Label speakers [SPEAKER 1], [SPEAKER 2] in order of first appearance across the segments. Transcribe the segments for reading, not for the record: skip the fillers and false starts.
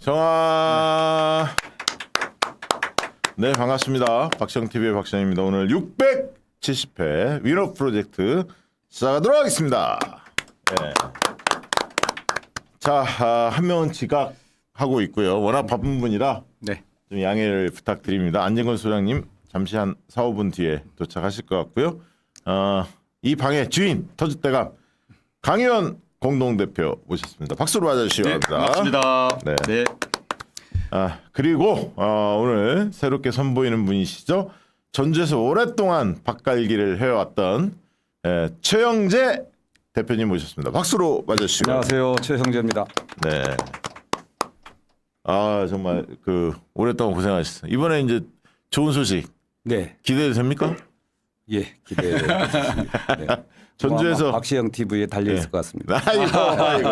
[SPEAKER 1] 정아. 네, 반갑습니다. 박시영TV의 박시영입니다. 오늘 670회 위너 프로젝트 시작하도록 하겠습니다. 네. 자, 한 명은 지각하고 있고요. 워낙 바쁜 분이라
[SPEAKER 2] 네.
[SPEAKER 1] 좀 양해를 부탁드립니다. 안진건 소장님 잠시 한 4, 5분 뒤에 도착하실 것 같고요. 이 방의 주인 터줏대감 강의원 공동대표 모셨습니다. 박수로 맞아주시기
[SPEAKER 2] 네,
[SPEAKER 1] 바랍니다.
[SPEAKER 2] 반갑습니다.
[SPEAKER 1] 네.
[SPEAKER 2] 네.
[SPEAKER 1] 그리고 오늘 새롭게 선보이는 분이시죠. 전주에서 오랫동안 밭갈기를 해왔던 최영재 대표님 모셨습니다. 박수로 맞아주시기 바랍니다.
[SPEAKER 3] 안녕하세요, 최형재입니다.
[SPEAKER 1] 네. 정말 오랫동안 고생하셨어요. 이번에 이제 좋은 소식
[SPEAKER 3] 네,
[SPEAKER 1] 기대도 됩니까?
[SPEAKER 3] 예, 기대됩니다. 네.
[SPEAKER 1] 전주에서
[SPEAKER 3] 박시영 TV에 달려 있을 것 같습니다.
[SPEAKER 1] 아이고.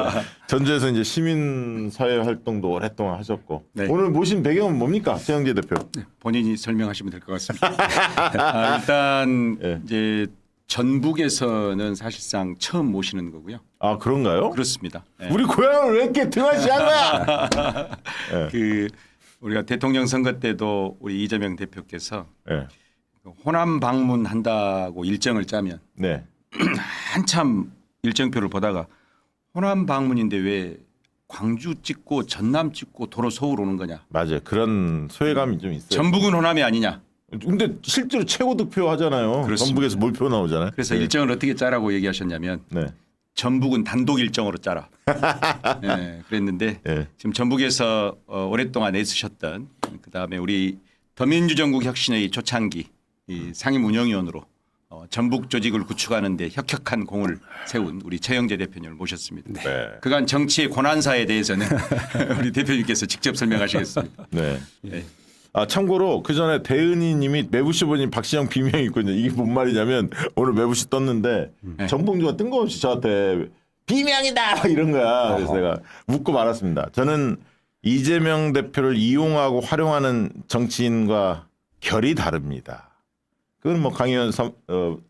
[SPEAKER 1] 전주에서 이제 시민 사회 활동도 오랫동안 하셨고
[SPEAKER 2] 네.
[SPEAKER 1] 오늘 모신 배경은 뭡니까, 최영재 대표?
[SPEAKER 2] 본인이 설명하시면 될 것 같습니다. 일단
[SPEAKER 1] 예.
[SPEAKER 2] 이제 전북에서는 사실상 처음 모시는 거고요.
[SPEAKER 1] 아, 그런가요?
[SPEAKER 2] 그렇습니다. 네.
[SPEAKER 1] 우리 고향을 왜 이렇게 등한시한 거야?
[SPEAKER 2] 우리가 대통령 선거 때도 우리 이재명 대표께서
[SPEAKER 1] 네.
[SPEAKER 2] 호남 방문한다고 일정을 짜면
[SPEAKER 1] 네.
[SPEAKER 2] 한참 일정표를 보다가 호남 방문인데 왜 광주 찍고 전남 찍고 도로 서울 오는 거냐.
[SPEAKER 1] 맞아요. 그런 소외감이 좀 있어요.
[SPEAKER 2] 전북은 호남이 아니냐.
[SPEAKER 1] 근데 실제로 최고 득표 하잖아요.
[SPEAKER 2] 그렇습니다.
[SPEAKER 1] 전북에서 몰표 나오잖아요.
[SPEAKER 2] 그래서
[SPEAKER 1] 네.
[SPEAKER 2] 일정을 어떻게 짜라고 얘기하셨냐면
[SPEAKER 1] 네.
[SPEAKER 2] 전북은 단독 일정으로 짜라. 네, 그랬는데
[SPEAKER 1] 네.
[SPEAKER 2] 지금 전북에서 오랫동안 애쓰셨던 그다음에 우리 더민주전국혁신의 초창기 이 상임운영위원으로 전북 조직을 구축하는 데 혁혁한 공을 세운 우리 최영재 대표님을 모셨습니다.
[SPEAKER 1] 네.
[SPEAKER 2] 그간 정치의 고난사에 대해서는 우리 대표님께서 직접 설명하시겠습니다.
[SPEAKER 1] 네.
[SPEAKER 2] 네.
[SPEAKER 1] 참고로 그 전에 대은희님이 매부쇼보님 박시영 비명이 있거든요. 이게 뭔 말이냐면 오늘 매부쇼 떴는데 정봉주가 뜬금없이 저한테 비명이다 이런 거야. 그래서 내가 묻고 말았습니다. 저는 이재명 대표를 이용하고 활용하는 정치인과 결이 다릅니다. 그건 뭐 강의원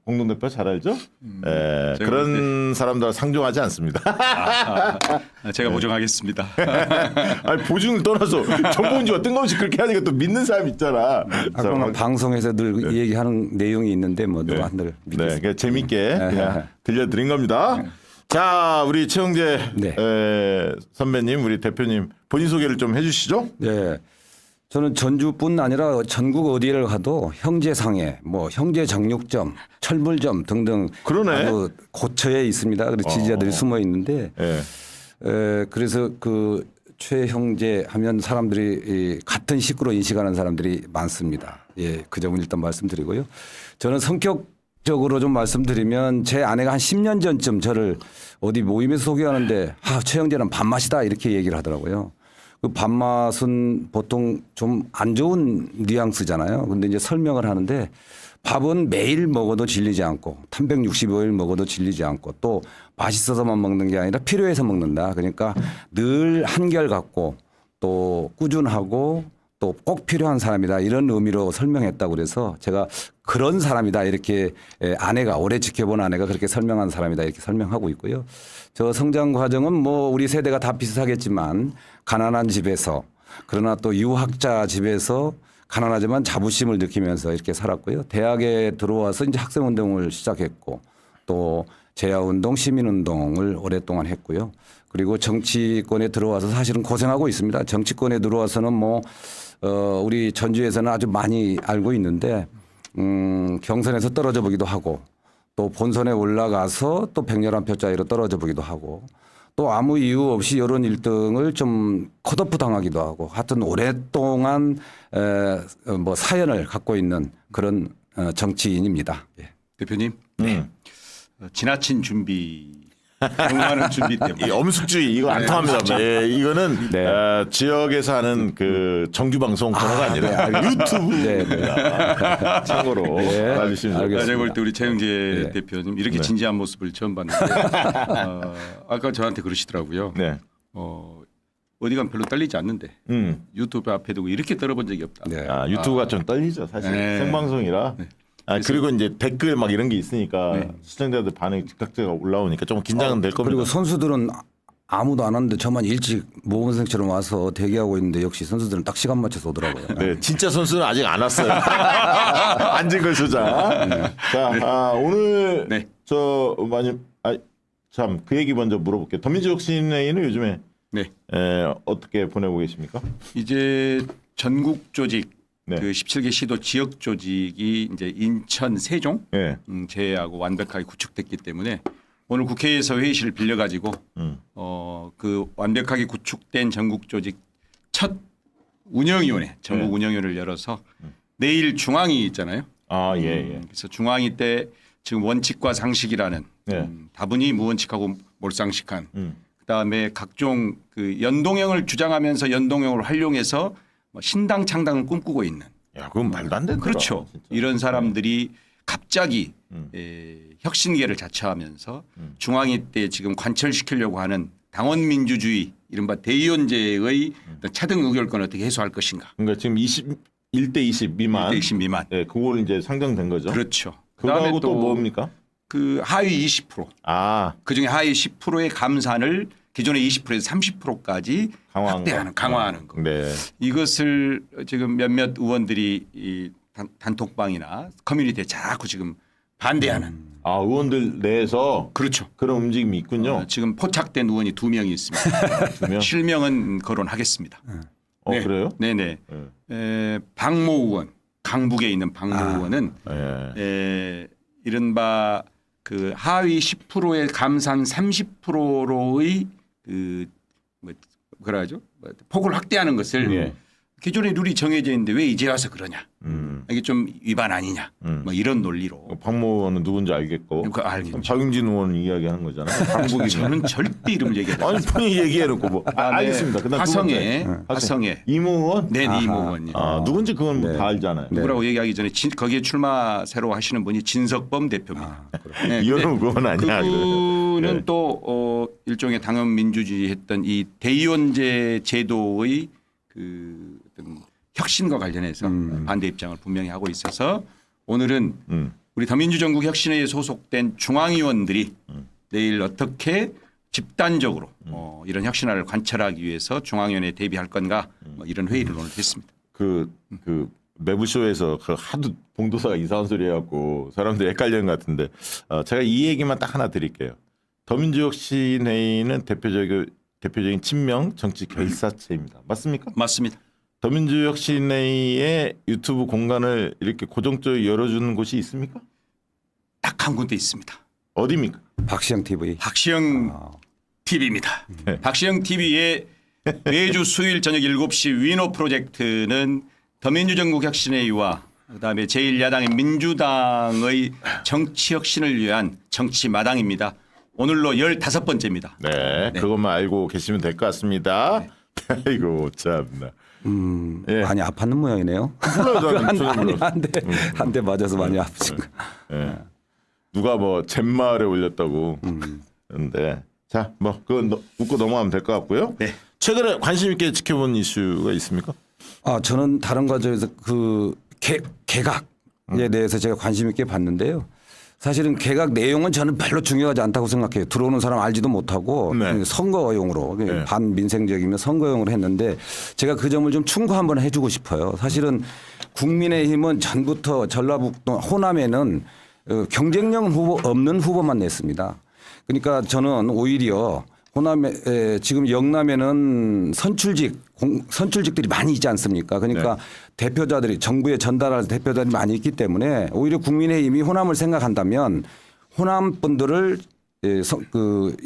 [SPEAKER 1] 공동대표 잘 알죠? 그런 사람들 상종하지 않습니다.
[SPEAKER 2] 제가 보정하겠습니다.
[SPEAKER 1] 아니, 보증을 떠나서 정봉주가 뜬금없이 그렇게 하니까 또 믿는 사람 있잖아.
[SPEAKER 3] 아까 방송에서 늘 얘기하는 내용이 있는데 뭐 누가 늘
[SPEAKER 1] 네,
[SPEAKER 3] 믿겠습니다.
[SPEAKER 1] 그냥 재밌게 그냥 들려드린 겁니다. 자, 우리 최영재
[SPEAKER 3] 네.
[SPEAKER 1] 선배님, 우리 대표님 본인 소개를 좀 해주시죠.
[SPEAKER 3] 네, 저는 전주뿐 아니라 전국 어디를 가도 형제상해, 뭐 형제 정육점, 철물점 등등
[SPEAKER 1] 그러네.
[SPEAKER 3] 아주 고처에 있습니다. 그리고 지지자들이 숨어 있는데
[SPEAKER 1] 네.
[SPEAKER 3] 그래서 그 최형제 하면 사람들이 같은 식구로 인식하는 사람들이 많습니다. 예, 그 점은 일단 말씀드리고요. 저는 성격적으로 좀 말씀드리면 제 아내가 한 10년 전쯤 저를 어디 모임에서 소개하는데 최형제는 밥맛이다 이렇게 얘기를 하더라고요. 그 밥맛은 보통 좀 안 좋은 뉘앙스잖아요. 근데 이제 설명을 하는데 밥은 매일 먹어도 질리지 않고 365일 먹어도 질리지 않고 또 맛있어서만 먹는 게 아니라 필요해서 먹는다. 그러니까 늘 한결같고 또 꾸준하고 또 꼭 필요한 사람이다. 이런 의미로 설명했다고 그래서 제가 그런 사람이다. 이렇게 아내가 오래 지켜본 아내가 그렇게 설명한 사람이다. 이렇게 설명하고 있고요. 저 성장 과정은 뭐 우리 세대가 다 비슷하겠지만 가난한 집에서 그러나 또 유학자 집에서 가난하지만 자부심을 느끼면서 이렇게 살았고요. 대학에 들어와서 이제 학생운동을 시작했고 또 재야운동, 시민운동을 오랫동안 했고요. 그리고 정치권에 들어와서 사실은 고생하고 있습니다. 정치권에 들어와서는 뭐 우리 전주에서는 아주 많이 알고 있는데 경선에서 떨어져 보기도 하고 또 본선에 올라가서 또 111표 차이로 떨어져 보기도 하고 또 아무 이유 없이 여론 1등을 좀 컷오프 당하기도 하고 하여튼 오랫동안 뭐 사연을 갖고 있는 그런 정치인입니다. 예.
[SPEAKER 2] 대표님, 지나친 준비, 너무하는 준비 때문에
[SPEAKER 1] 이 엄숙주의 이거 안 통합니다. 예, 이거는
[SPEAKER 3] 네.
[SPEAKER 1] 지역에서 하는 그 정규 방송 코너가 아니라 유튜브입니다. 참고로 알아주시면
[SPEAKER 3] 알겠습니다.
[SPEAKER 2] 제가 볼 때 우리 최영재 대표님 이렇게 진지한 모습을 처음 봤는데 아까 저한테 그러시더라고요.
[SPEAKER 1] 네.
[SPEAKER 2] 어디 가면 별로 떨리지 않는데 유튜브 앞에 두고 이렇게 떨어본 적이 없다.
[SPEAKER 3] 네.
[SPEAKER 1] 유튜브가 좀 떨리죠, 사실.
[SPEAKER 2] 네.
[SPEAKER 1] 생방송이라. 그리고 이제 댓글 막 이런 게 있으니까
[SPEAKER 2] 네.
[SPEAKER 1] 시청자들 반응이 즉각적으로 올라오니까 좀 긴장은 될 겁니다.
[SPEAKER 3] 그리고 선수들은 아무도 안 왔는데 저만 일찍 모범생처럼 와서 대기하고 있는데 역시 선수들은 딱 시간 맞춰서 오더라고요.
[SPEAKER 1] 네, 진짜 선수는 아직 안 왔어요. 안진걸 소장. 자, 오늘
[SPEAKER 2] 네.
[SPEAKER 1] 저 많이 참 그 얘기 먼저 물어볼게요. 더민주 혁신회의는 요즘에
[SPEAKER 2] 네.
[SPEAKER 1] 어떻게 보내고 계십니까?
[SPEAKER 2] 이제 전국 조직
[SPEAKER 1] 네.
[SPEAKER 2] 그 17개 시도 지역 조직이 이제 인천 세종
[SPEAKER 1] 네.
[SPEAKER 2] 제하고 완벽하게 구축됐기 때문에 오늘 국회에서 회의실을 빌려가지고 그 완벽하게 구축된 전국 조직 첫 운영위원회 전국 운영위원회를 열어서 내일 중앙위 있잖아요.
[SPEAKER 1] 아, 예.
[SPEAKER 2] 그래서 중앙위 때 지금 원칙과 상식이라는
[SPEAKER 1] 네.
[SPEAKER 2] 다분히 무원칙하고 몰상식한 그다음에 각종 그 연동형을 주장하면서 연동형을 활용해서 뭐 신당 창당을 꿈꾸고 있는
[SPEAKER 1] 야, 그건 말도 안 된다.
[SPEAKER 2] 그렇죠. 이런 사람들이 갑자기 혁신계를 자처하면서 중앙위 때 지금 관철시키려고 하는 당원민주주의 이른바 대의원제의 어떤 차등 의결권을 어떻게 해소할 것인가.
[SPEAKER 1] 그러니까 지금 1대 20 미만.
[SPEAKER 2] 1대 20 미만.
[SPEAKER 1] 네, 그걸 이제 상정된 거죠.
[SPEAKER 2] 그렇죠.
[SPEAKER 1] 그거하고 또 뭡니까?
[SPEAKER 2] 그 하위 20%.
[SPEAKER 1] 아,
[SPEAKER 2] 그중에 하위 10%의 감산을 기존의 20%에서 30%까지 확대하는 강화하는 거.
[SPEAKER 1] 네.
[SPEAKER 2] 이것을 지금 몇몇 의원들이 이 단톡방이나 커뮤니티에 자꾸 지금 반대하는.
[SPEAKER 1] 아, 의원들 내에서
[SPEAKER 2] 그렇죠.
[SPEAKER 1] 그런 움직임이 있군요.
[SPEAKER 2] 지금 포착된 의원이 2명이 있습니다.
[SPEAKER 1] 2명?
[SPEAKER 2] 실명은 거론하겠습니다. 네.
[SPEAKER 1] 그래요?
[SPEAKER 2] 네네. 박모 의원, 강북에 있는 박모 의원은
[SPEAKER 1] 예.
[SPEAKER 2] 이른바 그 하위 10%의 감산 30%로의 그러죠 폭을 확대하는 것을
[SPEAKER 1] 예.
[SPEAKER 2] 기존의 룰이 정해져 있는데 왜 이제 와서 그러냐. 이게 좀 위반 아니냐. 뭐 이런 논리로.
[SPEAKER 1] 박모 의원은 누군지 알겠고.
[SPEAKER 2] 그거 알겠죠.
[SPEAKER 1] 박용진 의원은 이야기하는 거잖아요. 강북이면.
[SPEAKER 2] 저는 절대 이름 얘기하지
[SPEAKER 1] 아니 본인이 얘기해놓고 뭐. 알겠습니다. 그다음 두 번째.
[SPEAKER 2] 화성에.
[SPEAKER 1] 이모 의원?
[SPEAKER 2] 네, 이모 의원님.
[SPEAKER 1] 아, 누군지 그건 뭐 다 알잖아요.
[SPEAKER 2] 누구라고 얘기하기 전에 거기에 출마 새로 하시는 분이 진석범 대표입니다. 네,
[SPEAKER 1] 이거는 그건 아니야.
[SPEAKER 2] 그분은 또 일종의 당원 민주주의 했던 이 대의원제 제도의 그 어떤 혁신과 관련해서 반대 입장을 분명히 하고 있어서 오늘은 우리 더민주전국 혁신회에 소속된 중앙위원들이 내일 어떻게 집단적으로 이런 혁신화를 관철하기 위해서 중앙위원회에 대비할 건가 뭐 이런 회의를 오늘 했습니다.
[SPEAKER 1] 그 매부쇼에서 그 하도 봉도사가 이상한 소리 해갖고 사람들이 헷갈리는 것 같은데 제가 이 얘기만 딱 하나 드릴게요. 더민주혁신회의는 대표적인 친명 정치 결사체입니다. 맞습니까?
[SPEAKER 2] 맞습니다.
[SPEAKER 1] 더민주혁신회의의 유튜브 공간을 이렇게 고정적으로 열어주는 곳이 있습니까?
[SPEAKER 2] 딱 한 군데 있습니다.
[SPEAKER 1] 어디입니까?
[SPEAKER 3] 박시영 TV.
[SPEAKER 2] 박시영 TV입니다.
[SPEAKER 1] 네.
[SPEAKER 2] 박시영 TV의 매주 수요일 저녁 7시 위너 프로젝트는 더민주전국혁신회의와 그다음에 제1야당인 민주당의 정치 혁신을 위한 정치 마당입니다. 오늘로 15번째입니다.
[SPEAKER 1] 네, 그것만 알고 계시면 될 것 같습니다. 아이고 참나. 예.
[SPEAKER 3] 많이 아팠는 모양이네요. 한 대 맞아서 많이 아프신 거.
[SPEAKER 1] 예. 누가 뭐 잼마을에 올렸다고. 그런데 자, 뭐 그건 웃고 넘어가면 될 것 같고요.
[SPEAKER 2] 네.
[SPEAKER 1] 최근에 관심 있게 지켜본 이슈가 있습니까?
[SPEAKER 3] 저는 다른 과정에서 그 개각에 대해서 제가 관심 있게 봤는데요. 사실은 개각 내용은 저는 별로 중요하지 않다고 생각해요. 들어오는 사람 알지도 못하고
[SPEAKER 1] 네.
[SPEAKER 3] 선거용으로
[SPEAKER 1] 네.
[SPEAKER 3] 반민생적이면 선거용으로 했는데 제가 그 점을 좀 충고 한번 해주고 싶어요. 사실은 국민의힘은 전부터 전라북도 호남에는 경쟁력 후보 없는 후보만 냈습니다. 그러니까 저는 오히려 호남에 지금 영남에는 선출직들이 많이 있지 않습니까? 그러니까
[SPEAKER 1] 네.
[SPEAKER 3] 대표자들이 정부에 전달할 대표자들이 많이 있기 때문에 오히려 국민의힘이 호남을 생각한다면 호남 분들을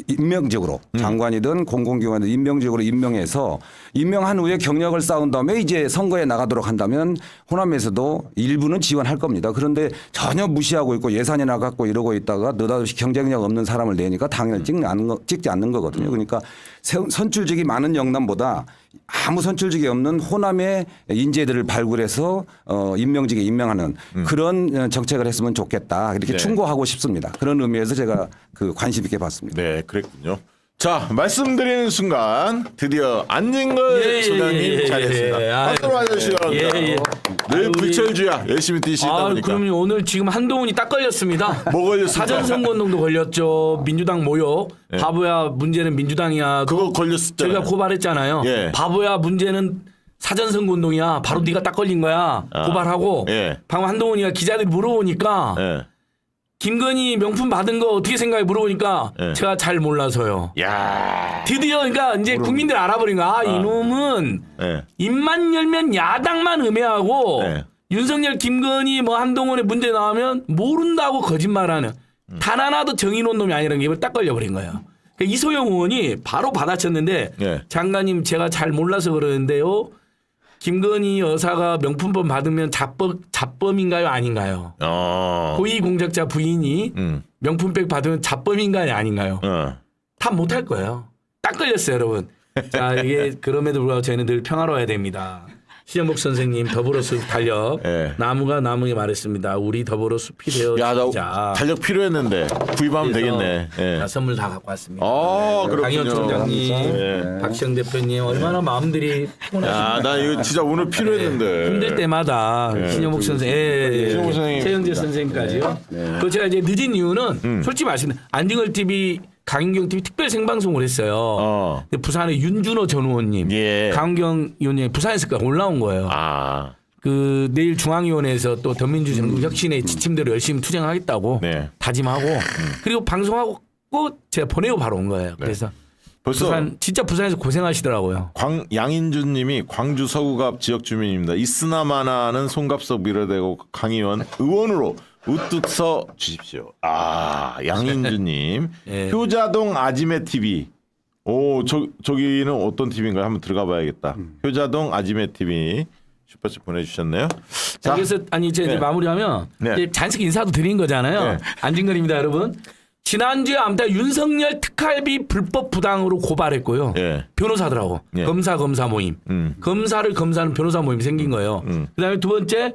[SPEAKER 3] 임명직으로 장관이든 공공기관이든 임명직으로 임명해서 임명한 후에 경력을 쌓은 다음에 이제 선거에 나가도록 한다면 호남에서도 일부는 지원할 겁니다. 그런데 전혀 무시하고 있고 예산이 나갔고 이러고 있다가 느닷없이 경쟁력 없는 사람을 내니까 당연히 찍지 않는 거거든요. 그러니까 선출직이 많은 영남보다 아무 선출직이 없는 호남의 인재들을 발굴해서 임명직에 임명하는 그런 정책을 했으면 좋겠다. 이렇게
[SPEAKER 1] 네.
[SPEAKER 3] 충고하고 싶습니다. 그런 의미에서 제가 그 관심 있게 봤습니다.
[SPEAKER 1] 네, 그랬군요. 자, 말씀드리는 순간 드디어 안진걸 소장님 자리했습니다. 박수로 맞아주시기 바랍니다. 늘
[SPEAKER 4] 우리-
[SPEAKER 1] 불철주야. 열심히 뛰시다
[SPEAKER 4] 아,
[SPEAKER 1] 보니까.
[SPEAKER 4] 그러면 오늘 지금 한동훈이 딱 걸렸습니다.
[SPEAKER 1] 뭐 걸렸습니까?
[SPEAKER 4] 사전선거운동도 걸렸죠. 민주당 모욕. 바보야 문제는 민주당이야.
[SPEAKER 1] 그거 걸렸었잖아요.
[SPEAKER 4] 저희가 고발했잖아요.
[SPEAKER 1] 예.
[SPEAKER 4] 바보야 문제는 사전선거운동이야. 바로 네가 딱 걸린 거야. 고발하고.
[SPEAKER 1] 예.
[SPEAKER 4] 방금 한동훈이가 기자들이 물어보니까
[SPEAKER 1] 예.
[SPEAKER 4] 김건희 명품 받은 거 어떻게 생각해 물어보니까
[SPEAKER 1] 예.
[SPEAKER 4] 제가 잘 몰라서요.
[SPEAKER 1] 야.
[SPEAKER 4] 드디어 그러니까 이제 국민들 알아버린 거야. 아, 이놈은
[SPEAKER 1] 예.
[SPEAKER 4] 입만 열면 야당만 음해하고
[SPEAKER 1] 네.
[SPEAKER 4] 윤석열, 김건희, 뭐 한동훈의 문제 나오면 모른다고 거짓말하는 단 하나도 정의 놓은 놈이 아니라는 게 딱 걸려버린 거예요. 그러니까 이소영 의원이 바로 받아쳤는데
[SPEAKER 1] 네.
[SPEAKER 4] 장관님 제가 잘 몰라서 그러는데요. 김건희 여사가 명품법 받으면 잡범인가요 아닌가요? 고위공직자 부인이 명품백 받으면 잡범인가요 아닌가요? 다 못할 거예요. 딱 걸렸어요 여러분. 자 이게 그럼에도 불구하고 저희는 늘 평화로워야 됩니다. 신영복 선생님 더불어숲 달력
[SPEAKER 1] 예.
[SPEAKER 4] 나무가 나무에 말했습니다. 우리 더불어숲이 되어
[SPEAKER 1] 야, 나
[SPEAKER 4] 진짜.
[SPEAKER 1] 달력 필요했는데 구입하면 되겠네. 예.
[SPEAKER 4] 자, 선물 다 갖고 왔습니다.
[SPEAKER 1] 그렇군요.
[SPEAKER 4] 강현 총장님,
[SPEAKER 1] 예.
[SPEAKER 4] 박시영 대표님 얼마나 마음들이 피곤하십니까?
[SPEAKER 1] 야, 나 이거 진짜 오늘 필요했는데.
[SPEAKER 4] 힘들 때마다 신영복 선생,
[SPEAKER 1] 신영복 선생님.
[SPEAKER 4] 최영재 선생님까지요. 그 제가 이제 늦은 이유는 솔직히 말씀드리면 안진걸 TV, 강윤경 TV 특별 생방송을 했어요. 근데 부산의 윤준호 전 의원님,
[SPEAKER 1] 예.
[SPEAKER 4] 강윤경 의원님 부산에서 올라온 거예요. 그 내일 중앙위원회에서 또 더민주 전국혁신의 지침대로 열심히 투쟁하겠다고
[SPEAKER 1] 네.
[SPEAKER 4] 다짐하고 그리고 방송하고 꼭 제가 보내고 바로 온 거예요. 그래서
[SPEAKER 1] 벌써
[SPEAKER 4] 진짜 부산에서 고생하시더라고요.
[SPEAKER 1] 양인준 님이 광주 서구갑 지역 주민입니다. 있으나마나는 송갑석 밀어대고 강의원 의원으로 우뚝 서 주십시오. 양인준 님.
[SPEAKER 4] 예.
[SPEAKER 1] 효자동 아지매 TV. 저기는 어떤 TV인가요? 한번 들어가 봐야겠다. 효자동 아지매 TV. 슈퍼챗 보내주셨네요.
[SPEAKER 4] 자, 그래서 이제
[SPEAKER 1] 네.
[SPEAKER 4] 마무리하면
[SPEAKER 1] 네.
[SPEAKER 4] 이제 잔식 인사도 드린 거잖아요.
[SPEAKER 1] 네.
[SPEAKER 4] 안진걸입니다, 여러분. 지난주에 아무튼 윤석열 특활비 불법 부당으로 고발했고요.
[SPEAKER 1] 예.
[SPEAKER 4] 변호사들하고
[SPEAKER 1] 예.
[SPEAKER 4] 검사 모임. 검사를 검사하는 변호사 모임이 생긴 거예요. 그다음에 두 번째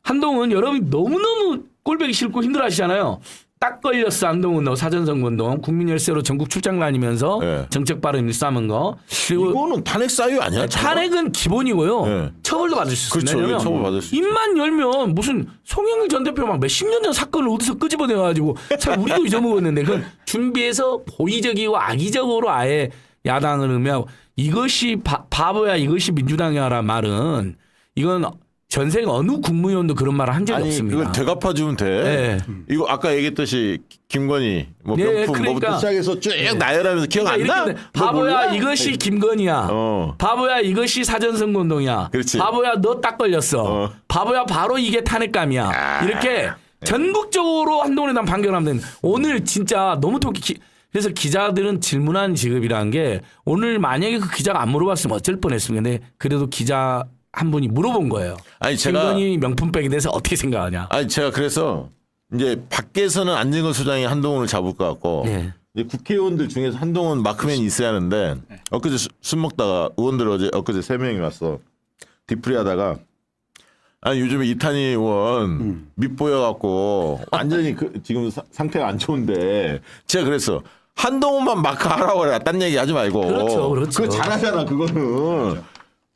[SPEAKER 4] 한동훈 여러분이 너무너무 꼴보기 싫고 힘들어하시잖아요. 딱 걸렸어 한동훈 너 사전선거운동 국민 열세로 전국 출장 다니면서
[SPEAKER 1] 예.
[SPEAKER 4] 정책 발언 일삼은 거. 그리고
[SPEAKER 1] 이거는 탄핵 사유 아니야?
[SPEAKER 4] 탄핵은 기본이고요.
[SPEAKER 1] 네.
[SPEAKER 4] 처벌도 받을 수 있습니다.
[SPEAKER 1] 그렇죠.
[SPEAKER 4] 왜냐면
[SPEAKER 1] 처벌 받을 수 있죠.
[SPEAKER 4] 입만 열면 무슨 송영길 전 대표 막 몇십 년 전 사건을 어디서 끄집어내가지고 참 우리도 잊어먹었는데 그건 준비해서 고의적이고 악의적으로 아예 야당을 음해하고 이것이 바보야 이것이 민주당이야라는 말은 이건 전생 어느 국무위원도 그런 말을 한 적이
[SPEAKER 1] 아니
[SPEAKER 4] 없습니다.
[SPEAKER 1] 그걸 되갚아주면 돼.
[SPEAKER 4] 네.
[SPEAKER 1] 이거 아까 얘기했듯이 김건희 뭐
[SPEAKER 4] 네,
[SPEAKER 1] 명품
[SPEAKER 4] 그러니까.
[SPEAKER 1] 뭐부터 시작해서 쭉 나열하면서 기억 안 나?
[SPEAKER 4] 이렇게 바보야 이것이 김건희야. 바보야 이것이 사전선거운동이야.
[SPEAKER 1] 그렇지.
[SPEAKER 4] 바보야 너 딱 걸렸어. 바보야 바로 이게 탄핵감이야. 이렇게 전국적으로 한동훈에 대한 판결하면 되는. 오늘 진짜 너무 그래서 기자들은 질문하는 직업이라는 게 오늘 만약에 그 기자가 안 물어봤으면 어쩔 뻔했습니다. 근데 그래도 기자 한 분이 물어본 거예요.
[SPEAKER 1] 아니 제가
[SPEAKER 4] 김건희 명품백에 대해서 어떻게 생각하냐.
[SPEAKER 1] 아니 제가 그래서 이제 밖에서는 안진걸 소장이 한동훈을 잡을 것 같고
[SPEAKER 4] 네.
[SPEAKER 1] 이제 국회의원들 중에서 한동훈 마크맨이 있어야 하는데 엊그제 술 먹다가 의원들 엊그제 3명이 왔어 디프리하다가 아니 요즘에 이탄희 의원 밑보여 갖고 완전히 지금 상태가 안 좋은데 제가 그랬어. 한동훈만 마크 하라고 그래. 딴 얘기 하지 말고.
[SPEAKER 4] 그렇죠.
[SPEAKER 1] 그거 잘하잖아 그거는.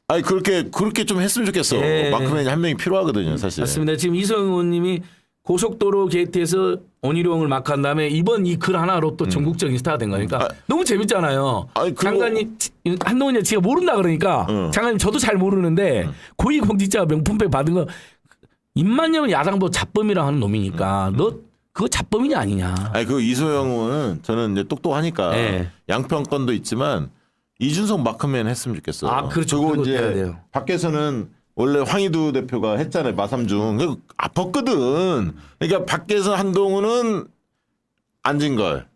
[SPEAKER 1] 아니 그렇게 좀 했으면 좋겠어.
[SPEAKER 4] 네.
[SPEAKER 1] 마크맨이 한 명이 필요하거든요, 사실.
[SPEAKER 4] 맞습니다. 지금 이소영 의원님이 고속도로 게이트에서 원희룡을 마크한 다음에 이번 이 글 하나로 또 전국적인 스타가 된 거니까 너무 재밌잖아요.
[SPEAKER 1] 아니, 그거-
[SPEAKER 4] 장관님 한동훈이 지가 모른다 그러니까 장관님 저도 잘 모르는데 고위공직자가 명품백 받은 거 입만 열면 야당보 잡범이라 하는 놈이니까 너 그거 잡범이냐 아니냐.
[SPEAKER 1] 아니 그 이소영 의원은 저는 이제 똑똑하니까
[SPEAKER 4] 네.
[SPEAKER 1] 양평권도 있지만 이준석 마크맨 했으면 좋겠어.
[SPEAKER 4] 아, 그렇죠.
[SPEAKER 1] 그리고
[SPEAKER 4] 그거 해야
[SPEAKER 1] 이제
[SPEAKER 4] 돼요.
[SPEAKER 1] 밖에서는 원래 황희두 대표가 했잖아요. 마삼중. 그거 아팠거든. 그러니까 밖에서 한동훈은 안진걸,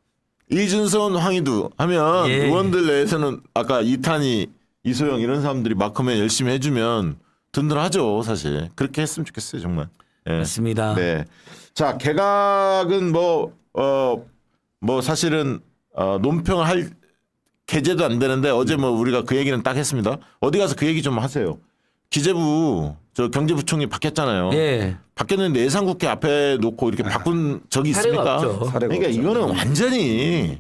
[SPEAKER 1] 이준선 황희두 하면
[SPEAKER 4] 예.
[SPEAKER 1] 의원들 내에서는 아까 이탄희, 이소영 이런 사람들이 마크맨 열심히 해주면 든든하죠. 사실 그렇게 했으면 좋겠어요. 정말. 예.
[SPEAKER 4] 맞습니다.
[SPEAKER 1] 네. 자, 개각은 뭐 사실은 논평을 할 개제도 안 되는데 어제 뭐 우리가 그 얘기는 딱 했습니다. 어디 가서 그 얘기 좀 하세요. 기재부 저 경제부총리 바뀌었잖아요.
[SPEAKER 4] 예.
[SPEAKER 1] 바뀌었는데 예산국회 앞에 놓고 이렇게 바꾼 적이
[SPEAKER 4] 사례가
[SPEAKER 1] 있습니까?
[SPEAKER 4] 없죠.
[SPEAKER 3] 사례가
[SPEAKER 1] 그러니까
[SPEAKER 3] 없죠.
[SPEAKER 1] 이거는 완전히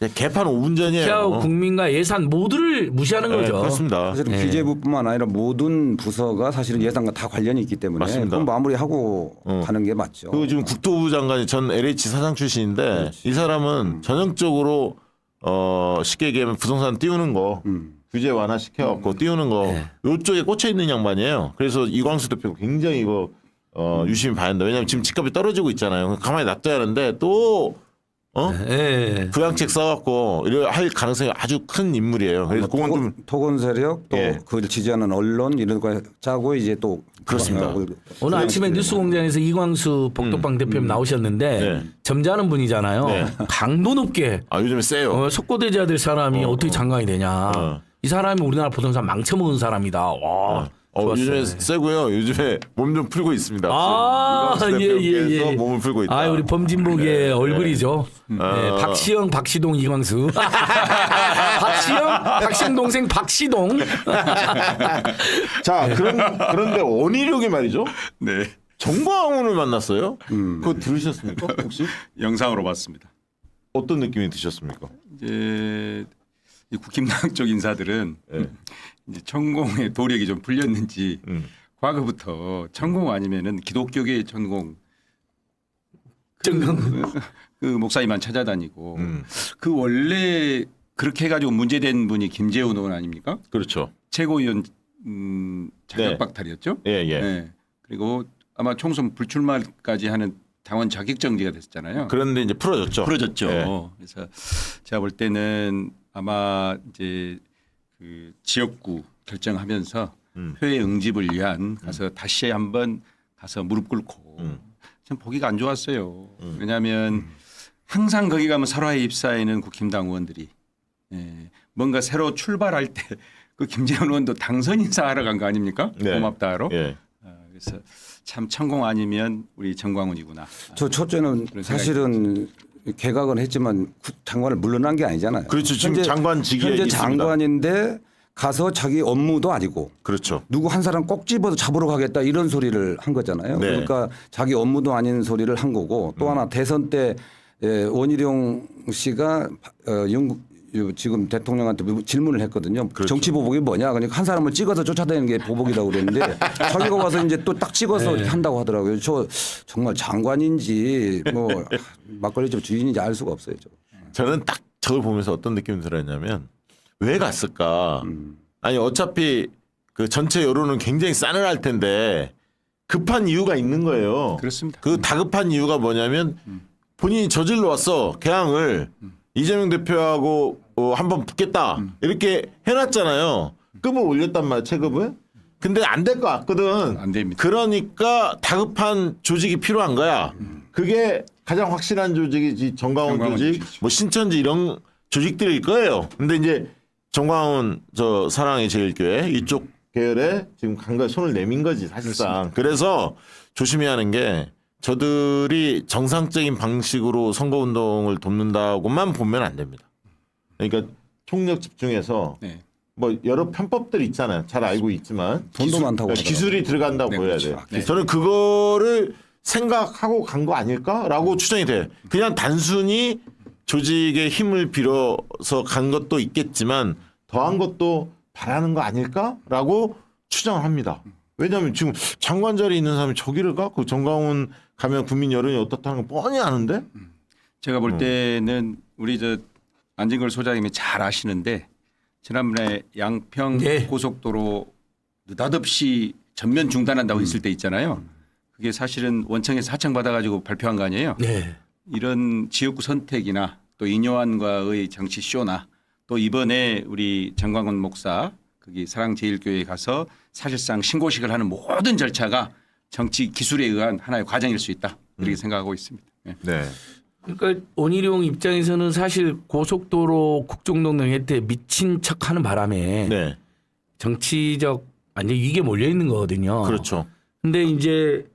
[SPEAKER 1] 개판 5분 전이에요.
[SPEAKER 4] 국회하고 국민과 예산 모두를 무시하는
[SPEAKER 1] 네,
[SPEAKER 4] 거죠.
[SPEAKER 1] 그렇습니다.
[SPEAKER 3] 사실은 기재부뿐만 아니라 모든 부서가 사실은 예산과 다 관련이 있기 때문에
[SPEAKER 1] 맞습니다.
[SPEAKER 3] 그건 마무리하고 가는 게 맞죠.
[SPEAKER 1] 그리고 지금 국토부 장관이 전 LH 사장 출신인데 이 사람은 전형적으로 쉽게 얘기하면 부동산 띄우는 거 규제 완화 시켜갖고 띄우는 거 요쪽에 꽂혀 있는 양반이에요. 그래서 이광수 대표 굉장히 이거 유심히 봐야 한다. 왜냐하면 지금 집값이 떨어지고 있잖아요. 가만히 놔둬야 하는데 또
[SPEAKER 4] 예.
[SPEAKER 1] 부양책 써갖고 이럴 할 가능성이 아주 큰 인물이에요. 그래서 그건 좀
[SPEAKER 3] 토건 세력 또
[SPEAKER 1] 예.
[SPEAKER 3] 그걸 지지하는 언론 이런 거 짜고 이제 또
[SPEAKER 1] 그렇습니다.
[SPEAKER 4] 오늘 아침에 뉴스공장에서 이광수 복덕방 대표님 나오셨는데
[SPEAKER 1] 네.
[SPEAKER 4] 점잖은 분이잖아요.
[SPEAKER 1] 네.
[SPEAKER 4] 강도 높게
[SPEAKER 1] 요즘에 세요.
[SPEAKER 4] 속고대져야 될 사람이 어떻게 장관이 되냐. 이 사람이 우리나라 부동산 망쳐먹은 사람이다. 와. 좋았어요.
[SPEAKER 1] 요즘에 세고요. 요즘에 몸 좀 풀고 있습니다.
[SPEAKER 4] 아,
[SPEAKER 1] 이광수 대표께서 몸을 풀고 있다.
[SPEAKER 4] 우리 범진복의 얼굴이죠. 네,
[SPEAKER 1] 어.
[SPEAKER 4] 박시영, 박시동, 이광수. 박시영, 박시영 동생 박시동.
[SPEAKER 1] 자, 그런데 원희룡이 말이죠.
[SPEAKER 2] 네.
[SPEAKER 1] 정광훈을 만났어요. 그거 들으셨습니까? 혹시
[SPEAKER 2] 영상으로 봤습니다.
[SPEAKER 1] 어떤 느낌이 드셨습니까?
[SPEAKER 2] 이제 이 국힘당 쪽 인사들은
[SPEAKER 1] 네.
[SPEAKER 2] 이제 천공의 도력이 좀 풀렸는지 과거부터 천공 아니면은 기독교계의 천공 그 목사님만 찾아다니고 그 원래 그렇게 해가지고 문제된 분이 김재훈 의원 아닙니까?
[SPEAKER 1] 그렇죠.
[SPEAKER 2] 최고위원 자격 박탈이었죠.
[SPEAKER 1] 예, 예.
[SPEAKER 2] 네. 그리고 아마 총선 불출마까지 하는 당원 자격정지가 됐었잖아요.
[SPEAKER 1] 그런데 이제 풀어졌죠.
[SPEAKER 2] 풀어졌죠.
[SPEAKER 1] 예.
[SPEAKER 2] 그래서 제가 볼 때는 아마 이제 그 지역구 결정하면서 표의 응집을 위한 가서 다시 한번 가서 무릎 꿇고 참 보기가 안 좋았어요. 왜냐하면 항상 거기 가면 설화에 입사하는 국힘당 의원들이 뭔가 새로 출발할 때 그 김재원 의원도 당선 인사하러 간 거 아닙니까?
[SPEAKER 1] 네.
[SPEAKER 2] 고맙다 하러.
[SPEAKER 1] 예.
[SPEAKER 2] 그래서 참 천공 아니면 우리 정광훈이구나.
[SPEAKER 3] 저 첫째는
[SPEAKER 2] 그런
[SPEAKER 3] 사실은 개각은 했지만 장관을 물러난 게 아니잖아요.
[SPEAKER 1] 그렇죠. 지금 장관직에
[SPEAKER 3] 현재
[SPEAKER 1] 있습니다.
[SPEAKER 3] 장관인데 가서 자기 업무도 아니고
[SPEAKER 1] 그렇죠.
[SPEAKER 3] 누구 한 사람 꼭 집어서 잡으러 가겠다 이런 소리를 한 거잖아요.
[SPEAKER 1] 네.
[SPEAKER 3] 그러니까 자기 업무도 아닌 소리를 한 거고 또 하나 대선 때 원희룡 씨가 지금 대통령한테 질문을 했거든요.
[SPEAKER 1] 그렇죠.
[SPEAKER 3] 정치 보복이 뭐냐? 그러니까 한 사람을 찍어서 쫓아다니는 게 보복이라고 그랬는데 자기가 와서 이제 또 딱 찍어서 한다고 하더라고요. 저 정말 장관인지 뭐 막걸리집 주인인지 알 수가 없어요.
[SPEAKER 1] 저는 딱 저걸 보면서 어떤 느낌이 들었냐면 왜 갔을까? 아니 어차피 그 전체 여론은 굉장히 싸늘할 텐데 급한 이유가 있는 거예요.
[SPEAKER 2] 그렇습니다.
[SPEAKER 1] 그 다급한 이유가 뭐냐면 본인이 저질러 왔어 개항을 이재명 대표하고 한번 붙겠다 이렇게 해놨잖아요. 급을 올렸단 말이야 체급을. 근데 안 될 것 같거든.
[SPEAKER 2] 안 됩니다.
[SPEAKER 1] 그러니까 다급한 조직이 필요한 거야. 그게 가장 확실한 조직이 정광훈 조직,
[SPEAKER 2] 조직이죠.
[SPEAKER 1] 뭐 신천지 이런 조직들일 거예요. 근데 이제 정광훈 저 사랑의 제일교회 이쪽 계열에 지금 강간 손을 내민 거지 사실상. 그래서 조심해야 하는 게 저들이 정상적인 방식으로 선거운동을 돕는다고만 보면 안 됩니다. 그러니까 총력 집중해서
[SPEAKER 2] 네.
[SPEAKER 1] 뭐 여러 편법들이 있잖아요. 잘 알고 있지만
[SPEAKER 3] 돈도 많다고 하더라고요.
[SPEAKER 1] 기술이 들어간다고
[SPEAKER 2] 네,
[SPEAKER 1] 보여야
[SPEAKER 2] 그렇죠.
[SPEAKER 1] 돼요.
[SPEAKER 2] 네.
[SPEAKER 1] 저는 그거를 생각하고 간 거 아닐까라고 추정이 돼요. 그냥 단순히 조직의 힘을 빌어서 간 것도 있겠지만 더한 것도 바라는 거 아닐까라고 추정을 합니다. 왜냐하면 지금 장관 자리에 있는 사람이 저기를 가? 그 정광훈 가면 국민 여론이 어떻다는 거 뻔히 아는데?
[SPEAKER 2] 제가 볼 때는 우리 저 안진걸 소장님이 잘 아시는데 지난번에 양평
[SPEAKER 4] 네.
[SPEAKER 2] 고속도로 느닷없이 전면 중단한다고 했을 때 있잖아요. 그게 사실은 원청에서 하청받아가지고 발표한 거 아니에요.
[SPEAKER 4] 네.
[SPEAKER 2] 이런 지역구 선택이나 또 이뇨환과의 정치 쇼나 또 이번에 우리 정광훈 목사 거기 사랑제일교회에 가서 사실상 신고식을 하는 모든 절차가 정치 기술에 의한 하나의 과정일 수 있다 이렇게 생각하고 있습니다. 네.
[SPEAKER 1] 네.
[SPEAKER 4] 그러니까 원희룡 입장에서는 사실 고속도로 국정농단 혜택 미친 척하는 바람에
[SPEAKER 1] 네.
[SPEAKER 4] 정치적 완전 위기에 몰려 있는 거거든요.
[SPEAKER 1] 그렇죠.
[SPEAKER 4] 근데 이제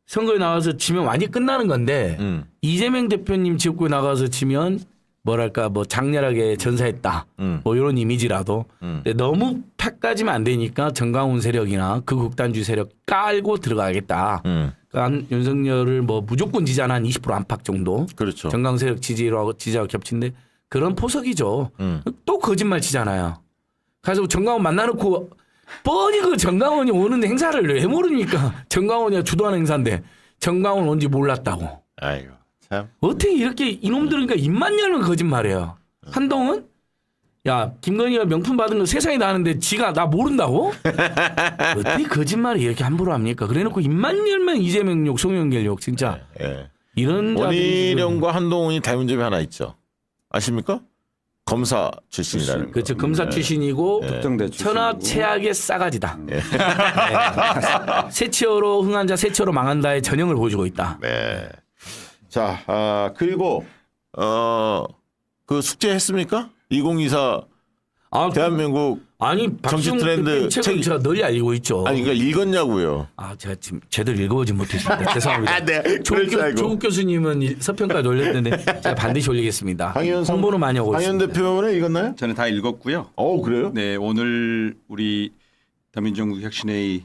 [SPEAKER 4] 선거에 나가서 지면 완전히 끝나는 건데 이재명 대표님 지역구에 나가서 지면 뭐랄까 뭐 장렬하게 전사했다 뭐 이런 이미지라도 근데 너무 팩까지면 안 되니까 정광훈 세력이나 그 극단주의 세력 깔고 들어가겠다. 그러니까 윤석열을 뭐 무조건 지지하는 한 20% 안팎 정도.
[SPEAKER 1] 그렇죠.
[SPEAKER 4] 정광훈 세력 지지하고 겹친데 그런 포석이죠. 또 거짓말 치잖아요. 그래서 정강원 만나놓고 뻔히 그 정강원이 오는 행사를 왜 모릅니까? 정강원이 주도하는 행사인데 정강원 온지 몰랐다고.
[SPEAKER 1] 아이고 참.
[SPEAKER 4] 어떻게 이렇게 이놈들은 그러니까 입만 열면 거짓말이에요. 한동훈? 야 김건희가 명품 받은 거 세상에 다 아는데 지가 나 모른다고? 어떻게 거짓말을 이렇게 함부로 합니까? 그래놓고 입만 열면 이재명 욕, 송영길 욕 진짜.
[SPEAKER 1] 예.
[SPEAKER 4] 이런 자들이 지금
[SPEAKER 1] 원희룡과 한동훈이 닮은 점이 하나 있죠. 아십니까? 검사 출신이라는 거.
[SPEAKER 4] 그렇죠. 검사 출신이고
[SPEAKER 3] 특정대 출신이고.
[SPEAKER 4] 천하 최악의 싸가지다. 네. 세치어로 흥한 자 세치어로 망한다의 전형을 보여주고 있다.
[SPEAKER 1] 네. 자, 그리고 그 숙제 했습니까? 2024
[SPEAKER 4] 아,
[SPEAKER 1] 대한민국
[SPEAKER 4] 아니
[SPEAKER 1] 정치
[SPEAKER 4] 박지원
[SPEAKER 1] 트렌드
[SPEAKER 4] 대표님 책을 제가 널리 알고 있죠.
[SPEAKER 1] 아니 그러니까 읽었냐고요.
[SPEAKER 4] 아 제가 지금 제대로 읽어보지 못했습니다. 죄송합니다.
[SPEAKER 1] 네. 그럴 줄 알고.
[SPEAKER 4] 조국 교수님은 서평까지 올렸는데 제가 반드시 올리겠습니다. 홍보는 많이 하고
[SPEAKER 1] 황현
[SPEAKER 4] 있습니다.
[SPEAKER 1] 대표는 읽었나요?
[SPEAKER 2] 저는 다 읽었고요.
[SPEAKER 1] 그래요?
[SPEAKER 2] 네, 오늘 우리 더민정국 혁신회의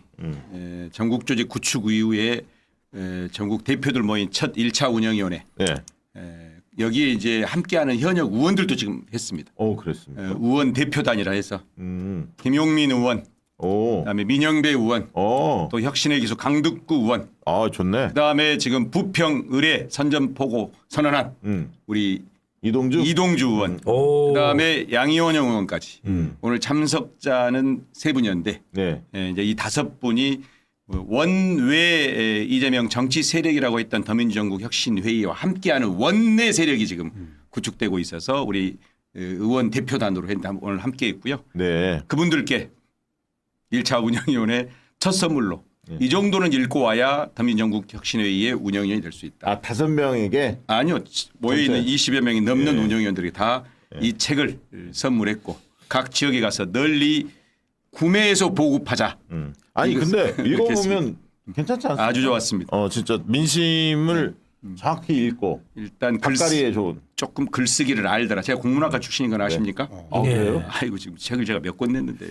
[SPEAKER 2] 전국 조직 구축 이후에 전국 대표들 모인 첫 1차 운영위원회
[SPEAKER 1] 네.
[SPEAKER 2] 여기에 이제 함께하는 현역 의원들도 지금 했습니다.
[SPEAKER 1] 그랬습니다.
[SPEAKER 2] 의원 대표단이라 해서 김용민 의원, 그다음에 민영배 의원, 또 혁신의 기수 강득구 의원,
[SPEAKER 1] 좋네.
[SPEAKER 2] 그다음에 지금 부평 의뢰 선전포고 선언한 우리 이동주 의원, 그다음에 양이원영 의원까지 오늘 참석자는 3분이었는데
[SPEAKER 1] 네.
[SPEAKER 2] 이제 이 5분이 원외 이재명 정치 세력이라고 했던 더민주전국 혁신회의와 함께하는 원내 세력이 지금 구축되고 있어서 우리 의원 대표단으로 오늘 함께 있고요.
[SPEAKER 1] 네.
[SPEAKER 2] 그분들께 1차 운영위원회 첫 선물로 이 정도는 읽고 와야 더민정국 혁신회의의 운영위원이 될 수 있다.
[SPEAKER 1] 5명에게
[SPEAKER 2] 아니요. 모여있는 20여 명이 넘는
[SPEAKER 1] 예.
[SPEAKER 2] 운영위원들이 다 이 책을 선물했고 각 지역에 가서 널리 구매해서 보급하자.
[SPEAKER 1] 아니 근데
[SPEAKER 2] 이렇게
[SPEAKER 1] 읽어보면 괜찮지 않습니까?
[SPEAKER 2] 아주 좋았습니다.
[SPEAKER 1] 진짜 민심을 정확히 읽고
[SPEAKER 2] 일단
[SPEAKER 1] 답가리에 좋은.
[SPEAKER 2] 조금 글쓰기를 알더라. 제가 국문학과 출신인 건 아십니까?
[SPEAKER 1] 그래요?
[SPEAKER 2] 아이고 지금 책을 제가 몇 권 냈는데.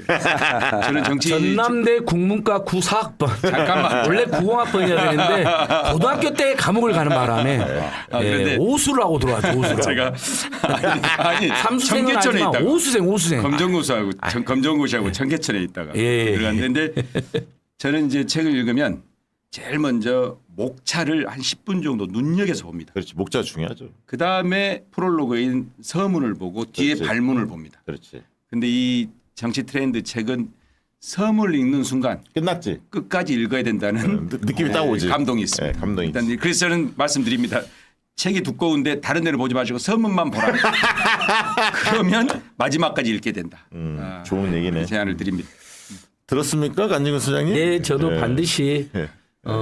[SPEAKER 2] 저는 정치
[SPEAKER 4] 전남대 국문과 94학번.
[SPEAKER 2] 잠깐만.
[SPEAKER 4] 원래 90학번이어야 되는데 고등학교 때 감옥을 가는 바람에
[SPEAKER 2] 그런데
[SPEAKER 4] 오수를 하고 들어왔죠. 오수를.
[SPEAKER 2] 제가 아니
[SPEAKER 4] 삼수생은
[SPEAKER 2] 청계천에
[SPEAKER 4] 아니지만
[SPEAKER 2] 있다가
[SPEAKER 4] 오수생.
[SPEAKER 2] 검정고시하고 검정고시하고 청계천에 있다가
[SPEAKER 4] 예.
[SPEAKER 2] 들어갔는데 저는 이제 책을 읽으면 제일 먼저 목차를 한 10분 정도 눈여겨서 봅니다.
[SPEAKER 1] 그렇지. 목자 중요하죠.
[SPEAKER 2] 그 다음에 프롤로그인 서문을 보고 뒤에
[SPEAKER 1] 그렇지.
[SPEAKER 2] 발문을 봅니다.
[SPEAKER 1] 그렇지.
[SPEAKER 2] 근데 이 정치 트렌드 책은 서문을 읽는 순간
[SPEAKER 1] 끝났지.
[SPEAKER 2] 끝까지 읽어야 된다는
[SPEAKER 1] 느낌이 딱 오지.
[SPEAKER 2] 감동이 있습니다.
[SPEAKER 1] 네, 감동이
[SPEAKER 2] 일단
[SPEAKER 1] 있지.
[SPEAKER 2] 그래서 저는 말씀드립니다. 책이 두꺼운데 다른 데를 보지 마시고 서문만 보라. 그러면 마지막까지 읽게 된다.
[SPEAKER 1] 좋은 얘기네.
[SPEAKER 2] 제안을 드립니다.
[SPEAKER 1] 들었습니까, 간진근 소장님?
[SPEAKER 4] 네, 저도
[SPEAKER 1] 네.
[SPEAKER 4] 반드시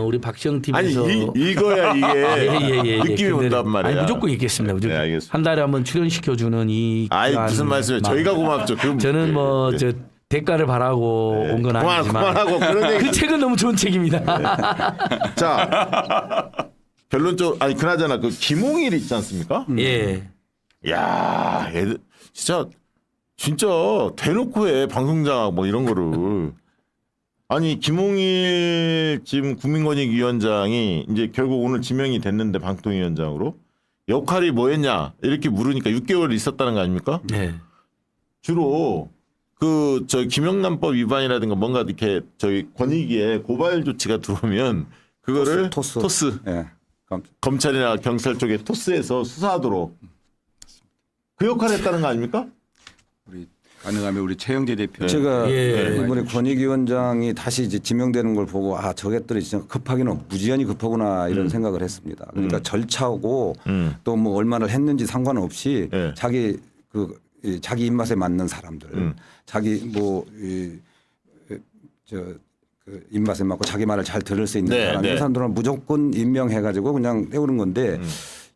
[SPEAKER 4] 우리 박시영
[SPEAKER 1] 아니
[SPEAKER 4] TV에서
[SPEAKER 1] 읽어야 이게 느낌이
[SPEAKER 4] 근데
[SPEAKER 1] 온단 말이야.
[SPEAKER 4] 아니, 무조건 읽겠습니다. 무조건.
[SPEAKER 1] 네, 알겠습니다.
[SPEAKER 4] 한 달에 한번 출연시켜주는 이.
[SPEAKER 1] 아이
[SPEAKER 4] 귀한
[SPEAKER 1] 무슨 말씀이에요? 저희가 고맙죠.
[SPEAKER 4] 저는 뭐
[SPEAKER 1] 네.
[SPEAKER 4] 저 대가를 바라고 온 건 아니지만
[SPEAKER 1] 그만하고 그런 얘기.
[SPEAKER 4] 그 책은 너무 좋은 책입니다.
[SPEAKER 1] 자 결론적으로 아니 그나저나 그 김홍일 있지 않습니까?
[SPEAKER 4] 예.
[SPEAKER 1] 야, 애들 진짜 대놓고 해 방송장 뭐 이런 거를. 아니 김홍일 지금 국민권익위원장이 이제 결국 오늘 지명이 됐는데 방통위원장으로 역할이 뭐였냐 이렇게 물으니까 6개월 있었다는 거 아닙니까?
[SPEAKER 4] 네.
[SPEAKER 1] 주로 그 저 김영란법 위반이라든가 뭔가 이렇게 저희 권익위에 고발 조치가 들어오면 그거를 토스.
[SPEAKER 3] 예.
[SPEAKER 1] 검찰이나 경찰 쪽에 토스해서 수사하도록 그 역할을 했다는 거 아닙니까?
[SPEAKER 2] 우리 가능하면 우리 최영재 대표.
[SPEAKER 3] 제가
[SPEAKER 4] 예.
[SPEAKER 3] 이번에 권익위원장이 다시 이제 지명되는 걸 보고 저것들이 진짜 급하기는 무지연히 급하구나 이런 생각을 했습니다. 그러니까 절차고 또 뭐 얼마나 했는지 상관없이
[SPEAKER 1] 예.
[SPEAKER 3] 자기 자기 입맛에 맞는 사람들, 자기 입맛에 맞고 자기 말을 잘 들을 수 있는
[SPEAKER 1] 네,
[SPEAKER 3] 사람
[SPEAKER 1] 네.
[SPEAKER 3] 이런 사람들은 무조건 임명해가지고 그냥 떼우는 건데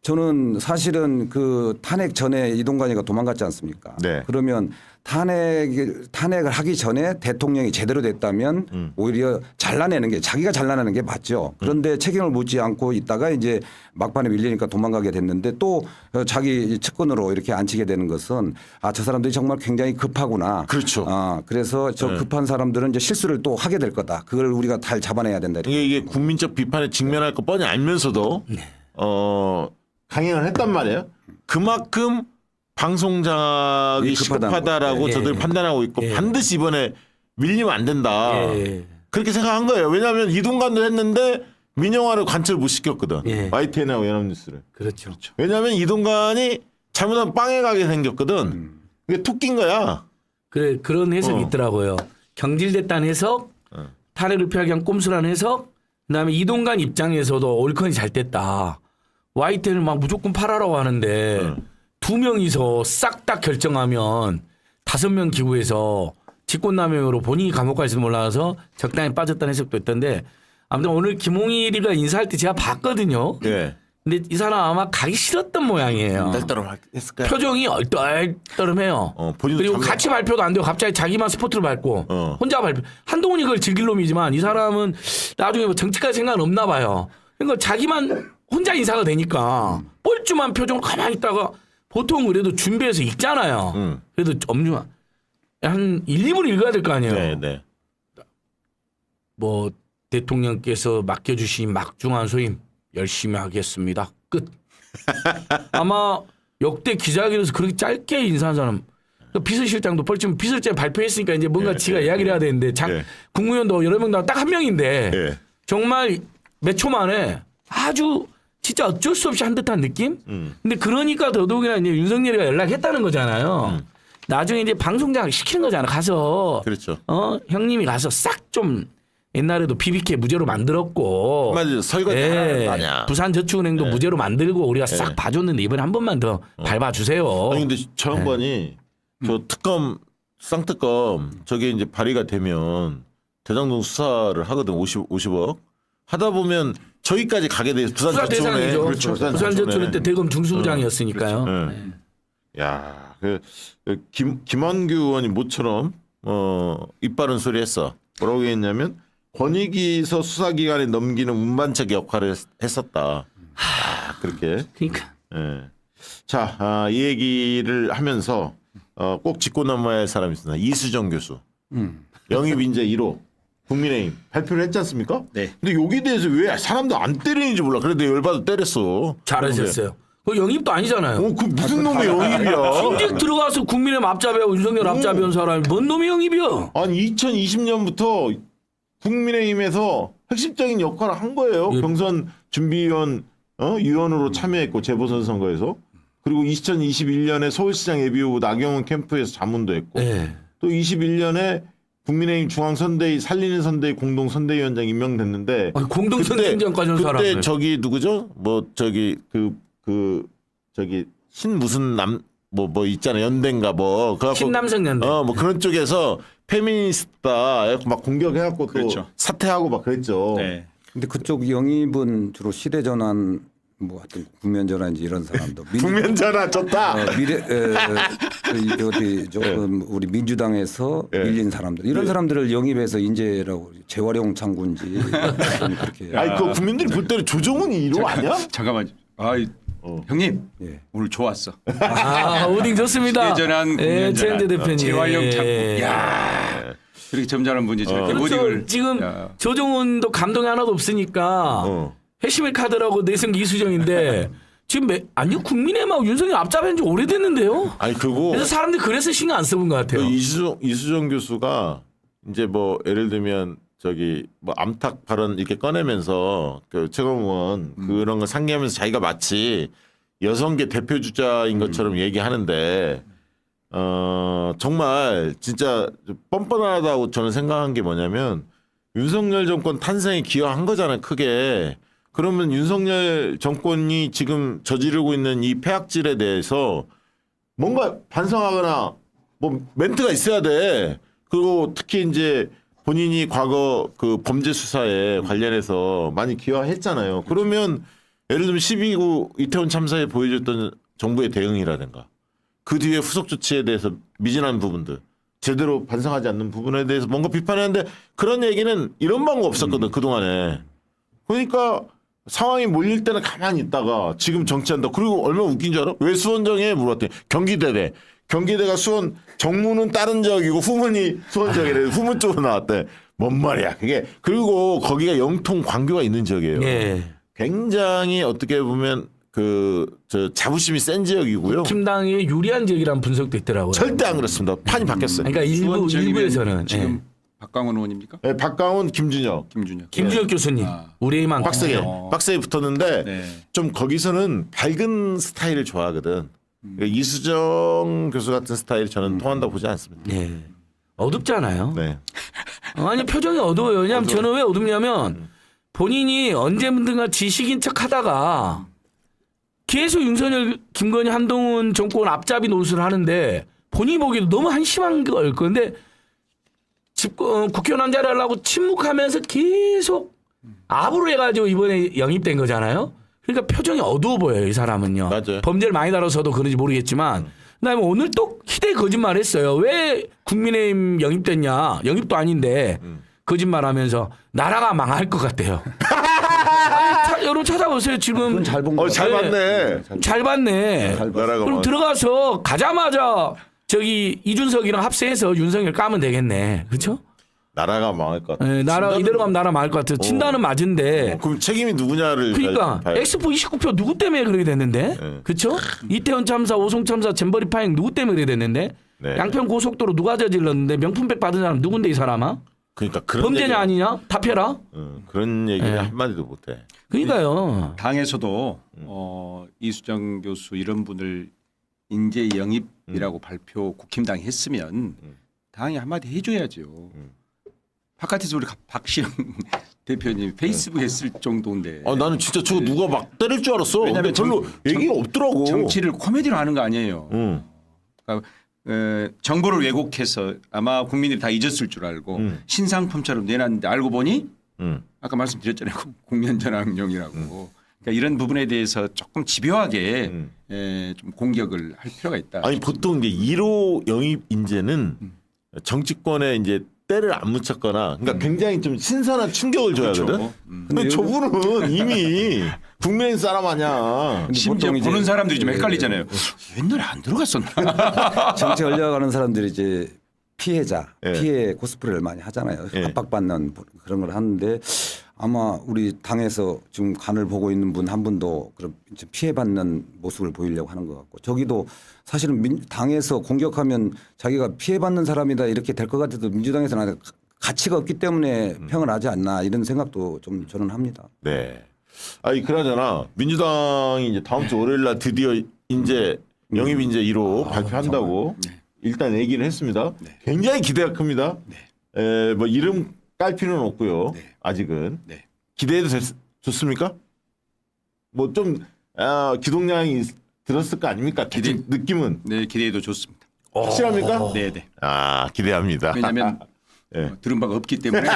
[SPEAKER 3] 저는 사실은 그 탄핵 전에 이동관이가 도망갔지 않습니까?
[SPEAKER 1] 네.
[SPEAKER 3] 그러면 탄핵을 하기 전에 대통령이 제대로 됐다면 오히려 잘라내는 게 자기가 잘라내는 게 맞죠. 그런데 책임을 묻지 않고 있다가 이제 막판에 밀리니까 도망가게 됐는데 또 자기 측근으로 이렇게 앉히게 되는 것은 저 사람들이 정말 굉장히 급하구나.
[SPEAKER 1] 그렇죠.
[SPEAKER 3] 그래서 저 급한 사람들은 이제 실수를 또 하게 될 거다. 그걸 우리가 잘 잡아내야 된다.
[SPEAKER 1] 이게 국민적 비판에 직면할 거 뻔히 알면서도 강행을 했단 말이에요. 그만큼 방송장악이 시급하다라고
[SPEAKER 4] 예.
[SPEAKER 1] 저들 판단하고 있고
[SPEAKER 4] 예.
[SPEAKER 1] 반드시 이번에 밀리면 안 된다.
[SPEAKER 4] 예.
[SPEAKER 1] 그렇게 생각한 거예요. 왜냐하면 이동관도 했는데 민영화를 관철 못 시켰거든.
[SPEAKER 4] 예.
[SPEAKER 1] YTN하고 연합뉴스를.
[SPEAKER 4] 그렇죠.
[SPEAKER 1] 왜냐하면 이동관이 잘못하면 빵에 가게 생겼거든. 그게 툭 낀 거야.
[SPEAKER 4] 그래 그런 해석이 있더라고요. 경질됐다는 해석, 탈핵을 피하기 위한 꼼수라는 해석, 그다음에 이동관 입장에서도 올컨이 잘 됐다. YTN을 막 무조건 팔아라고 하는데 두 명이서 싹 다 결정하면 5명 기구에서 직권남용으로 본인이 감옥 갈지도 몰라서 적당히 빠졌다는 해석도 있던데 아무튼 오늘 김홍일이가 인사할 때 제가 봤거든요.
[SPEAKER 1] 예.
[SPEAKER 4] 근데 이 사람 아마 가기 싫었던 모양이에요.
[SPEAKER 1] 딸따라 했을 거야.
[SPEAKER 4] 표정이 얼떨떨해요.
[SPEAKER 1] 본인도
[SPEAKER 4] 그리고
[SPEAKER 1] 참여-
[SPEAKER 4] 같이 발표도 안 되고 갑자기 자기만 스포트를 밟고
[SPEAKER 1] 어.
[SPEAKER 4] 혼자 발표. 한동훈이 그걸 즐길 놈이지만 이 사람은 나중에 뭐 정치까지 생각은 없나 봐요. 그러니까 자기만 혼자 인사가 되니까 뻘쭘한 표정으로 가만히 있다가 보통 그래도 준비해서 읽잖아요. 그래도 엄중한 한 1, 2분 읽어야 될 거 아니에요.
[SPEAKER 1] 네, 네.
[SPEAKER 4] 뭐 대통령께서 맡겨주신 막중한 소임 열심히 하겠습니다. 끝. 아마 역대 기자회견에서 그렇게 짧게 인사한 사람 비서실장도 벌쯤 비서실장 발표했으니까 이제 뭔가 지가 이야기를 해야 되는데 국무위원도 여러 명 나와 딱 한 명인데
[SPEAKER 1] 예.
[SPEAKER 4] 정말 몇 초 만에 아주 진짜 어쩔 수 없이 한 듯한 느낌? 근데 그러니까 더더욱이나 이제 윤석열이가 연락했다는 거잖아요. 나중에 이제 방송장 시키는 거잖아. 가서
[SPEAKER 1] 그렇죠.
[SPEAKER 4] 형님이 가서 싹 좀 옛날에도 BBK 무죄로 만들었고
[SPEAKER 1] 맞아요. 설거지 하라는 거 아니야.
[SPEAKER 4] 부산저축은행도 무죄로 만들고 우리가 싹 봐줬는데 이번에 한 번만 더 밟아주세요.
[SPEAKER 1] 아니 근데 저 양반이 저 특검 쌍특검 저게 이제 발의가 되면 대장동 수사를 하거든 50억 하다 보면 저기까지 가게 돼
[SPEAKER 4] 수사
[SPEAKER 1] 부산저축은행
[SPEAKER 4] 대상이죠.
[SPEAKER 1] 그렇죠.
[SPEAKER 4] 부산저축은행 때 대검 중수부장이었으니까요.
[SPEAKER 1] 네. 야, 김한규 의원이 모처럼 입바른 소리 했어. 뭐라고 했냐면 권익위에서 수사기관에 넘기는 운반책 역할을 했었다. 그렇게.
[SPEAKER 4] 그러니까
[SPEAKER 1] 예. 자, 이 얘기를 하면서 꼭 짚고 넘어야 할 사람이 있습니다. 이수정 교수. 영입 인재 1호. 국민의힘 발표를 했지 않습니까?
[SPEAKER 2] 네.
[SPEAKER 1] 근데 여기에 대해서 왜 사람들 안 때리는지 몰라. 그래도 열받아 때렸어.
[SPEAKER 4] 잘하셨어요. 그 영입도 아니잖아요.
[SPEAKER 1] 그 무슨 놈의 영입이야.
[SPEAKER 4] 신직 들어가서 국민의힘 앞잡이하고 윤석열 앞잡이한 사람이 뭔 놈의 영입이야.
[SPEAKER 1] 아니 2020년부터 국민의힘에서 핵심적인 역할을 한 거예요.
[SPEAKER 4] 예.
[SPEAKER 1] 경선 준비위원 위원으로 참여했고 재보선 선거에서 그리고 2021년에 서울시장 예비후보 나경원 캠프에서 자문도 했고
[SPEAKER 4] 네.
[SPEAKER 1] 또 21년에 국민의힘 중앙선대위 살리는 선대위 공동선대위원장 임명됐는데
[SPEAKER 4] 아니, 공동선대위원장까지 한 사람을.
[SPEAKER 1] 그때 저기 누구죠? 뭐 저기 저기 신 무슨 뭐 있잖아요. 연대인가 뭐 그래갖고
[SPEAKER 4] 신남성연대.
[SPEAKER 1] 뭐 그런 쪽에서 페미니스트다 막 공격해갖고
[SPEAKER 2] 그렇죠.
[SPEAKER 1] 또 사퇴하고 막 그랬죠.
[SPEAKER 2] 네.
[SPEAKER 3] 근데 그쪽 영입은 주로 시대전환 뭐 하여튼 국면전환인지 이런 사람도
[SPEAKER 1] 국면전환 좋다.
[SPEAKER 3] 미래 어디 조금 우리 민주당에서 밀린 사람들 이런 사람들을 영입해서 인재라고 재활용 창구인지 좀 그렇게.
[SPEAKER 1] 아니 그 국민들이 볼 때는 조정훈이 1호 아니야?
[SPEAKER 2] 잠깐만. 형님
[SPEAKER 3] 예.
[SPEAKER 2] 오늘 좋았어.
[SPEAKER 4] 오딩 좋습니다.
[SPEAKER 2] 시대전환
[SPEAKER 4] 예,
[SPEAKER 2] 국면전환,
[SPEAKER 4] 최현재 대표님.
[SPEAKER 2] 재활용 창구.
[SPEAKER 4] 예.
[SPEAKER 2] 야, 그렇게 점잖은 분이 저렇게
[SPEAKER 4] 그렇죠.
[SPEAKER 2] 오딩을
[SPEAKER 4] 지금
[SPEAKER 2] 야.
[SPEAKER 4] 조정훈도 감동이 하나도 없으니까 핵심의 카드라고 내세운 이수정인데 지금 아니 국민의힘하고 윤석열 앞잡이한 지 오래됐는데요.
[SPEAKER 1] 아니 그거
[SPEAKER 4] 그래서 사람들이 그래서 신경 안 쓰는 것 같아요.
[SPEAKER 1] 이수정 교수가 이제 뭐 예를 들면 저기 뭐 암탉 발언 이렇게 꺼내면서 그 최강 의원 그런 거 상기하면서 자기가 마치 여성계 대표 주자인 것처럼 얘기하는데 정말 진짜 뻔뻔하다고 저는 생각한 게 뭐냐면 윤석열 정권 탄생에 기여한 거잖아요, 크게. 그러면 윤석열 정권이 지금 저지르고 있는 이 폐악질에 대해서 뭔가 반성하거나 뭐 멘트가 있어야 돼. 그리고 특히 이제 본인이 과거 그 범죄 수사에 관련해서 많이 기여했잖아요. 그러면 예를 들면 12구 이태원 참사에 보여줬던 정부의 대응이라든가 그 뒤에 후속 조치에 대해서 미진한 부분들 제대로 반성하지 않는 부분에 대해서 뭔가 비판했는데 그런 얘기는 이런 방법 없었거든 그동안에. 그러니까 상황이 몰릴 때는 가만히 있다가 지금 정치한다. 그리고 얼마나 웃긴 줄 알아? 왜 수원정에 물어봤더니 경기대대. 경기대가 수원 정무는 다른 지역이고 후문이 수원 지역이래. 후문 쪽으로 나왔대. 뭔 말이야 그게. 그리고 거기가 영통 광교가 있는 지역이에요.
[SPEAKER 4] 예.
[SPEAKER 1] 굉장히 어떻게 보면 저 자부심이 센 지역이고요.
[SPEAKER 4] 국힘당에 유리한 지역이라는 분석도 있더라고요.
[SPEAKER 1] 절대 안 그렇습니다. 판이 바뀌었어요.
[SPEAKER 4] 그러니까 일부에서는
[SPEAKER 2] 지금 박광원 의원입니까?
[SPEAKER 1] 네, 박강훈, 김준혁,
[SPEAKER 2] 김준혁
[SPEAKER 4] 교수님 우리만
[SPEAKER 1] 빡세게 붙었는데
[SPEAKER 2] 네.
[SPEAKER 1] 좀 거기서는 밝은 스타일을 좋아하거든. 그러니까 이수정 교수 같은 스타일이 저는 통한다고 보지 않습니다.
[SPEAKER 4] 네. 어둡잖아요.
[SPEAKER 1] 네.
[SPEAKER 4] 아니 표정이 어두워요. 왜냐하면 저는 왜 어둡냐면 본인이 언제든가 지식인 척하다가 계속 윤석열, 김건희, 한동훈 정권 앞잡이 노릇을 하는데 본인이 보기에도 너무 한심한 걸 건데 국회의원 한 자리 하려고 침묵하면서 계속 압으로 해가지고 이번에 영입된 거잖아요. 그러니까 표정이 어두워 보여요, 이 사람은요.
[SPEAKER 1] 맞아요.
[SPEAKER 4] 범죄를 많이 다뤄서도 그런지 모르겠지만 그다음에 오늘 또 희대의 거짓말 했어요. 왜 국민의힘 영입됐냐. 영입도 아닌데 거짓말하면서 나라가 망할 것 같대요. 아니, 여러분 찾아보세요. 지금
[SPEAKER 3] 잘 본 거.
[SPEAKER 1] 잘 봤네.
[SPEAKER 4] 잘 봤네.
[SPEAKER 1] 나라가
[SPEAKER 4] 그럼
[SPEAKER 1] 망-
[SPEAKER 4] 들어가서 가자마자 저기 이준석이랑 합세해서 윤석열 까면 되겠네. 그렇죠?
[SPEAKER 1] 나라가 망할 것 같아.
[SPEAKER 4] 나라 이대로 가면 나라 망할 것 같아. 친다는 맞은데.
[SPEAKER 1] 그럼 책임이 누구냐를
[SPEAKER 4] 그러니까
[SPEAKER 1] 봐야-
[SPEAKER 4] 엑스포 29표 누구 때문에 그렇게 됐는데?
[SPEAKER 1] 네.
[SPEAKER 4] 그렇죠? 이태원 참사, 오송 참사, 잼버리 파행 누구 때문에 그렇게 됐는데?
[SPEAKER 1] 네.
[SPEAKER 4] 양평 고속도로 누가 저질렀는데 명품백 받은 사람 누군데 이 사람아?
[SPEAKER 1] 그러니까 그런
[SPEAKER 4] 범죄냐
[SPEAKER 1] 얘기-
[SPEAKER 4] 아니냐? 답해라.
[SPEAKER 1] 그런 얘기는
[SPEAKER 4] 네.
[SPEAKER 1] 한마디도 못해.
[SPEAKER 4] 그러니까요.
[SPEAKER 2] 당에서도 이수정 교수 이런 분을 인재 영입이라고 발표 국힘당이 했으면 당이 한마디 해줘야죠. 바깥에서 우리 박시영 대표님 페이스북에 쓸 정도인데
[SPEAKER 1] 나는 진짜 저거 누가 막 때릴 줄 알았어.
[SPEAKER 2] 왜냐면
[SPEAKER 1] 근데 별로 얘기가 없더라고.
[SPEAKER 2] 정치를 코미디로 하는 거 아니에요.
[SPEAKER 1] 응.
[SPEAKER 2] 그러니까 정보를 왜곡해서 아마 국민들이 다 잊었을 줄 알고 신상품처럼 내놨는데 알고 보니
[SPEAKER 1] 응.
[SPEAKER 2] 아까 말씀드렸잖아요. 국면전환용이라고. 그러니까 이런 부분에 대해서 조금 집요하게 좀 공격을 할 필요가 있다.
[SPEAKER 1] 아니 보통 이제 1호 영입 인재는 정치권에 이제 때를 안 묻혔거나 그러니까 굉장히 좀 신선한 충격을 줘야
[SPEAKER 2] 그렇죠.
[SPEAKER 1] 하거든. 근데 저분은 이미 국민의힘 사람 아니야.
[SPEAKER 2] 심지어
[SPEAKER 3] 보통 이제-
[SPEAKER 2] 보는 사람들이 좀 헷갈리잖아요. 옛날에 안 들어갔었나?
[SPEAKER 3] 정치 흘려가는 사람들이 이제 피해자,
[SPEAKER 1] 예.
[SPEAKER 3] 피해 코스프레를 많이 하잖아요.
[SPEAKER 1] 예.
[SPEAKER 3] 압박받는 그런 걸 하는데 아마 우리 당에서 지금 간을 보고 있는 분 한 분도 그런 피해받는 모습을 보이려고 하는 것 같고 저기도 사실은 당에서 공격하면 자기가 피해받는 사람이다 이렇게 될 것 같아도 민주당에서는 가치가 없기 때문에 평을 하지 않나 이런 생각도 좀 저는 합니다.
[SPEAKER 1] 네. 아니 그나저나 민주당이 이제 다음 주 월요일 날 드디어 인재 영입 인재 1호 발표한다고 일단 얘기를 했습니다. 굉장히 기대가 큽니다. 뭐 이름 깔 필요는 없고요. 아직은
[SPEAKER 2] 네.
[SPEAKER 1] 기대해도 좋습니까? 뭐 좀 기동량이 들었을 거 아닙니까? 느낌은
[SPEAKER 2] 네, 기대해도 좋습니다.
[SPEAKER 1] 확실합니까?
[SPEAKER 2] 네, 네.
[SPEAKER 1] 기대합니다.
[SPEAKER 2] 왜냐하면
[SPEAKER 1] 예.
[SPEAKER 2] 들은 바가 없기 때문에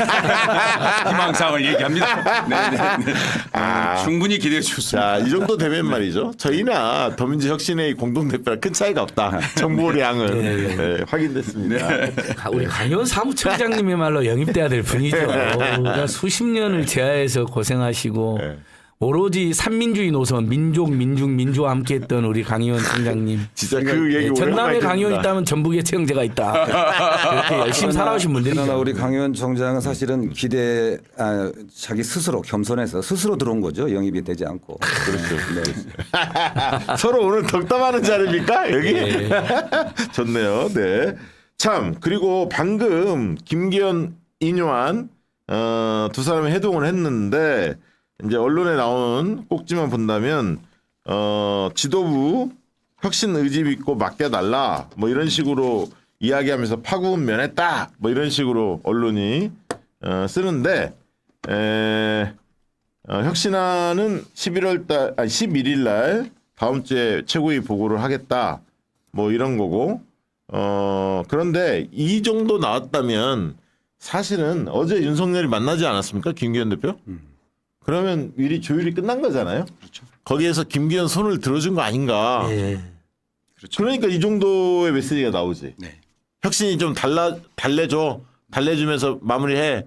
[SPEAKER 2] 희망사항을 얘기합니다. 네, 네, 네. 충분히 기대해 주셨습니다.
[SPEAKER 1] 자, 이 정도 되면 말이죠. 저희나 더민주혁신의 공동대표랑 큰 차이가 없다. 정보량은 네, 확인됐습니다.
[SPEAKER 4] 우리 강효원 사무총장님의 말로 영입돼야 될 분이죠. 그러니까 수십 년을 제하에서 고생하시고
[SPEAKER 1] 네.
[SPEAKER 4] 오로지 산민주의 노선 민주와 함께했던 우리 강의원 총장님.
[SPEAKER 1] 진짜 그 얘기
[SPEAKER 4] 전남에
[SPEAKER 1] 오랜만에
[SPEAKER 4] 강의원
[SPEAKER 1] 듣는다.
[SPEAKER 4] 있다면 전북에 최영재가 있다. 이렇게 열심히 살아오신
[SPEAKER 3] 그러나
[SPEAKER 4] 분들이죠.
[SPEAKER 3] 우리 강의원 총장은 사실은 자기 스스로 겸손해서 스스로 들어온 거죠. 영입이 되지 않고.
[SPEAKER 1] 그렇죠. 서로 오늘 덕담하는 자리입니까? 여기?
[SPEAKER 4] 네.
[SPEAKER 1] 좋네요. 네. 참, 그리고 방금 김기현, 인요한 두 사람이 해동을 했는데 이제 언론에 나온 꼭지만 본다면 지도부 혁신 의지 믿고 맡겨달라 뭐 이런 식으로 이야기하면서 파국은 면했다 뭐 이런 식으로 언론이 쓰는데 혁신안은 11일 날 다음 주에 최고위 보고를 하겠다 뭐 이런 거고 그런데 이 정도 나왔다면 사실은 어제 윤석열이 만나지 않았습니까? 김기현 대표? 그러면 미리 조율이 끝난 거잖아요.
[SPEAKER 2] 그렇죠.
[SPEAKER 1] 거기에서 김기현 손을 들어준 거 아닌가.
[SPEAKER 4] 예.
[SPEAKER 2] 그렇죠.
[SPEAKER 1] 그러니까 이 정도의 메시지가 나오지.
[SPEAKER 2] 네.
[SPEAKER 1] 혁신이 좀 달래주면서 마무리해.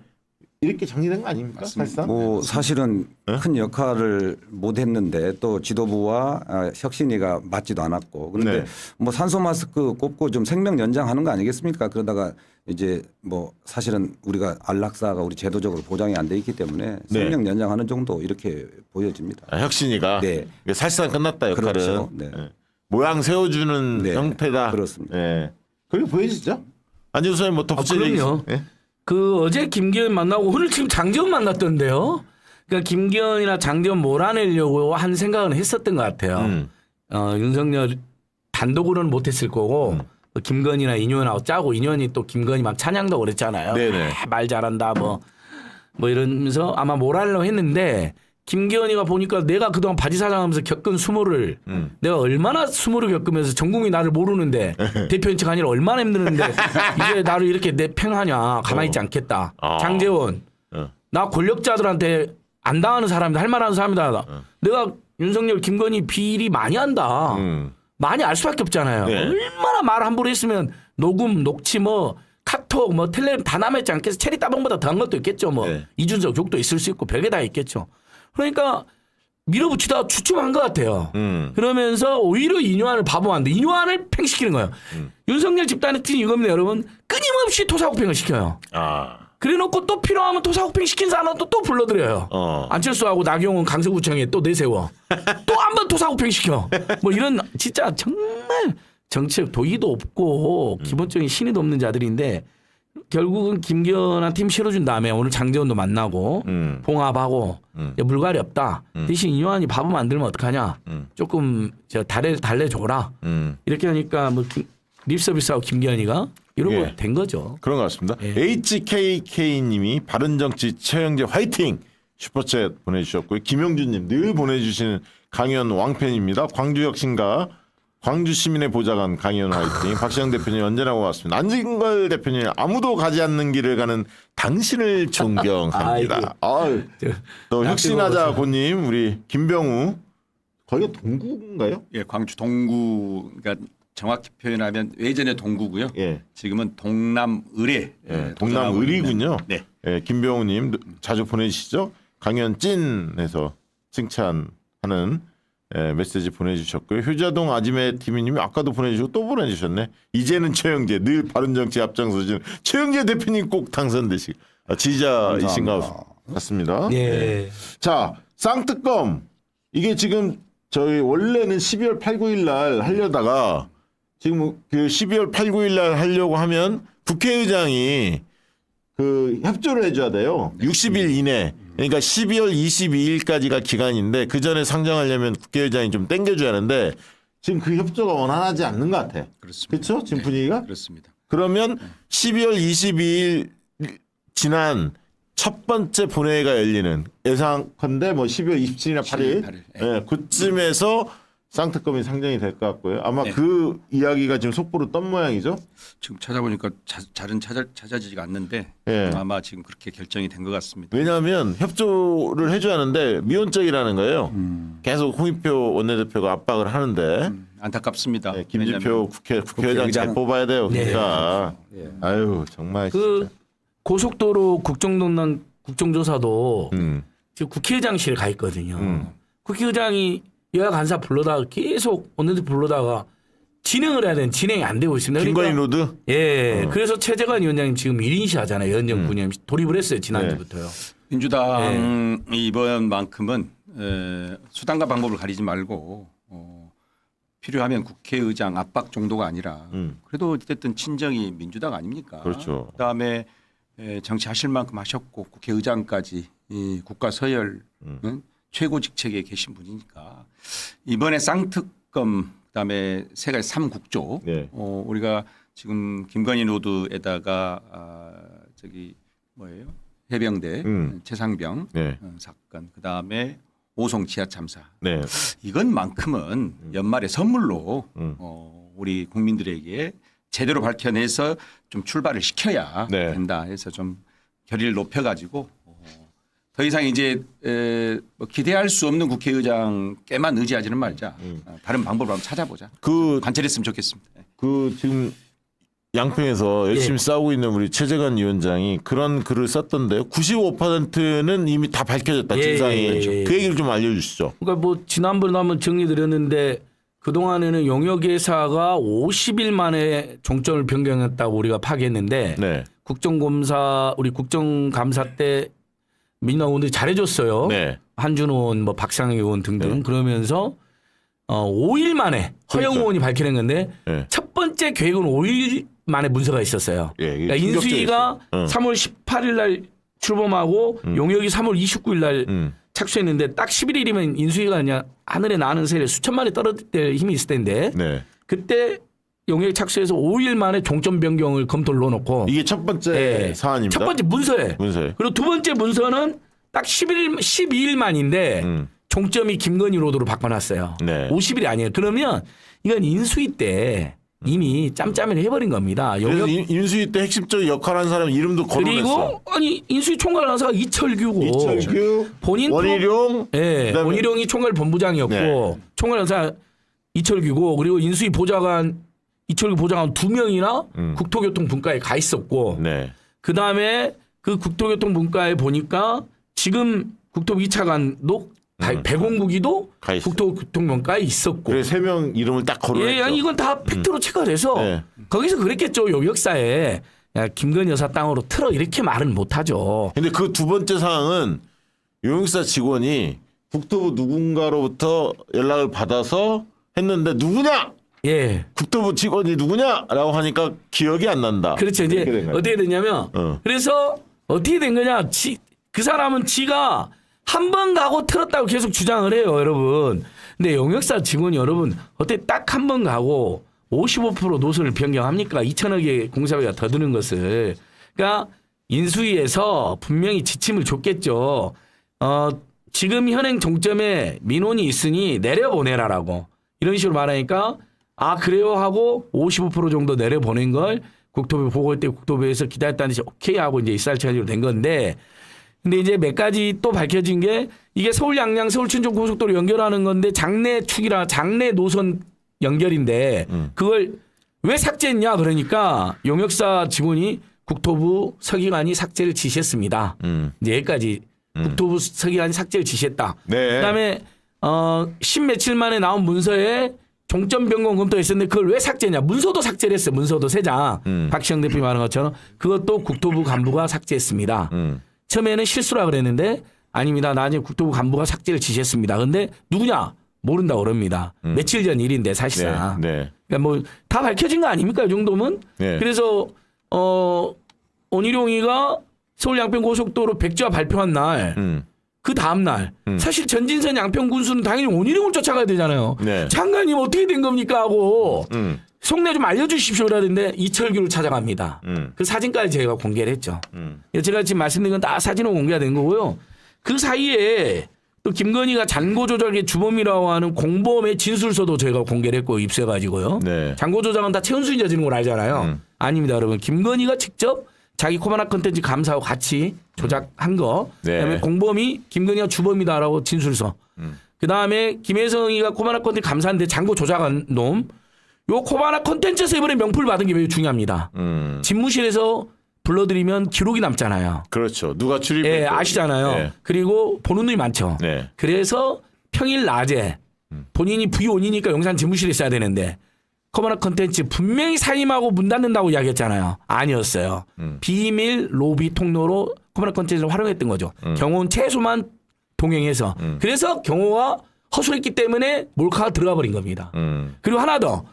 [SPEAKER 1] 이렇게 정리된 거 아닙니까?
[SPEAKER 2] 맞습니다.
[SPEAKER 1] 사실상.
[SPEAKER 3] 뭐 사실은 큰 역할을 못 했는데 또 지도부와 혁신위가 맞지도 않았고 그런데
[SPEAKER 1] 네.
[SPEAKER 3] 뭐 산소 마스크 꼽고 좀 생명 연장하는 거 아니겠습니까? 그러다가 이제 뭐 사실은 우리가 안락사가 우리 제도적으로 보장이 안 돼 있기 때문에 생명 연장하는 정도 이렇게 보여집니다.
[SPEAKER 1] 혁신이가
[SPEAKER 3] 네.
[SPEAKER 1] 사실상 끝났다 역할은.
[SPEAKER 3] 그렇죠. 네.
[SPEAKER 1] 예. 모양 세워주는
[SPEAKER 3] 네.
[SPEAKER 1] 형태다.
[SPEAKER 3] 그렇습니다.
[SPEAKER 1] 예. 그렇게 보여지죠? 안지수 선생님 뭐 덧붙일 얘기
[SPEAKER 4] 그럼요.
[SPEAKER 1] 있어요? 예?
[SPEAKER 4] 그 어제 김기현 만나고 오늘 지금 장재원 만났던데요. 그러니까 김기현이나 장재원 몰아내려고 한 생각은 했었던 것 같아요. 윤석열 단독으로는 못했을 거고 김건희나 인효연하고 짜고 인효연이 또 김건희 막 찬양도 그랬잖아요.
[SPEAKER 1] 네네.
[SPEAKER 4] 말 잘한다 뭐 이러면서 아마 몰아내려고 했는데 김기현이가 보니까 내가 그동안 바지 사장하면서 겪은 수모를 내가 얼마나 수모를 겪으면서 전 국민이 나를 모르는데 대표인 척 아니라 얼마나 힘드는데 이제 나를 이렇게 내팽하냐 가만히 있지 않겠다. 장재원 나 권력자들한테 안 당하는 사람이다 할 만한 사람이다. 내가 윤석열 김건희 비리 많이 한다. 많이 알 수밖에 없잖아요.
[SPEAKER 1] 네.
[SPEAKER 4] 얼마나 말 함부로 했으면 녹음 녹취 뭐 카톡 뭐 텔레그램 다 남았지 않겠어. 체리 따봉보다 더한 것도 있겠죠. 뭐
[SPEAKER 1] 네.
[SPEAKER 4] 이준석 욕도 있을 수 있고 별게 다 있겠죠. 그러니까 밀어붙이다가 주춤한 것 같아요. 그러면서 오히려 인효안을 바보 만데 인효안을 팽시키는 거예요. 윤석열 집단의 뜻이 이겁니다, 여러분. 끊임없이 토사구팽을 시켜요.
[SPEAKER 1] 아.
[SPEAKER 4] 그래놓고 또 필요하면 토사구팽 시킨 사람도 또 불러들여요. 안철수하고 나경원 강서구청에 또 내세워. 또 한 번 토사구팽 시켜. 뭐 이런 진짜 정말 정치적 도의도 없고 기본적인 신의도 없는 자들인데 결국은 김기현한 팀 실어준 다음에 오늘 장재원도 만나고 봉합하고 물갈이 없다. 대신 인효안이 바보 만들면 어떡하냐. 조금 달래줘라. 이렇게 하니까 뭐 립서비스하고 김기현이가 이러고
[SPEAKER 1] 예.
[SPEAKER 4] 된 거죠.
[SPEAKER 1] 그런 것 같습니다.
[SPEAKER 4] 예.
[SPEAKER 1] HKK님이 바른정치 최영재 화이팅 슈퍼챗 보내주셨고요. 김영준님 늘 보내주시는 강연 왕팬입니다. 광주혁신가 광주시민의 보좌관 강연 화이팅. 박시영 대표님 언제나 고맙습니다. 안진걸 대표님 아무도 가지 않는 길을 가는 당신을 존경합니다. 아유, 또 혁신하자 고님 우리 김병우 거기가 동구인가요?
[SPEAKER 2] 예, 광주 동구 그러니까 정확히 표현하면 예전에 동구고요.
[SPEAKER 1] 예.
[SPEAKER 2] 지금은 동남 의뢰.
[SPEAKER 1] 예, 동남 의리군요.
[SPEAKER 2] 네.
[SPEAKER 1] 예, 김병우님 자주 보내주시죠. 강연 찐에서 칭찬하는 메시지 보내주셨고요. 효자동 아지매 TV님이 아까도 보내주시고 또 보내주셨네. 이제는 최영재 늘 바른정치 앞장서시는 최영재 대표님 꼭 당선되시기 지지자이신 것 같습니다.
[SPEAKER 4] 예.
[SPEAKER 1] 자 쌍특검 이게 지금 저희 원래는 12월 8, 9일 날 하려다가 지금 그 12월 8, 9일 날 하려고 하면 국회의장이 그 협조를 해줘야 돼요. 60일 이내. 그러니까 12월 22일까지가 기간인데 그 전에 상정하려면 국회의장이 좀 땡겨줘야 하는데 지금 그 협조가 원활하지 않는 것 같아.
[SPEAKER 2] 그렇습니다.
[SPEAKER 1] 그렇죠? 지금
[SPEAKER 2] 네,
[SPEAKER 1] 분위기가?
[SPEAKER 2] 그렇습니다.
[SPEAKER 1] 그러면 12월 22일 지난 첫 번째 본회의가 열리는 예상컨대 뭐 12월 27일이나 8일,
[SPEAKER 2] 8일.
[SPEAKER 1] 예, 그쯤에서 쌍특검이 상정이 될 것 같고요. 아마
[SPEAKER 2] 네.
[SPEAKER 1] 그 이야기가 지금 속보로 떤 모양이죠.
[SPEAKER 2] 지금 찾아보니까 잘은 찾아지지가 않는데
[SPEAKER 1] 예.
[SPEAKER 2] 아마 지금 그렇게 결정이 된 것 같습니다.
[SPEAKER 1] 왜냐하면 협조를 해줘야 하는데 미온적이라는 거예요. 계속 홍익표 원내대표가 압박을 하는데
[SPEAKER 2] 안타깝습니다.
[SPEAKER 1] 네, 김진표 국회의장 잘 뽑아야 돼요. 그러니까 아유 정말
[SPEAKER 4] 그
[SPEAKER 1] 진짜.
[SPEAKER 4] 고속도로 국정농단 국정조사도
[SPEAKER 1] 음.
[SPEAKER 4] 지금 국회의장실에 가 있거든요. 국회의장이 여야 간사 불러다가 계속 원내대표 불러다가 진행을 해야 되는 진행이 안 되고 있습니다.
[SPEAKER 1] 김건희 로드
[SPEAKER 4] 예. 그래서 최재관 위원장님 지금 1인시 하잖아요. 연정 군의원님 돌입을 했어요. 지난주부터요.
[SPEAKER 2] 민주당 이번만큼은 수단과 방법을 가리지 말고 필요하면 국회의장 압박 정도가 아니라 그래도 어쨌든 친정이 민주당 아닙니까?
[SPEAKER 1] 그렇죠.
[SPEAKER 2] 그다음에 정치하실 만큼 하셨고 국회의장까지 이 국가 서열은 최고 직책에 계신 분이니까 이번에 쌍특검 그다음에 세 가지 3국조
[SPEAKER 1] 네.
[SPEAKER 2] 우리가 지금 김건희 로드에다가 저기 뭐예요 해병대 최상병
[SPEAKER 1] 네.
[SPEAKER 2] 사건 그다음에 오송 지하 참사
[SPEAKER 1] 네.
[SPEAKER 2] 이것만큼은 연말에 선물로 우리 국민들에게 제대로 밝혀내서 좀 출발을 시켜야
[SPEAKER 1] 네.
[SPEAKER 2] 된다 해서 좀 결의를 높여가지고 더 이상 이제 뭐 기대할 수 없는 국회의장께만 의지하지는 말자. 다른 방법을 한번 찾아보자.
[SPEAKER 1] 그
[SPEAKER 2] 관찰했으면 좋겠습니다.
[SPEAKER 1] 그 지금 양평에서 열심히
[SPEAKER 4] 예.
[SPEAKER 1] 싸우고 있는 우리 최재관 위원장이 그런 글을 썼던데요. 95%는 이미 다 밝혀졌다.
[SPEAKER 4] 예,
[SPEAKER 1] 진상이.
[SPEAKER 4] 예.
[SPEAKER 1] 그 얘기를 좀 알려주시죠.
[SPEAKER 4] 그러니까 뭐 지난번에 한번 정리드렸는데 그동안에는 용역회사가 50일 만에 종점을 변경했다고 우리가 파악했는데
[SPEAKER 1] 네.
[SPEAKER 4] 우리 국정감사 때 민주당 의원들이 잘해줬어요.
[SPEAKER 1] 네.
[SPEAKER 4] 한준호 의원, 뭐 박상희 의원 등등
[SPEAKER 1] 네.
[SPEAKER 4] 그러면서 5일 만에 허영
[SPEAKER 1] 그러니까.
[SPEAKER 4] 의원이 밝혀낸 건데
[SPEAKER 1] 네.
[SPEAKER 4] 첫 번째 계획은 5일 만에 문서가 있었어요.
[SPEAKER 1] 예, 이게
[SPEAKER 4] 그러니까 인수위가
[SPEAKER 1] 충격적이었어요.
[SPEAKER 4] 3월 18일 날 출범하고 용역이 3월 29일 날 착수했는데 딱 11일이면 인수위가 그냥 하늘에 나는 새를 수천만에 떨어질 힘이 있을 텐데
[SPEAKER 1] 네.
[SPEAKER 4] 그때 용역이 착수해서 5일 만에 종점 변경을 검토를 넣어놓고
[SPEAKER 1] 이게 첫 번째
[SPEAKER 4] 예.
[SPEAKER 1] 사안입니다.
[SPEAKER 4] 첫 번째 문서에
[SPEAKER 1] 문서에.
[SPEAKER 4] 그리고 두 번째 문서는 딱 12일 만인데 종점이 김건희 로드로 바꿔놨어요.
[SPEAKER 1] 네.
[SPEAKER 4] 50일이 아니에요. 그러면 이건 인수위 때 이미 짬짬이를 해버린 겁니다.
[SPEAKER 1] 그래서
[SPEAKER 4] 용역
[SPEAKER 1] 인수위 때 핵심적 역할한 사람 이름도 거론했어.
[SPEAKER 4] 그리고 아니 인수위 총괄 간사가 이철규고
[SPEAKER 1] 이철규,
[SPEAKER 4] 본인
[SPEAKER 1] 원희룡,
[SPEAKER 4] 예,
[SPEAKER 1] 그다음에-
[SPEAKER 4] 원희룡이 총괄 본부장이었고
[SPEAKER 1] 네.
[SPEAKER 4] 총괄 간사 이철규고 그리고 인수위 보좌관 이철규 보좌관 2명이나 국토교통분과에 가 있었고
[SPEAKER 1] 네.
[SPEAKER 4] 그 다음에 그 국토교통분과에 보니까 지금 국토부 2차관도 배공국이도
[SPEAKER 1] 가 있어요.
[SPEAKER 4] 국토교통분과에 있었고.
[SPEAKER 1] 그래서 3명 이름을 딱 거론했죠.
[SPEAKER 4] 예, 아니 이건 다 팩트로 체크돼서
[SPEAKER 1] 네.
[SPEAKER 4] 거기서 그랬겠죠. 용역사에 야, 김건희 여사 땅으로 틀어 이렇게 말은 못하죠.
[SPEAKER 1] 근데 그 두 번째 사항은 용역사 직원이 국토부 누군가로부터 연락을 받아서 했는데 누구냐?
[SPEAKER 4] 예.
[SPEAKER 1] 국토부 직원이 누구냐라고 하니까 기억이 안 난다.
[SPEAKER 4] 그렇죠.
[SPEAKER 1] 이렇게 된
[SPEAKER 4] 이제
[SPEAKER 1] 거예요.
[SPEAKER 4] 어떻게 됐냐면 그래서 어떻게 된 거냐. 그 사람은 지가 한 번 가고 틀었다고 계속 주장을 해요, 여러분. 근데 용역사 직원이 여러분 어떻게 딱 한 번 가고 55% 노선을 변경합니까? 2천억의 공사비가 더 드는 것을. 그러니까 인수위에서 분명히 지침을 줬겠죠. 지금 현행 종점에 민원이 있으니 내려보내라라고 이런 식으로 말하니까 아 그래요 하고 55% 정도 내려보낸 걸 국토부 보고할 때 국토부에서 기다렸다는 듯이 오케이 하고 이제 입찰처리로 된 건데 근데 이제 몇 가지 또 밝혀진 게 이게 서울 양양 서울 춘천 고속도로 연결하는 건데 장내 축이라 장내 노선 연결인데 그걸 왜 삭제했냐 그러니까 용역사 직원이 국토부 서기관이 삭제를 지시했습니다. 이제 여기까지 국토부 서기관이 삭제를 지시했다.
[SPEAKER 1] 네.
[SPEAKER 4] 그다음에 10며칠 만에 나온 문서에 종점 변경 검토했었는데 그걸 왜 삭제냐? 문서도 삭제를 했어요. 문서도 3장. 박시영 대표님 말한 것처럼 그것도 국토부 간부가 삭제했습니다. 처음에는 실수라 그랬는데 아닙니다. 나중에 국토부 간부가 삭제를 지시했습니다. 근데 누구냐? 모른다고 그럽니다. 며칠 전 일인데 사실상.
[SPEAKER 1] 네.
[SPEAKER 4] 그러니까 뭐 다 밝혀진 거 아닙니까? 이 정도면.
[SPEAKER 1] 네.
[SPEAKER 4] 그래서 원희룡이가 서울 양평 고속도로 백지화 발표한 날 그 다음 날 사실 전진선 양평 군수는 당연히 원희룡을 쫓아가야 되잖아요.
[SPEAKER 1] 네.
[SPEAKER 4] 장관님 어떻게 된 겁니까 하고 속내 좀 알려주십시오 그러는데 이철규를 찾아갑니다. 그 사진까지 저희가 공개를 했죠. 제가 지금 말씀드린 건 다 사진으로 공개가 된 거고요. 그 사이에 또 김건희가 잔고 조작의 주범이라고 하는 공범의 진술서도 저희가 공개를 했고 입수해가지고요.
[SPEAKER 1] 네.
[SPEAKER 4] 잔고 조작은 다 최은순이 저지른 걸 알잖아요. 아닙니다, 여러분. 김건희가 직접 자기 코바나 컨텐츠 감사하고 같이 조작한 거.
[SPEAKER 1] 네.
[SPEAKER 4] 그다음에 공범이 김건희가 주범이다라고 진술서. 그다음에 김혜성이가 코바나 컨텐츠 감사한데 잔고 조작한 놈. 요 코바나 컨텐츠에서 이번에 명품을 받은 게 매우 중요합니다. 집무실에서 불러드리면 기록이 남잖아요.
[SPEAKER 1] 그렇죠. 누가 출입했고.
[SPEAKER 4] 예, 아시잖아요.
[SPEAKER 1] 네.
[SPEAKER 4] 그리고 보는 눈이 많죠.
[SPEAKER 1] 네.
[SPEAKER 4] 그래서 평일 낮에 본인이 부의원이니까 용산 집무실에 있어야 되는데 커버나 컨텐츠 분명히 사임하고 문 닫는다고 이야기했잖아요. 아니었어요. 비밀 로비 통로로 커버나 컨텐츠를 활용했던 거죠. 경호원 최소만 동행해서. 그래서 경호가 허술했기 때문에 몰카가 들어가 버린 겁니다. 그리고 하나 더.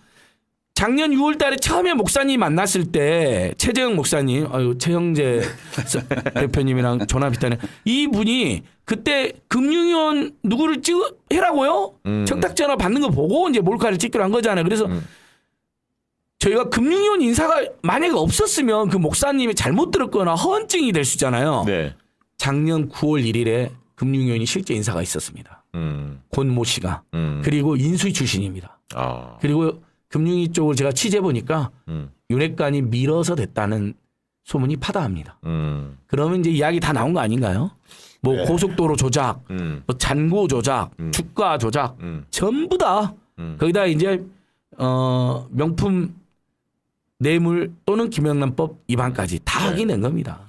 [SPEAKER 4] 작년 6월 달에 처음에 목사님 만났을 때 최재형 목사님, 최형재 대표님이랑 전화 비슷하네. 이분이 그때 금융위원 누구를 해라고요? 청탁전화 받는 거 보고 이제 몰카를 찍기로 한 거잖아요. 그래서 저희가 금융위원 인사가 만약에 없었으면 그 목사님이 잘못 들었거나 허언증이 될 수 있잖아요.
[SPEAKER 1] 네.
[SPEAKER 4] 작년 9월 1일에 금융위원이 실제 인사가 있었습니다. 권모 씨가. 그리고 인수위 출신입니다.
[SPEAKER 1] 아.
[SPEAKER 4] 그리고 금융위 쪽을 제가 취재해 보니까 윤핵관이 밀어서 됐다는 소문이 파다합니다. 그러면 이제 이야기 다 나온 거 아닌가요? 뭐
[SPEAKER 1] 네.
[SPEAKER 4] 고속도로 조작, 뭐 잔고 조작, 주가 조작 전부 다 거기다 이제 명품 뇌물 또는 김영란법 위반까지 다 확인된 겁니다.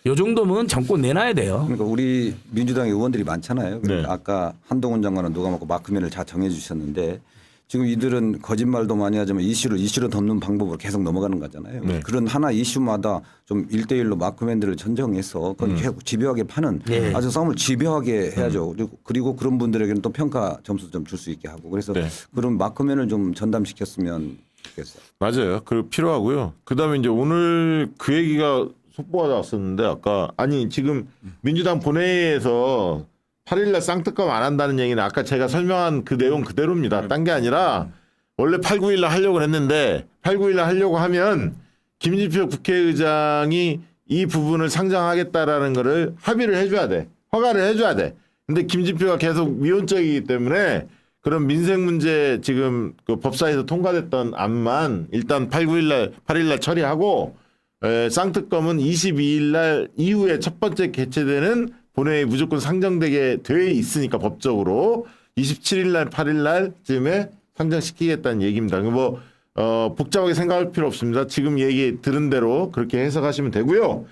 [SPEAKER 4] 요 정도면 정권 내놔야 돼요.
[SPEAKER 3] 그러니까 우리 민주당 의원들이 많잖아요. 그러니까
[SPEAKER 1] 네.
[SPEAKER 3] 아까 한동훈 장관은 누가 먹고 마크맨을 다 정해 주셨는데 지금 이들은 거짓말도 많이 하지만 이슈로 덮는 방법으로 계속 넘어가는 거잖아요.
[SPEAKER 1] 네.
[SPEAKER 3] 그런 하나 이슈마다 좀 1대1로 마크맨들을 선정해서 그건 계속 집요하게 파는
[SPEAKER 4] 네.
[SPEAKER 3] 아주 싸움을 집요하게 해야죠. 그리고 그런 분들에게는 또 평가 점수 좀 줄 수 있게 하고 그래서
[SPEAKER 1] 네.
[SPEAKER 3] 그런 마크맨을 좀 전담시켰으면 좋겠어요.
[SPEAKER 1] 맞아요. 그 필요하고요. 그다음에 이제 오늘 그 얘기가 속보가 나왔었는데 아까 아니 지금 민주당 본회의에서 8일날 쌍특검 안 한다는 얘기는 아까 제가 설명한 그 내용 그대로입니다. 딴 게 아니라 원래 8, 9일날 하려고 했는데 8, 9일날 하려고 하면 김진표 국회의장이 이 부분을 상정하겠다라는 거를 합의를 해줘야 돼. 허가를 해줘야 돼. 근데 김진표가 계속 미온적이기 때문에 그런 민생 문제 지금 그 법사위에서 통과됐던 안만 일단 8, 8일날 처리하고 쌍특검은 22일날 이후에 첫 번째 개최되는 본회의 무조건 상정되게 돼 있으니까 법적으로 27일날 8일날쯤에 상정시키겠다는 얘기입니다. 뭐 복잡하게 생각할 필요 없습니다. 지금 얘기 들은 대로 그렇게 해석하시면 되고요.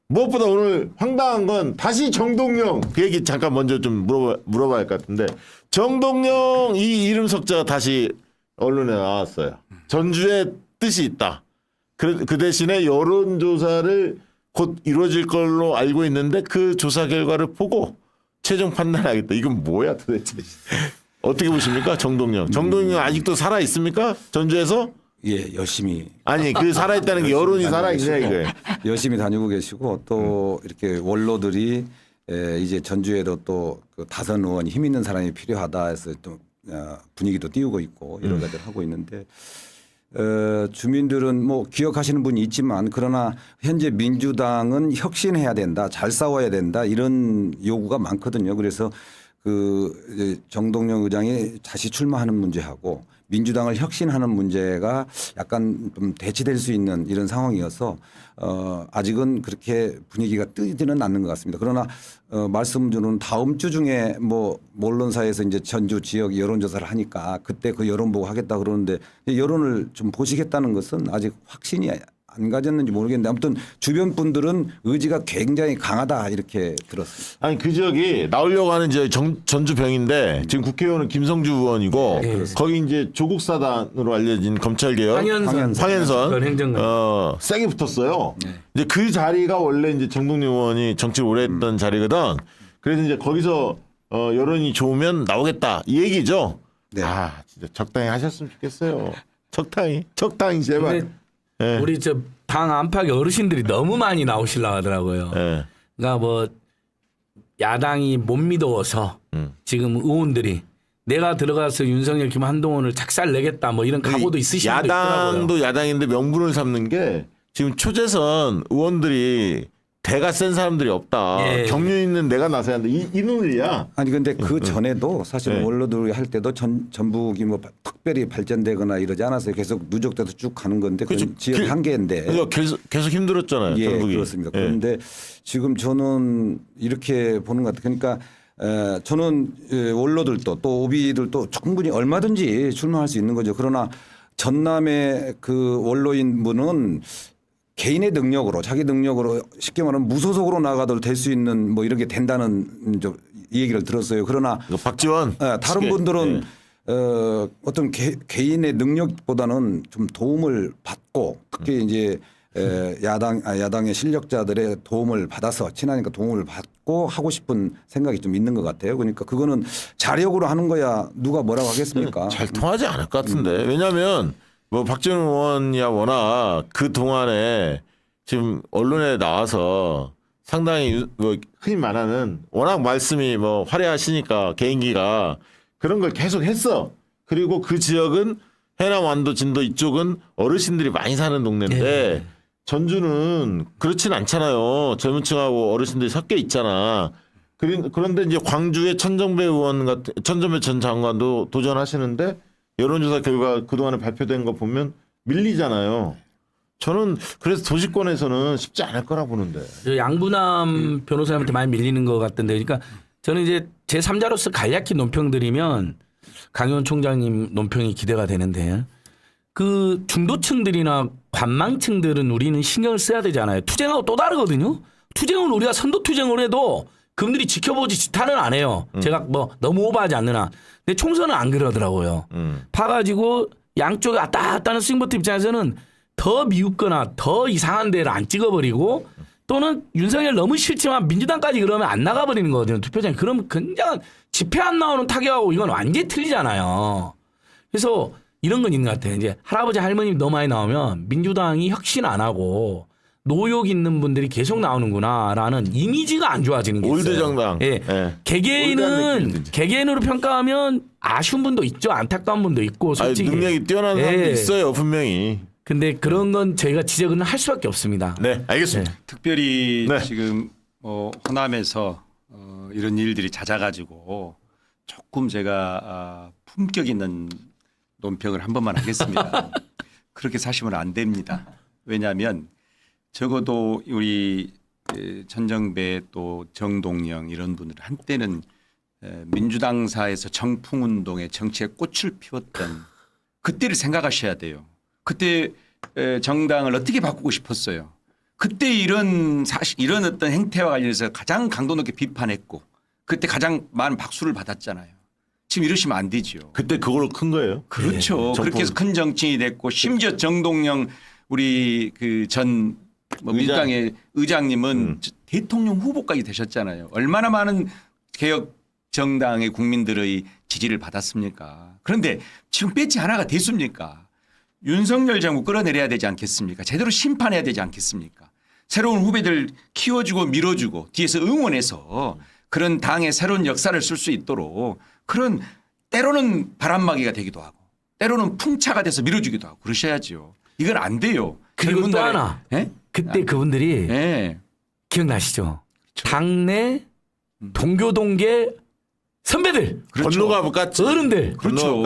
[SPEAKER 1] 무엇보다 오늘 황당한 건 다시 정동영 그 얘기 잠깐 먼저 좀 물어봐야 할 것 같은데 정동영 이 이름 석자가 다시 언론에 나왔어요. 전주에 뜻이 있다. 그 대신에 여론조사를 곧 이루어질 걸로 알고 있는데 그 조사 결과를 보고 최종 판단하겠다. 이건 뭐야 도대체. 어떻게 보십니까 정동영. 정동영 아직도 살아 있습니까? 전주에서?
[SPEAKER 3] 예, 열심히.
[SPEAKER 1] 아니 그 살아있다는 게 여론이 살아있냐 이거예요.
[SPEAKER 3] 열심히 다니고 계시고 또 이렇게 원로들이 이제 전주에도 또 그 다선 의원 힘 있는 사람이 필요하다 해서 또 분위기도 띄우고 있고 여러 가지를 하고 있는데 주민들은 뭐 기억하시는 분이 있지만 그러나 현재 민주당은 혁신해야 된다, 잘 싸워야 된다 이런 요구가 많거든요. 그래서 그 정동영 의장이 다시 출마하는 문제하고 민주당을 혁신하는 문제가 약간 좀 대치될 수 있는 이런 상황이어서 아직은 그렇게 분위기가 뜨지는 않는 것 같습니다. 그러나 말씀 주는 다음 주 중에 뭐 언론사에서 이제 전주 지역 여론조사를 하니까 그때 그 여론 보고 하겠다 그러는데 여론을 좀 보시겠다는 것은 아직 확신이 안 가졌는지 모르겠는데 아무튼 주변 분들은 의지가 굉장히 강하다 이렇게 들었습니다.
[SPEAKER 1] 아니 그 지역이 나오려고 하는 이제 전주병인데 지금 국회의원은 김성주 의원이고 거기 이제 조국 사단으로 알려진 검찰개혁 황현선
[SPEAKER 4] 행정관
[SPEAKER 1] 세게 붙었어요. 이제 그 자리가 원래 이제 정동영 의원이 정치를 오래 했던 자리거든. 그래서 이제 거기서 여론이 좋으면 나오겠다 이 얘기죠.
[SPEAKER 3] 네.
[SPEAKER 1] 아 진짜 적당히 하셨으면 좋겠어요. 적당히 제발. 네.
[SPEAKER 4] 우리 저 당 안팎의 어르신들이 너무 많이 나오시려고 하더라고요.
[SPEAKER 1] 네.
[SPEAKER 4] 그러니까 뭐 야당이 못 믿어서 지금 의원들이 내가 들어가서 윤석열, 김한동훈을 작살 내겠다 뭐 이런 각오도 있으신 분도 있더라고요.
[SPEAKER 1] 야당도 야당인데 명분을 삼는 게 지금 초재선 의원들이 대가 센 사람들이 없다.
[SPEAKER 4] 예.
[SPEAKER 1] 경륜 있는 내가 나서야 한다. 이 논리야.
[SPEAKER 3] 아니 근데 그 전에도 사실
[SPEAKER 1] 네.
[SPEAKER 3] 원로들이 할 때도 전북이 뭐 특별히 발전되거나 이러지 않았어요. 계속 누적돼서 쭉 가는 건데 그건
[SPEAKER 1] 그렇죠.
[SPEAKER 3] 지역 한계인데.
[SPEAKER 1] 그러니까 계속 힘들었잖아요.
[SPEAKER 3] 예,
[SPEAKER 1] 전북이.
[SPEAKER 3] 그렇습니다.
[SPEAKER 1] 예.
[SPEAKER 3] 그런데 지금 저는 이렇게 보는 것 같아요. 그러니까 저는 원로들도 또 오비들도 충분히 얼마든지 출마할 수 있는 거죠. 그러나 전남의 그 원로인 분은 개인의 능력으로 자기 능력으로 쉽게 말하면 무소속으로 나가도 될 수 있는 뭐 이렇게 된다는 이 얘기를 들었어요. 그러나
[SPEAKER 1] 이거 박지원
[SPEAKER 3] 다른 분들은 어떤 개인의 능력보다는 좀 도움을 받고 특히 이제 야당의 실력자들의 도움을 받아서 친하니까 도움을 받고 하고 싶은 생각이 좀 있는 것 같아요. 그러니까 그거는 자력으로 하는 거야 누가 뭐라고 하겠습니까?
[SPEAKER 1] 잘 통하지 않을 것 같은데. 왜냐하면 뭐 박지원 의원이야 워낙 그 동안에 지금 언론에 나와서 상당히 뭐 흔히 말하는 워낙 말씀이 뭐 화려하시니까 개인기가 그런 걸 계속 했어. 그리고 그 지역은 해남 완도 진도 이쪽은 어르신들이 많이 사는 동네인데 전주는 그렇진 않잖아요. 젊은 층하고 어르신들이 섞여 있잖아. 그런데 이제 광주의 천정배 의원 같은 천정배 전 장관도 도전하시는데 여론조사 결과 그동안에 발표된 거 보면 밀리잖아요. 저는 그래서 도시권에서는 쉽지 않을 거라 보는데.
[SPEAKER 4] 양부남 변호사님한테 많이 밀리는 것 같던데, 그러니까 저는 이제 제 3자로서 간략히 논평 드리면 강의원 총장님 논평이 기대가 되는데 그 중도층들이나 관망층들은 우리는 신경을 써야 되잖아요. 투쟁하고 또 다르거든요. 투쟁은 우리가 선도 투쟁을 해도 그분들이 지켜보지 지탄은 안 해요. 제가 뭐 너무 오버하지 않느나. 근데 총선은 안 그러더라고요. 파가지고 양쪽에 왔다 갔다 하는 스윙보트 입장에서는 더 미웃거나 더 이상한 데를 안 찍어버리고 또는 윤석열 너무 싫지만 민주당까지 그러면 안 나가버리는 거거든요. 투표장에. 그러면 굉장한 집회 안 나오는 타격하고 이건 완전히 틀리잖아요. 그래서 이런 건 있는 것 같아요. 이제 할아버지 할머니 너무 많이 나오면 민주당이 혁신 안 하고 노욕 있는 분들이 계속 나오는구나라는 이미지가 안 좋아지는 게 있어요.
[SPEAKER 1] 올드 정당.
[SPEAKER 4] 예.
[SPEAKER 1] 예.
[SPEAKER 4] 개개인은 개개인으로 평가하면 아쉬운 분도 있죠. 안타까운 분도 있고
[SPEAKER 1] 아니,
[SPEAKER 4] 솔직히.
[SPEAKER 1] 능력이 뛰어난 사람도
[SPEAKER 4] 예.
[SPEAKER 1] 있어요, 분명히.
[SPEAKER 4] 근데 그런 건 저희가 지적은 할 수밖에 없습니다.
[SPEAKER 1] 네, 알겠습니다.
[SPEAKER 2] 특별히
[SPEAKER 1] 네.
[SPEAKER 2] 지금 호남에서 이런 일들이 잦아가지고 조금 제가 품격 있는 논평을 한 번만 하겠습니다. 그렇게 사시면 안 됩니다. 왜냐하면 적어도 우리 전정배 또 정동영 이런 분들 한때는 민주당사에서 정풍운동의 정치에 꽃을 피웠던 그때를 생각하셔야 돼요. 그때 정당을 어떻게 바꾸고 싶었어요. 그때 이런 이런 어떤 행태와 관련해서 가장 강도 높게 비판했고 그때 가장 많은 박수를 받았잖아요. 지금 이러시면 안 되죠.
[SPEAKER 1] 그때 그걸로 큰 거예요.
[SPEAKER 2] 그렇죠.
[SPEAKER 1] 네.
[SPEAKER 2] 그렇게 해서 큰 정치인이 됐고 심지어 정동영 우리 전 민주당의 의장님은 대통령 후보까지 되셨잖아요. 얼마나 많은 개혁 정당의 국민들의 지지를 받았습니까? 그런데 지금 배지 하나가 됐습니까? 윤석열 정부 끌어내려야 되지 않겠습니까? 제대로 심판해야 되지 않겠습니까? 새로운 후배들 키워주고 밀어주고 뒤에서 응원해서 그런 당의 새로운 역사를 쓸 수 있도록 그런 때로는 바람막이가 되기도 하고 때로는 풍차가 돼서 밀어주기도 하고 그러셔야죠. 이건 안 돼요.
[SPEAKER 4] 그리고 또 하나.
[SPEAKER 2] 예?
[SPEAKER 4] 그때 그분들이
[SPEAKER 2] 예.
[SPEAKER 4] 기억나시죠? 당내 동교 동계 선배들,
[SPEAKER 1] 건너가 깠지.
[SPEAKER 4] 어른들,
[SPEAKER 2] 그렇죠.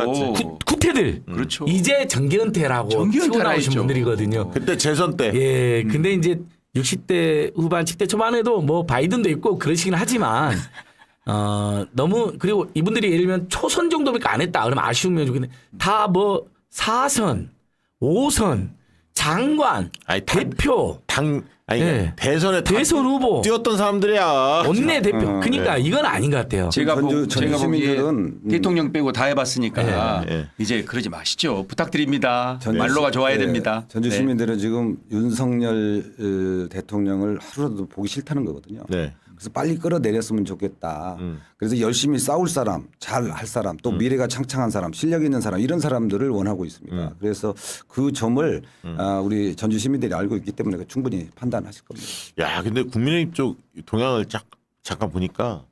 [SPEAKER 4] 구태들.
[SPEAKER 2] 그렇죠.
[SPEAKER 4] 이제 정기은퇴라고
[SPEAKER 2] 정기은퇴라
[SPEAKER 4] 치고 나오신
[SPEAKER 2] 했죠.
[SPEAKER 4] 분들이거든요.
[SPEAKER 1] 그때 재선 때.
[SPEAKER 4] 예, 근데 이제 60대 후반, 10대 초반에도 뭐 바이든도 있고 그러시긴 하지만 너무 그리고 이분들이 예를 들면 초선 정도밖에 안 했다 그러면 아쉬우면 좋겠는데 다 뭐 4선, 5선, 장관,
[SPEAKER 1] 아니,
[SPEAKER 4] 대표, 예.
[SPEAKER 1] 대선에 다
[SPEAKER 4] 대선 후보,
[SPEAKER 1] 뛰었던 사람들이야.
[SPEAKER 4] 원내 대표. 그러니까 이건 아닌 것 같아요.
[SPEAKER 2] 제가
[SPEAKER 3] 전주
[SPEAKER 2] 보기에
[SPEAKER 3] 시민들은
[SPEAKER 2] 대통령 빼고 다 해봤으니까
[SPEAKER 1] 예.
[SPEAKER 2] 이제 그러지 마시죠. 부탁드립니다.
[SPEAKER 3] 전주
[SPEAKER 2] 말로가 좋아야
[SPEAKER 3] 네,
[SPEAKER 2] 됩니다.
[SPEAKER 3] 전주
[SPEAKER 2] 네.
[SPEAKER 3] 시민들은 지금 윤석열 대통령을 하루라도 보기 싫다는 거거든요.
[SPEAKER 1] 네.
[SPEAKER 3] 그래서 빨리 끌어내렸으면 좋겠다. 그래서 열심히 싸울 사람, 잘 할 사람, 또 미래가 창창한 사람, 실력 있는 사람 이런 사람들을 원하고 있습니다. 그래서 그 점을 우리 전주 시민들이 알고 있기 때문에 충분히 판단하실 겁니다.
[SPEAKER 1] 야, 근데 국민의힘 쪽 동향을 잠깐 보니까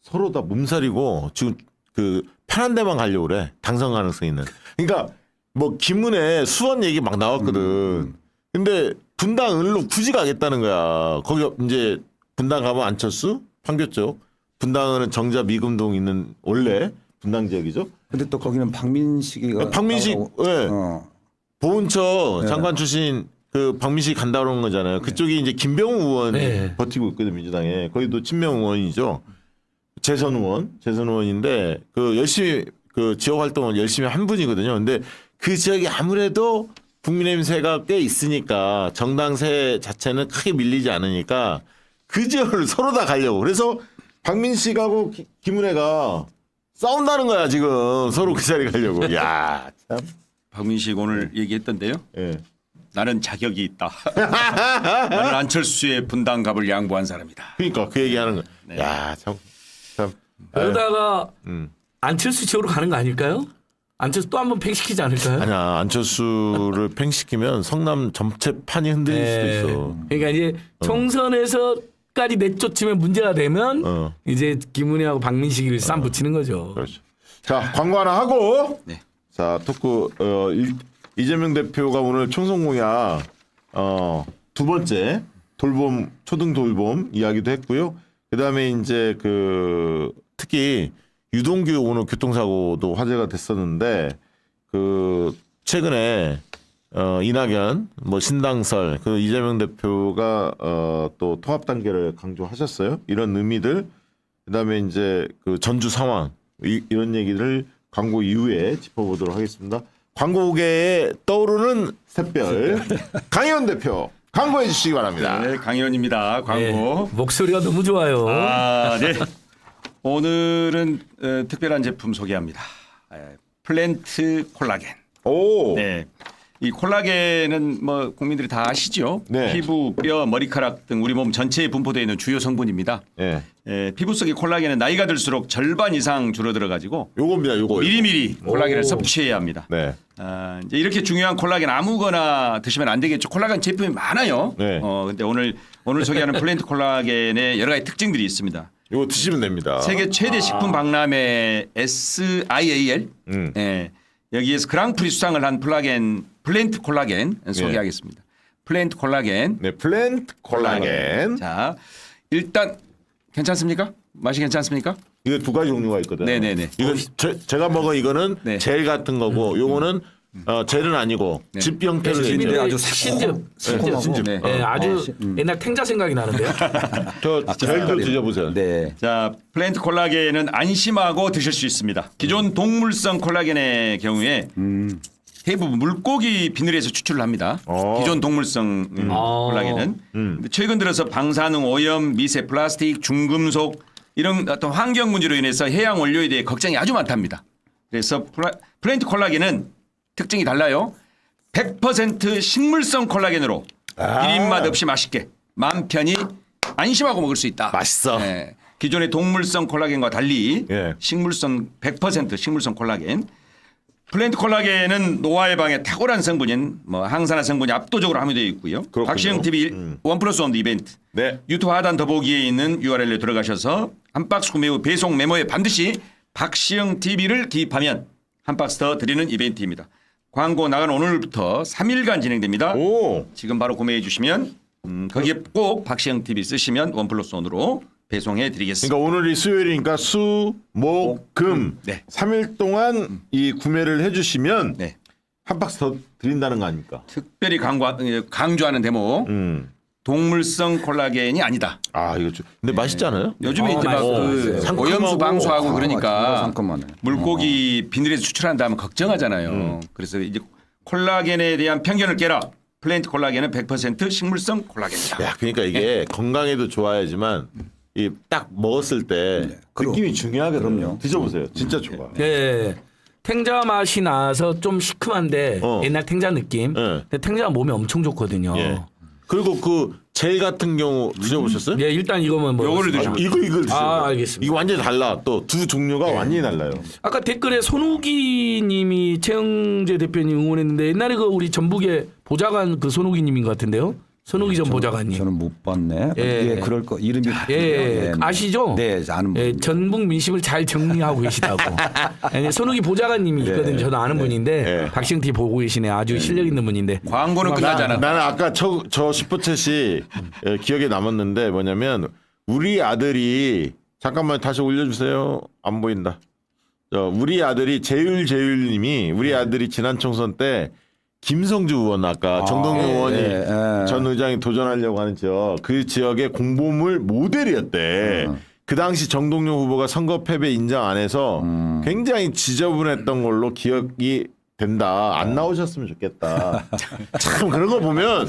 [SPEAKER 1] 서로 다 몸살이고 지금 그 편한 데만 가려고 그래. 당선 가능성 있는. 그러니까 뭐 김문혜 수원 얘기 막 나왔거든. 근데 분당 을로 굳이 가겠다는 거야. 거기 이제 분당 가면 안철수, 판교 쪽. 분당은 정자 미금동 있는 원래 분당 지역이죠.
[SPEAKER 3] 근데 또 거기는 박민식이가
[SPEAKER 1] 박민식, 예. 보훈처
[SPEAKER 3] 네.
[SPEAKER 1] 장관 출신 그 박민식 간다 그러는 거잖아요. 그쪽이 이제 김병우 의원이
[SPEAKER 4] 네.
[SPEAKER 1] 버티고 있거든 민주당에. 거기도 친명 의원이죠. 재선 의원인데 그 열심히 그 지역 활동을 열심히 한 분이거든요. 근데 그 지역이 아무래도 국민의힘 세가 꽤 있으니까 정당세 자체는 크게 밀리지 않으니까 그 지역을 서로 다 가려고. 그래서 박민식하고 김은혜가 싸운다는 거야 지금 서로 그 자리 가려고. 야 참.
[SPEAKER 2] 박민식 오늘 얘기했던데요.
[SPEAKER 1] 예.
[SPEAKER 2] 나는 자격이 있다. 나는 안철수의 분당갑을 양보한 사람이다.
[SPEAKER 1] 그러니까 그 얘기하는 거야.
[SPEAKER 2] 네.
[SPEAKER 1] 야 참.
[SPEAKER 4] 그러다가 안철수 지역으로 가는 거 아닐까요? 안철수 또 한 번 팽시키지 않을까요?
[SPEAKER 1] 아니야 안철수를 팽시키면 성남 전체 판이 흔들릴 수도 있어.
[SPEAKER 4] 그러니까 이제 총선에서까지 내쫓으면 문제가 되면 이제 김은혜하고 박민식이를 쌈 붙이는 거죠.
[SPEAKER 1] 그렇죠. 자 광고 하나 하고
[SPEAKER 2] 네.
[SPEAKER 1] 자 토크 이재명 대표가 오늘 총선 공약 두 번째 돌봄 초등 돌봄 이야기도 했고요. 그다음에 이제 그 특히 유동규 오늘 교통사고도 화제가 됐었는데 그 최근에 이낙연 뭐 신당설 그 이재명 대표가 또 통합 단계를 강조하셨어요. 이런 의미들 그다음에 이제 그 전주 상황 이런 얘기를 광고 이후에 짚어보도록 하겠습니다. 광고계에 떠오르는 샛별 강희원 대표 광고해 주시기 바랍니다.
[SPEAKER 2] 네, 강의원입니다. 광고.
[SPEAKER 4] 네, 목소리가 너무 좋아요.
[SPEAKER 2] 아, 네. 오늘은 특별한 제품 소개합니다. 플랜트 콜라겐.
[SPEAKER 1] 오.
[SPEAKER 2] 네. 이 콜라겐은 뭐 국민들이 다 아시죠?
[SPEAKER 1] 네.
[SPEAKER 2] 피부, 뼈, 머리카락 등 우리 몸 전체에 분포되어 있는 주요 성분입니다.
[SPEAKER 1] 예.
[SPEAKER 2] 피부 속의 콜라겐은 나이가 들수록 절반 이상 줄어들어 가지고
[SPEAKER 1] 요겁니다. 요거.
[SPEAKER 2] 미리미리 콜라겐을 섭취해야 합니다.
[SPEAKER 1] 네.
[SPEAKER 2] 이제 이렇게 중요한 콜라겐 아무거나 드시면 안 되겠죠. 콜라겐 제품이 많아요.
[SPEAKER 1] 네.
[SPEAKER 2] 근데 오늘 소개하는 플랜트 콜라겐의 여러 가지 특징들이 있습니다.
[SPEAKER 1] 요거 드시면 됩니다.
[SPEAKER 2] 세계 최대 식품 박람회 SIAL 예, 여기에서 그랑프리 수상을 한 플랜트 콜라겐 소개하겠습니다. 플랜트 콜라겐.
[SPEAKER 1] 네, 플랜트 콜라겐.
[SPEAKER 2] 자, 일단 괜찮습니까? 맛이 괜찮습니까?
[SPEAKER 1] 이거 두 가지 종류가 있거든.
[SPEAKER 2] 네네네.
[SPEAKER 1] 이거 제가 먹은 이거는
[SPEAKER 2] 네.
[SPEAKER 1] 젤 같은 거고, 요거는 젤은 아니고 즙 형태로 돼
[SPEAKER 3] 즙인데
[SPEAKER 1] 있는.
[SPEAKER 3] 아주
[SPEAKER 4] 신즙.
[SPEAKER 2] 네.
[SPEAKER 4] 네, 아주 옛날 탱자 생각이 나는데요.
[SPEAKER 1] 저 젤도 드셔보세요.
[SPEAKER 3] 네.
[SPEAKER 2] 자, 플랜트 콜라겐은 안심하고 드실 수 있습니다. 기존 동물성 콜라겐의 경우에 대부분 물고기 비늘에서 추출을 합니다. 기존 동물성 콜라겐은. 근데 최근 들어서 방사능 오염, 미세 플라스틱, 중금속 이런 어떤 환경 문제로 인해서 해양 원료에 대해 걱정이 아주 많답니다. 그래서 플랜트 콜라겐은 특징이 달라요. 100% 식물성 콜라겐으로 1인 맛 없이 맛있게 마음 편히 안심하고 먹을 수 있다.
[SPEAKER 1] 맛있어.
[SPEAKER 2] 네. 기존의 동물성 콜라겐과 달리
[SPEAKER 1] 예.
[SPEAKER 2] 식물성 100% 식물성 콜라겐. 플랜트 콜라겐은 노화 예방에 탁월한 성분인 항산화 성분이 압도적으로 함유되어 있고요.
[SPEAKER 1] 그렇군요.
[SPEAKER 2] 박시영 TV 1+1 이벤트
[SPEAKER 1] 네.
[SPEAKER 2] 유튜브 하단 더보기에 있는 URL에 들어가셔서 한 박스 구매 후 배송 메모에 반드시 박시영 TV를 기입하면 한 박스 더 드리는 이벤트입니다. 광고 나간 오늘부터 3일간 진행됩니다.
[SPEAKER 1] 오.
[SPEAKER 2] 지금 바로 구매해 주시면 거기에 꼭 박시영 TV 쓰시면 1+1으로 배송해 드리겠습니다.
[SPEAKER 1] 그러니까 오늘이 수요일이니까 수, 목, 금
[SPEAKER 2] 네.
[SPEAKER 1] 3일 동안 이 구매를 해주시면
[SPEAKER 2] 네.
[SPEAKER 1] 한 박스 더 드린다는 거 아닙니까?
[SPEAKER 2] 특별히 강조하는 대목 동물성 콜라겐이 아니다.
[SPEAKER 1] 아 이거 근데 맛있잖아요.
[SPEAKER 2] 요즘에 이제 막
[SPEAKER 1] 맛있어요.
[SPEAKER 2] 그 오염수 방수하고 그러니까
[SPEAKER 3] 상큼하네.
[SPEAKER 2] 물고기 비늘에서 추출한다면 걱정하잖아요. 그래서 이제 콜라겐에 대한 편견을 깨라. 플랜트 콜라겐은 100% 식물성 콜라겐이다.
[SPEAKER 1] 야, 그러니까 이게 건강에도 좋아야지만 이 딱 먹었을 때 느낌이 중요하거든요. 드셔보세요. 진짜 좋아.
[SPEAKER 4] 네. 탱자 맛이 나서 좀 시큼한데 옛날 탱자 느낌.
[SPEAKER 1] 네.
[SPEAKER 4] 근데 탱자가 몸에 엄청 좋거든요.
[SPEAKER 1] 예. 그리고 그 젤 같은 경우 드셔보셨어요?
[SPEAKER 4] 예, 일단 이거만 뭐
[SPEAKER 2] 요거를 드셔.
[SPEAKER 1] 이걸 드세요.
[SPEAKER 4] 아, 알겠습니다.
[SPEAKER 1] 이거 완전히 달라. 또 두 종류가 완전히 달라요.
[SPEAKER 4] 아까 댓글에 손우기님이 최영재 대표님 응원했는데 옛날에 그 우리 전북의 보좌관 그 손우기님인 것 같은데요. 손우기 전 보좌관님.
[SPEAKER 3] 저는 못 봤네.
[SPEAKER 4] 예.
[SPEAKER 3] 예, 그럴 거 이름이
[SPEAKER 4] 예,
[SPEAKER 3] 같은데요.
[SPEAKER 4] 아시죠?
[SPEAKER 3] 네, 아는 분.
[SPEAKER 4] 예, 전북 민심을 잘 정리하고 계시다고. 아니, 손우기 보좌관님이 있거든요. 저도 아는 분인데 박시영 TV 보고 계시네. 아주 실력 있는 분인데.
[SPEAKER 2] 광고는 끝나지 않아.
[SPEAKER 1] 나는 아까 저 슈퍼챗이 기억에 남았는데 뭐냐면 우리 아들이 잠깐만 다시 올려주세요. 안 보인다. 우리 아들이 재율님이 우리 아들이 지난 총선 때 김성주 의원 아까 정동영 의원이 전 의장이 도전하려고 하는 지역 그 지역의 공보물 모델이었대. 그 당시 정동영 후보가 선거 패배 인정 안 해서 굉장히 지저분했던 걸로 기억이 된다. 안 나오셨으면 좋겠다. 참 그런 거 보면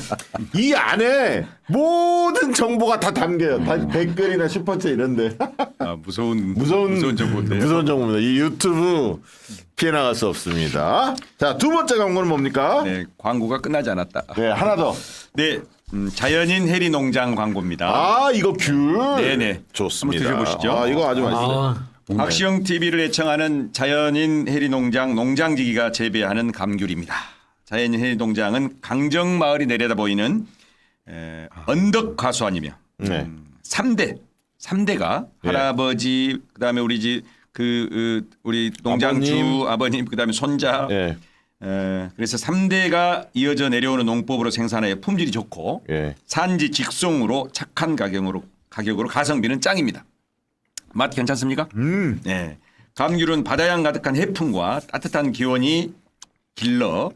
[SPEAKER 1] 이 안에 모든 정보가 다 담겨요. 다 댓글이나 슈퍼챗 이런데.
[SPEAKER 2] 무서운
[SPEAKER 1] 정보인데요. 무서운 정보입니다. 이 유튜브 피해 나갈 수 없습니다. 자, 두 번째 광고는 뭡니까?
[SPEAKER 2] 네, 광고가 끝나지 않았다.
[SPEAKER 1] 네, 하나 더.
[SPEAKER 2] 네, 자연인 해리 농장 광고입니다.
[SPEAKER 1] 아, 이거 귤.
[SPEAKER 2] 네네.
[SPEAKER 1] 좋습니다.
[SPEAKER 2] 한번 드셔보시죠.
[SPEAKER 1] 아, 이거 아주 맛있어요.
[SPEAKER 2] 박시영 TV를 애청하는 자연인 해리 농장 농장지기가 재배하는 감귤입니다. 자연인 해리 농장은 강정 마을이 내려다 보이는 언덕 과수원이며
[SPEAKER 1] 네.
[SPEAKER 2] 3대가
[SPEAKER 1] 예.
[SPEAKER 2] 할아버지 그다음에 우리 집 우리 농장주 아버님 그다음에 손자
[SPEAKER 1] 예.
[SPEAKER 2] 그래서 3대가 이어져 내려오는 농법으로 생산하여 품질이 좋고
[SPEAKER 1] 예.
[SPEAKER 2] 산지 직송으로 착한 가격으로 가성비는 짱입니다. 맛 괜찮습니까? 네. 감귤은 바다향 가득한 해풍과 따뜻한 기온이 길러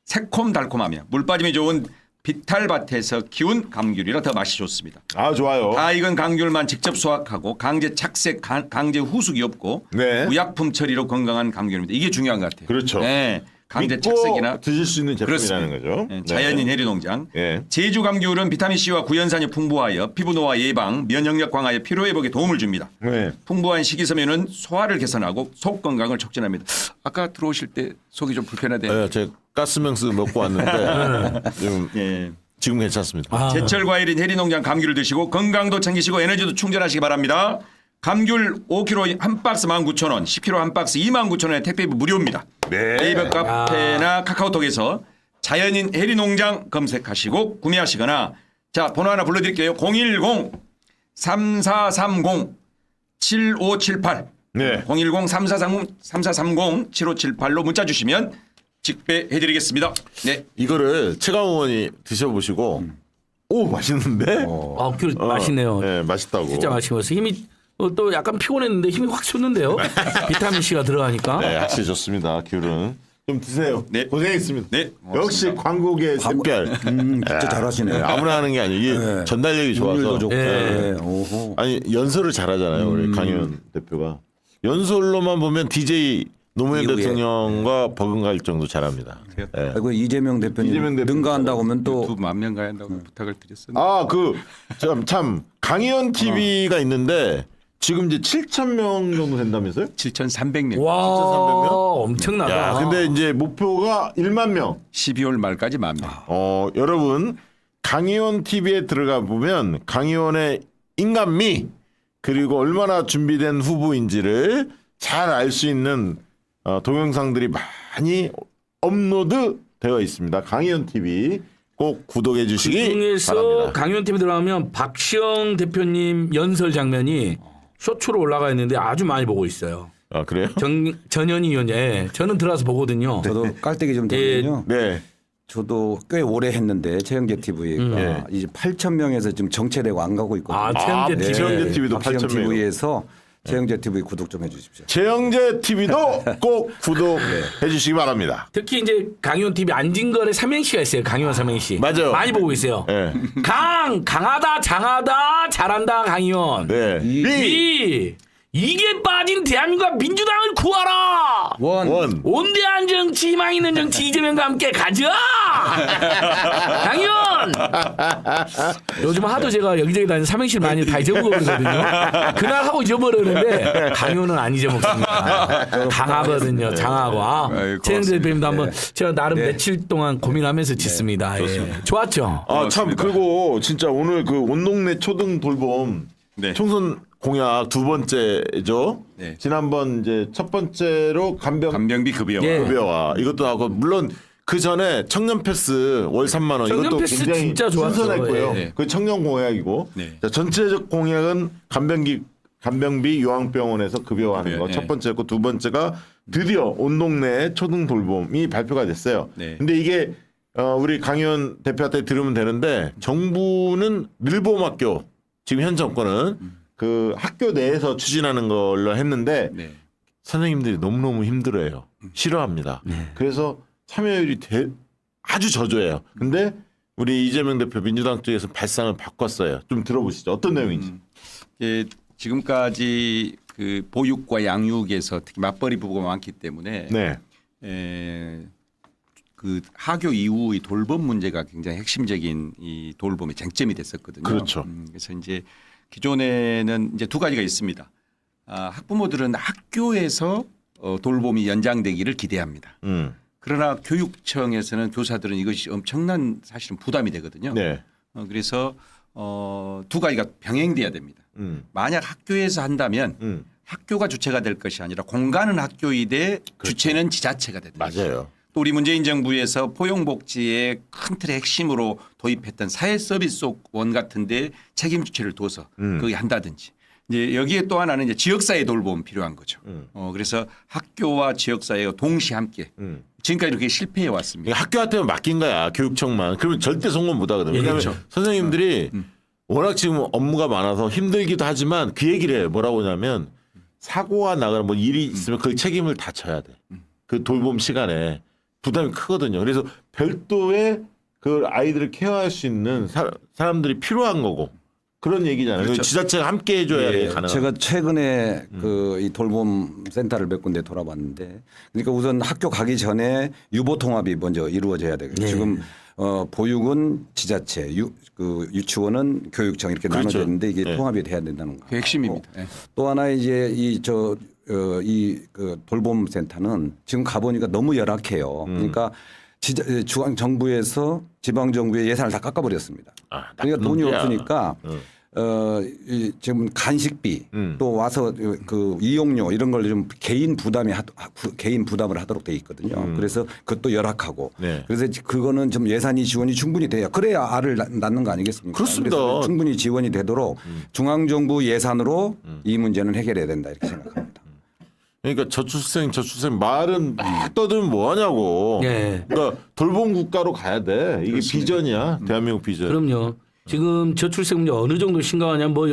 [SPEAKER 2] 새콤달콤하며 물빠짐이 좋은 비탈밭에서 키운 감귤이라 더 맛이 좋습니다.
[SPEAKER 1] 아, 좋아요.
[SPEAKER 2] 다 익은 감귤만 직접 수확하고 강제 착색, 강제 후숙이 없고
[SPEAKER 1] 네.
[SPEAKER 2] 무약품 처리로 건강한 감귤입니다. 이게 중요한 것 같아요.
[SPEAKER 1] 그렇죠.
[SPEAKER 2] 네. 강제
[SPEAKER 1] 믿고
[SPEAKER 2] 착색이나
[SPEAKER 1] 드실 수 있는 제품이라는 거죠.
[SPEAKER 2] 예, 자연인 해리농장.
[SPEAKER 1] 예.
[SPEAKER 2] 제주 감귤은 비타민 C와 구연산이 풍부하여 피부 노화 예방, 면역력 강화에 피로 회복에 도움을 줍니다.
[SPEAKER 1] 네.
[SPEAKER 2] 풍부한 식이섬유는 소화를 개선하고 속 건강을 촉진합니다. 아까 들어오실 때 속이 좀 불편하대요.
[SPEAKER 1] 네, 제가 가스명스 먹고 왔는데 좀
[SPEAKER 2] 예.
[SPEAKER 1] 지금 괜찮습니다.
[SPEAKER 4] 아,
[SPEAKER 2] 제철 과일인 해리농장 감귤을 드시고 건강도 챙기시고 에너지도 충전하시기 바랍니다. 감귤 5kg 한 박스 19,000원, 10kg 한 박스 29,000원에 택배비 무료입니다.
[SPEAKER 1] 네.
[SPEAKER 2] 네이버 카페나 카카오톡에서 자연인 해리농장 검색하시고 구매하시거나 자 번호 하나 불러드릴게요. 010-3430-7578
[SPEAKER 1] 네.
[SPEAKER 2] 010-3430-7578로 문자 주시면 직배해드리겠습니다. 네.
[SPEAKER 1] 이거를 최강 의원이 드셔보시고 오 맛있는데?
[SPEAKER 4] 귤 맛있네요.
[SPEAKER 1] 네, 맛있다고.
[SPEAKER 4] 진짜 맛있어서 힘이 또 약간 피곤했는데 힘이 확 솟는데요. 비타민 C가 들어가니까.
[SPEAKER 1] 네, 확실히 좋습니다. 귤은 좀 드세요.
[SPEAKER 2] 네.
[SPEAKER 1] 고생했습니다.
[SPEAKER 2] 네,
[SPEAKER 1] 역시 광고계 샛별.
[SPEAKER 3] 진짜 잘하시네.
[SPEAKER 1] 아무나 하는 게 아니에요. 이게 전달력이 좋아서.
[SPEAKER 3] 눈물도 좋고.
[SPEAKER 4] 네.
[SPEAKER 3] 오호.
[SPEAKER 1] 아니 연설을 잘하잖아요. 우리 강현 대표가. 연설로만 보면 DJ 노무현
[SPEAKER 3] 이후에.
[SPEAKER 1] 대통령과 버금갈 정도 잘합니다.
[SPEAKER 2] 그래요?
[SPEAKER 1] 네.
[SPEAKER 3] 아이고 이재명 대표님
[SPEAKER 1] 이재명 대표님.
[SPEAKER 3] 능가한다고 하면 또
[SPEAKER 2] 유튜브 10,000명 가야 한다고 부탁을 드렸었는데
[SPEAKER 1] 아, 참 강현 TV가 있는데 지금 이제 7,000명 정도 된다면서요?
[SPEAKER 2] 7,300명.
[SPEAKER 4] 와
[SPEAKER 1] 7,300명?
[SPEAKER 4] 엄청나다.
[SPEAKER 1] 야, 근데 이제 목표가 1만 명.
[SPEAKER 2] 12월 말까지 10,000명.
[SPEAKER 1] 여러분 강의원 TV에 들어가 보면 강의원의 인간미 그리고 얼마나 준비된 후보인지를 잘 알 수 있는 동영상들이 많이 업로드 되어 있습니다. 강의원 TV 꼭 구독해 주시기
[SPEAKER 4] 중에서
[SPEAKER 1] 바랍니다.
[SPEAKER 4] 강연 팀에 들어가면 박시영 대표님 연설 장면이 쇼츠로 올라가 있는데 아주 많이 보고 있어요.
[SPEAKER 1] 아 그래요?
[SPEAKER 4] 전현희 위원장, 예, 저는 들어가서 보거든요.
[SPEAKER 3] 저도 깔때기 좀 되거든요.
[SPEAKER 1] 네.
[SPEAKER 3] 저도 꽤 오래 했는데 최영재 TV가
[SPEAKER 1] 예.
[SPEAKER 3] 이제 8,000명에서 지금 정체되고 안 가고 있거든요.
[SPEAKER 4] 아, 최영재 TV.
[SPEAKER 1] 최영재 TV도
[SPEAKER 3] 박시영
[SPEAKER 1] 8,000명.
[SPEAKER 3] TV에서 최영재 TV 구독 좀 해주십시오.
[SPEAKER 1] 최영재 TV도 꼭 구독해 주시기 바랍니다.
[SPEAKER 4] 특히 이제 강연 TV 안진걸의 삼행시가 있어요. 강연 삼행시.
[SPEAKER 1] 맞아요.
[SPEAKER 4] 많이 보고 있어요.
[SPEAKER 1] 네.
[SPEAKER 4] 강하다, 장하다, 잘한다, 강연.
[SPEAKER 1] 네. 리,
[SPEAKER 4] 이게 빠진 대한민국과 민주당을 구하라.
[SPEAKER 3] 원.
[SPEAKER 4] 온대한 정치, 희망 있는 정치 이재명과 함께 가자. 강연. 요즘 하도 제가 여기저기 다니는 삼행시를 많이 다 잊어버리거든요. 그날 하고 잊어버리는데 강연은 안 잊어먹습니다. 강하거든요. 장하고.
[SPEAKER 2] 아유,
[SPEAKER 4] 최영재 대표님도 한번 제가 나름
[SPEAKER 3] 네.
[SPEAKER 4] 며칠 동안 고민하면서 짓습니다. 예. 좋았죠.
[SPEAKER 1] 아 참 그리고 진짜 오늘 그 온동네 초등 돌봄
[SPEAKER 2] 네.
[SPEAKER 1] 총선 공약 두 번째죠.
[SPEAKER 2] 네.
[SPEAKER 1] 지난번 이제 첫 번째로
[SPEAKER 2] 간병비 급여와
[SPEAKER 4] 예.
[SPEAKER 1] 급여와 이것도 하고 물론 그 전에 청년 패스 월 3만 원
[SPEAKER 4] 청년
[SPEAKER 1] 이것도
[SPEAKER 4] 패스
[SPEAKER 1] 굉장히
[SPEAKER 4] 진짜 좋았죠.
[SPEAKER 1] 신선했고요.
[SPEAKER 2] 예.
[SPEAKER 1] 그 청년 공약이고
[SPEAKER 2] 네.
[SPEAKER 1] 자, 전체적 공약은 간병비 요양병원에서 급여하는
[SPEAKER 2] 급여,
[SPEAKER 1] 거
[SPEAKER 2] 예.
[SPEAKER 1] 첫 번째고 두 번째가 드디어 온동네 초등 돌봄이 발표가 됐어요.
[SPEAKER 2] 네.
[SPEAKER 1] 근데 이게 우리 강의원 대표한테 들으면 되는데 정부는 늘봄학교 지금 현 정권은 그 학교 내에서 추진하는 걸로 했는데
[SPEAKER 2] 네.
[SPEAKER 1] 선생님들이 너무너무 힘들어해요. 싫어합니다. 그래서 참여율이 아주 저조해요. 근데 우리 이재명 대표 민주당 쪽에서 발상을 바꿨어요. 좀 들어보시죠. 어떤 내용인지.
[SPEAKER 2] 예, 지금까지 그 보육과 양육에서 특히 맞벌이 부부가 많기 때문에
[SPEAKER 1] 네.
[SPEAKER 2] 그 하교 이후의 돌봄 문제가 굉장히 핵심적인 이 돌봄의 쟁점이 됐었거든요.
[SPEAKER 1] 그렇죠.
[SPEAKER 2] 그래서 이제 기존에는 이제 두 가지가 있습니다. 학부모들은 학교에서 돌봄이 연장되기를 기대합니다. 그러나 교육청에서는 교사들은 이것이 엄청난 사실은 부담이 되거든요.
[SPEAKER 1] 네.
[SPEAKER 2] 그래서 두 가지가 병행돼야 됩니다. 만약 학교에서 한다면 학교가 주체가 될 것이 아니라 공간은 학교이되 주체는 지자체가 된다.
[SPEAKER 1] 맞아요.
[SPEAKER 2] 또 우리 문재인 정부에서 포용복지의 큰 틀의 핵심으로 도입했던 사회서비스원 같은데 책임 주체를 둬서 거기 한다든지 이제 여기에 또 하나는 이제 지역사회 돌봄 필요한 거죠. 그래서 학교와 지역사회가 동시에 함께 지금까지 이렇게 실패해 왔습니다.
[SPEAKER 1] 이게 학교한테만 맡긴 거야. 교육청만. 그러면 절대 성공 못 하거든요. 왜냐하면
[SPEAKER 2] 그렇죠.
[SPEAKER 1] 선생님들이 워낙 지금 업무가 많아서 힘들기도 하지만 그 얘기를 해요. 뭐라고 하냐면 사고가 나거나 뭐 일이 있으면 그 책임을 다 져야 돼. 그 돌봄 시간에 부담이 크거든요. 그래서 별도의 그 아이들을 케어할 수 있는 사람들이 필요한 거고 그런 얘기잖아요.
[SPEAKER 2] 그렇죠.
[SPEAKER 1] 지자체가 함께 해줘야
[SPEAKER 3] 예,
[SPEAKER 1] 가능한.
[SPEAKER 3] 제가 최근에 그 이 돌봄 센터를 몇 군데 돌아봤는데, 그러니까 우선 학교 가기 전에 유보 통합이 먼저 이루어져야 되거든요.
[SPEAKER 4] 네.
[SPEAKER 3] 지금 보육은 지자체, 유치원은 교육청 이렇게
[SPEAKER 1] 그렇죠.
[SPEAKER 3] 나눠져 있는데 이게
[SPEAKER 1] 네.
[SPEAKER 3] 통합이 돼야 된다는 거.
[SPEAKER 2] 그 핵심입니다. 예.
[SPEAKER 3] 또 하나 이제 그 돌봄 센터는 지금 가보니까 너무 열악해요. 그러니까 중앙 정부에서 지방 정부의 예산을 다 깎아버렸습니다. 그러니까 돈이
[SPEAKER 1] 문제야.
[SPEAKER 3] 없으니까 지금 간식비 또 와서 그 이용료 이런 걸 좀 개인 부담을 하도록 돼 있거든요. 그래서 그것도 열악하고.
[SPEAKER 1] 네.
[SPEAKER 3] 그래서 그거는 좀 예산이 지원이 충분히 돼야 그래야 알을 낳는 거 아니겠습니까?
[SPEAKER 1] 그렇습니다.
[SPEAKER 3] 그래서 충분히 지원이 되도록 중앙 정부 예산으로 이 문제는 해결해야 된다 이렇게 생각합니다.
[SPEAKER 1] 그러니까 저출생 말은 막 떠들면 뭐 하냐고.
[SPEAKER 4] 예.
[SPEAKER 1] 그러니까 돌봄 국가로 가야 돼. 이게 비전이야. 대한민국 비전.
[SPEAKER 4] 그럼요. 지금 저출생 문제 어느 정도 심각하냐면 뭐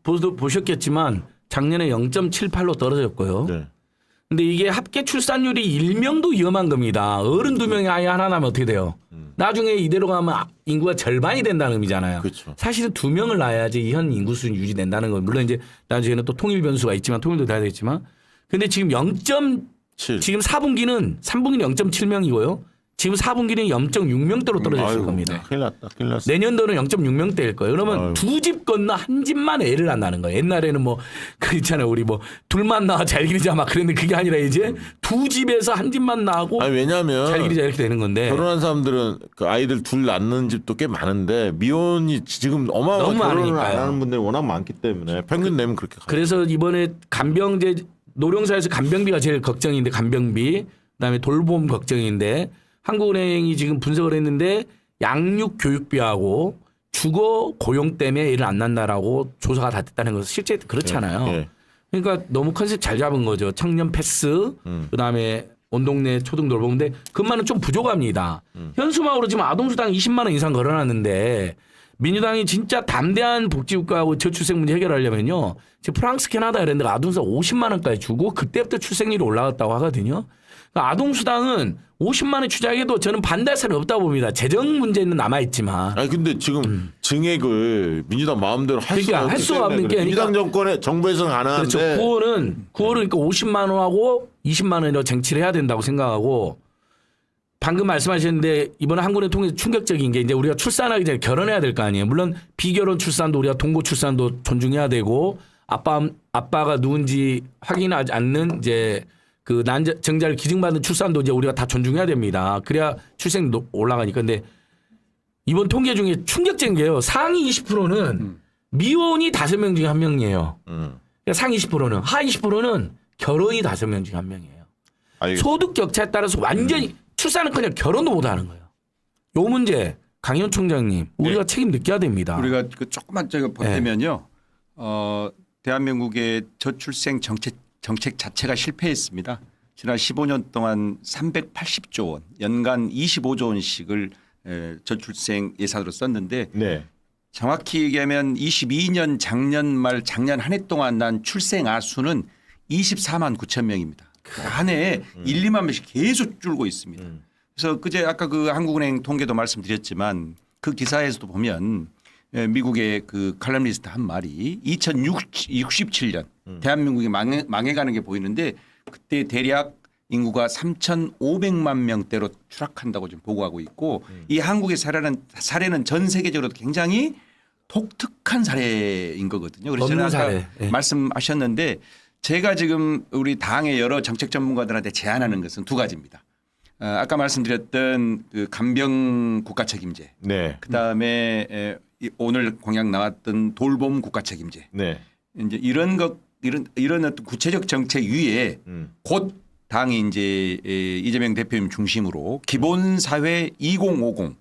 [SPEAKER 4] 보셨겠지만 작년에 0.78로 떨어졌고요.
[SPEAKER 1] 네.
[SPEAKER 4] 근데 이게 합계 출산율이 1명도 위험한 겁니다. 어른 2명이 아이 하나 나면 어떻게 돼요? 나중에 이대로 가면 인구가 절반이 된다는 의미잖아요.
[SPEAKER 1] 그렇죠.
[SPEAKER 4] 사실은 2명을 낳아야지 현 인구 수준 유지된다는 거예요. 물론 이제 나중에는 또 통일 변수가 있지만 통일도 돼야 되겠지만 근데 지금
[SPEAKER 1] 7.
[SPEAKER 4] 지금 4분기는 3분기는 0.7명이고요. 지금 4분기는 0.6명대로 떨어졌을
[SPEAKER 1] 아이고,
[SPEAKER 4] 겁니다.
[SPEAKER 1] 큰일 났다. 큰일 났어.
[SPEAKER 4] 내년도는 0.6명대일 거예요. 그러면
[SPEAKER 1] 아유.
[SPEAKER 4] 두 집 건너 한 집만 애를 안 낳는 거예요. 옛날에는 뭐 그렇잖아요. 우리 뭐 둘만 낳아 잘 기르자 막 그랬는데 그게 아니라 이제 두 집에서 한 집만 낳고
[SPEAKER 1] 아니 왜냐하면
[SPEAKER 4] 잘 기르자 이렇게 되는 건데
[SPEAKER 1] 결혼한 사람들은 그 아이들 둘 낳는 집도 꽤 많은데 미혼이 지금 어마어마한
[SPEAKER 4] 너무
[SPEAKER 1] 결혼을
[SPEAKER 4] 많으니까요.
[SPEAKER 1] 안 하는 분들이 워낙 많기 때문에 평균 내면 그렇게 가요.
[SPEAKER 4] 그래서 이번에 간병제 노령사에서 간병비가 제일 걱정인데 간병비 그다음에 돌봄 걱정인데 한국은행이 지금 분석을 했는데 양육 교육비하고 주거 고용 때문에 애를 안 낳는다라고 조사가 다 됐다는 것은 실제 그렇잖아요.
[SPEAKER 1] 예.
[SPEAKER 4] 그러니까 너무 컨셉 잘 잡은 거죠. 청년 패스 그다음에 온 동네 초등 돌봄인데 그것만은 좀 부족합니다. 현수막으로 지금 아동수당 20만 원 이상 걸어놨는데 민주당이 진짜 담대한 복지국가하고 저출생 문제 해결하려면요. 지금 프랑스, 캐나다 이런 데가 아동수당 50만 원까지 주고 그때부터 출생률이 올라갔다고 하거든요. 그러니까 아동수당은 50만 원 추자해도 저는 반대할 사람이 없다고 봅니다. 재정 문제는 남아있지만.
[SPEAKER 1] 아니 근데 지금 증액을 민주당 마음대로 할
[SPEAKER 4] 그러니까
[SPEAKER 1] 수가
[SPEAKER 4] 할 수가 없는 게
[SPEAKER 1] 민주당 정권에 정부에서는 가능한데
[SPEAKER 4] 그렇죠. 9월은 그러니까 50만 원하고 20만 원으로 쟁취를 해야 된다고 생각하고 방금 말씀하셨는데 이번에 한국의 통해서 충격적인 게 이제 우리가 출산하기 전에 결혼해야 될 거 아니에요. 물론 비결혼 출산도 우리가 동거 출산도 존중해야 되고 아빠가 누군지 확인하지 않는 이제 그 정자를 기증받은 출산도 이제 우리가 다 존중해야 됩니다. 그래야 출생도 올라가니까. 근데 이번 통계 중에 충격적인 게요. 상위 20%는 미혼이 5명 중에 1명이에요. 그러니까 상위 20%는 하위 20%는 결혼이 5명 중에 1명이에요.
[SPEAKER 1] 알겠습니다.
[SPEAKER 4] 소득 격차에 따라서 완전히 출산은 그냥 결혼도 못 하는 거예요. 요 문제 강현 총장님 우리가 책임 느껴야 됩니다.
[SPEAKER 2] 우리가 그 조금만 제가 보태면요. 대한민국의 저출생 정책 자체가 실패했습니다. 지난 15년 동안 380조 원, 연간 25조 원씩을 저출생 예산으로 썼는데
[SPEAKER 1] 네.
[SPEAKER 2] 정확히 얘기하면 22년 작년 한 해 동안 난 출생아 수는 24만 9천 명입니다. 한 해에 1, 2만 명씩 계속 줄고 있습니다. 그래서 그제 아까 그 한국은행 통계도 말씀드렸지만 그 기사에서도 보면 미국의 그 칼럼니스트 한 말이 2067년 대한민국이 망해가는 게 보이는데 그때 대략 인구가 3,500만 명대로 추락한다고 지금 보고하고 있고 이 한국의 사례는 전 세계적으로 굉장히 독특한 사례인 거거든요. 그래서 저는 아까
[SPEAKER 4] 사례. 네.
[SPEAKER 2] 말씀하셨는데 제가 지금 우리 당의 여러 정책 전문가들한테 제안하는 것은 두 가지입니다. 아까 말씀드렸던 그 간병 국가 책임제,
[SPEAKER 1] 네.
[SPEAKER 2] 그다음에 오늘 공약 나왔던 돌봄 국가 책임제.
[SPEAKER 1] 네.
[SPEAKER 2] 이제 이런 어떤 구체적 정책 위에 곧 당이 이제 이재명 대표님 중심으로 기본사회 2050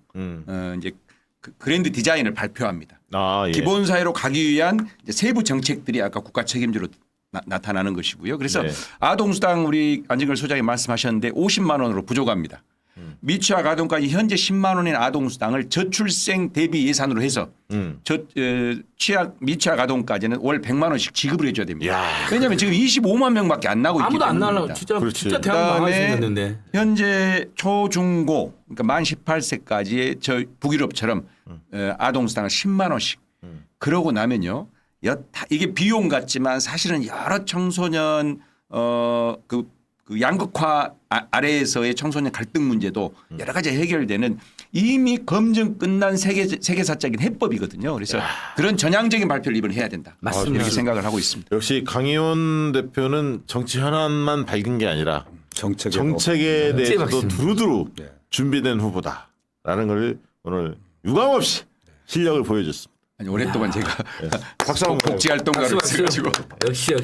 [SPEAKER 2] 이제 그 그랜드 디자인을 발표합니다.
[SPEAKER 1] 아, 예.
[SPEAKER 2] 기본사회로 가기 위한 이제 세부 정책들이 아까 국가 책임제로 나타나는 것이고요. 그래서
[SPEAKER 1] 네.
[SPEAKER 2] 아동수당 우리 안진걸 소장이 말씀하셨는데 50만 원으로 부족합니다. 미취학 아동까지 현재 10만 원인 아동수당을 저출생 대비 예산으로 해서 미취학 아동까지는 월 100만 원씩 지급을 해줘야 됩니다.
[SPEAKER 1] 야.
[SPEAKER 2] 왜냐하면 지금 25만 명밖에 안 나고 있기
[SPEAKER 4] 아무도 안
[SPEAKER 2] 때문입니다.
[SPEAKER 4] 날라. 진짜
[SPEAKER 1] 그렇지.
[SPEAKER 4] 진짜 대학 망할 수
[SPEAKER 2] 그다음에
[SPEAKER 4] 있는데.
[SPEAKER 2] 현재 초중고 그러니까 만 18세까지의 저 북유럽처럼 아동수당을 10만 원씩 그러고 나면요. 이게 비용 같지만 사실은 여러 청소년 그 양극화 아래에서의 청소년 갈등 문제도 여러 가지 해결되는 이미 검증 끝난 세계사적인 해법이거든요. 그래서 그런 전향적인 발표를 이번에 해야 된다.
[SPEAKER 4] 맞습니다.
[SPEAKER 2] 이렇게 생각을 하고 있습니다.
[SPEAKER 1] 역시 강의원 대표는 정치 현안만 밝은 게 아니라 정책에 대해서도
[SPEAKER 4] 맞습니다.
[SPEAKER 1] 두루두루
[SPEAKER 3] 네.
[SPEAKER 1] 준비된 후보다라는 걸 오늘 유감없이 실력을 보여줬습니다.
[SPEAKER 2] 아니, 오랫동안 제가
[SPEAKER 1] 박수 한번
[SPEAKER 2] 복지 활동가로 있어가지고
[SPEAKER 4] 역시.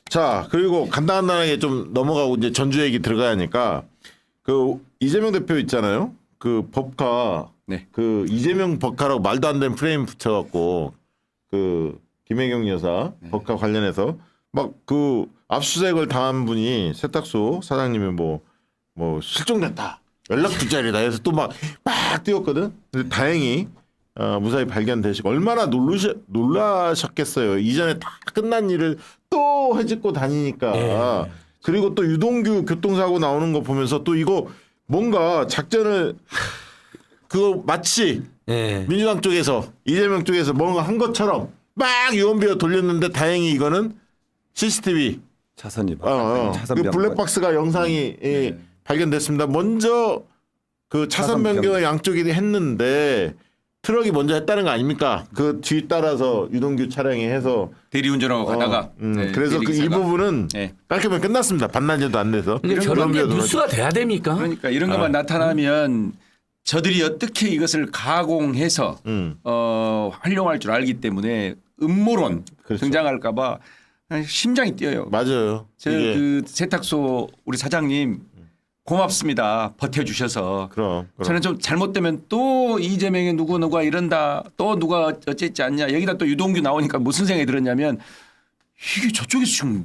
[SPEAKER 1] 자, 그리고 간단하게 좀 넘어가고 이제 전주 얘기 들어가야 하니까 그 이재명 대표 있잖아요. 그 법카
[SPEAKER 2] 네.
[SPEAKER 1] 그 이재명 법카라고 말도 안 되는 프레임 붙여갖고 그 김혜경 여사 법카 관련해서 막 그 압수수색을 당한 분이 세탁소 사장님이 뭐 실종됐다 연락 뒷자리다 해서 또 막 뛰었거든. 근데 다행히 무사히 발견되시고 얼마나 놀라셨겠어요. 이전에 다 끝난 일을 또 해집고 다니니까.
[SPEAKER 4] 예.
[SPEAKER 1] 그리고 또 유동규 교통사고 나오는 거 보면서 또 이거 뭔가 작전을 그거 마치
[SPEAKER 4] 예.
[SPEAKER 1] 민주당 쪽에서 이재명 쪽에서 뭔가 한 것처럼 막 유언비어 돌렸는데 다행히 이거는 CCTV
[SPEAKER 3] 차선 위반.
[SPEAKER 1] 그 블랙박스가 영상이 발견됐습니다. 먼저 그 차선 변경을 양쪽이 했는데 트럭이 먼저 했다는 거 아닙니까? 그 뒤 따라서 유동규 차량이 해서
[SPEAKER 2] 대리운전하고 가다가
[SPEAKER 1] 그래서 그 이 부분은
[SPEAKER 2] 네.
[SPEAKER 1] 깔끔하게 끝났습니다. 반나절도 안 돼서.
[SPEAKER 4] 근데 저런 게
[SPEAKER 1] 유언비어
[SPEAKER 4] 뉴스가 돼야 됩니까?
[SPEAKER 2] 그러니까 이런 것만 나타나면 저들이 어떻게 이것을 가공해서 활용할 줄 알기 때문에 음모론
[SPEAKER 1] 그렇죠.
[SPEAKER 2] 등장할까 봐 심장이 뛰어요.
[SPEAKER 1] 맞아요.
[SPEAKER 2] 저 그 세탁소 우리 사장님 고맙습니다. 버텨주셔서.
[SPEAKER 1] 그럼.
[SPEAKER 2] 저는 좀 잘못되면 또 이재명이 누가 이런다. 또 누가 어쨌지 않냐. 여기다 또 유동규 나오니까 무슨 생각이 들었냐면 이게 저쪽에서 지금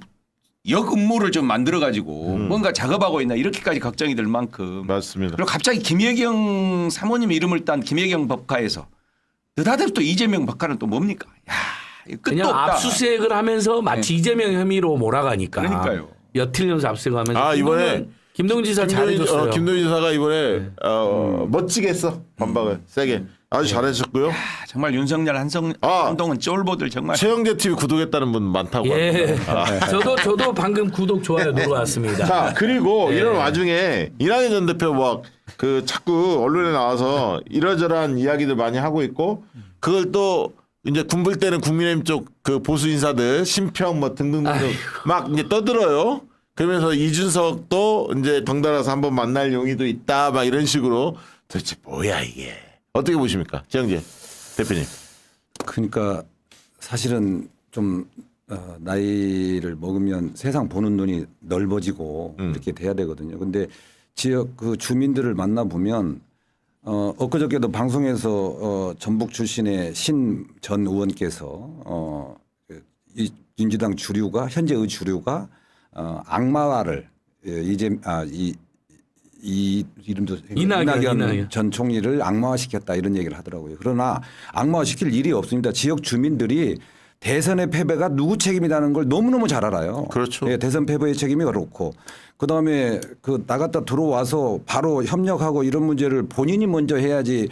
[SPEAKER 2] 역음모를 좀 만들어 가지고 뭔가 작업하고 있나 이렇게까지 걱정이 될 만큼.
[SPEAKER 1] 맞습니다.
[SPEAKER 2] 그리고 갑자기 김혜경 사모님 이름을 딴 김혜경 법카에서 느닷없이 또 이재명 법카는 또 뭡니까? 야, 이거 끝도
[SPEAKER 4] 그냥
[SPEAKER 2] 없다.
[SPEAKER 4] 압수수색을 하면서 마치 이재명 혐의로 몰아가니까.
[SPEAKER 2] 그러니까요.
[SPEAKER 4] 엿틀면서 압수수색하면서.
[SPEAKER 1] 이번에
[SPEAKER 4] 김동연 지사 잘해줬어요.
[SPEAKER 1] 김동연 지사가 이번에 멋지게 했어. 반박을 세게. 아주 잘하셨고요.
[SPEAKER 2] 정말 윤석열 한동훈 쫄보들 정말.
[SPEAKER 1] 최영재 TV 구독했다는 분 많다고.
[SPEAKER 4] 예.
[SPEAKER 1] 합니다.
[SPEAKER 4] 저도 방금 구독 좋아요 눌러왔습니다.
[SPEAKER 1] 자, 그리고 이런 와중에 이낙연 전 대표 막 그 자꾸 언론에 나와서 이러저러한 이야기들 많이 하고 있고 그걸 또 이제 군불 때는 국민의힘 쪽 그 보수 인사들 심평 뭐 등등등 막 이제 떠들어요. 그러면서 이준석도 이제 덩달아서 한번 만날 용의도 있다 막 이런 식으로 도대체 뭐야 이게 어떻게 보십니까, 최영재 대표님?
[SPEAKER 3] 그러니까 사실은 좀 나이를 먹으면 세상 보는 눈이 넓어지고 이렇게 돼야 되거든요. 근데 지역 그 주민들을 만나 보면 엊그저께도 방송에서 전북 출신의 신 전 의원께서 이 민주당 주류가 현재의 주류가 악마화를 이 이름도 이낙연 전 총리를 악마화시켰다 이런 얘기를 하더라고요. 그러나 악마화시킬 일이 없습니다. 지역 주민들이 대선의 패배가 누구 책임이라는 걸 너무너무 잘 알아요.
[SPEAKER 1] 그렇죠.
[SPEAKER 3] 예, 대선 패배의 책임이 그렇고 그다음에 그 나갔다 들어와서 바로 협력하고 이런 문제를 본인이 먼저 해야지.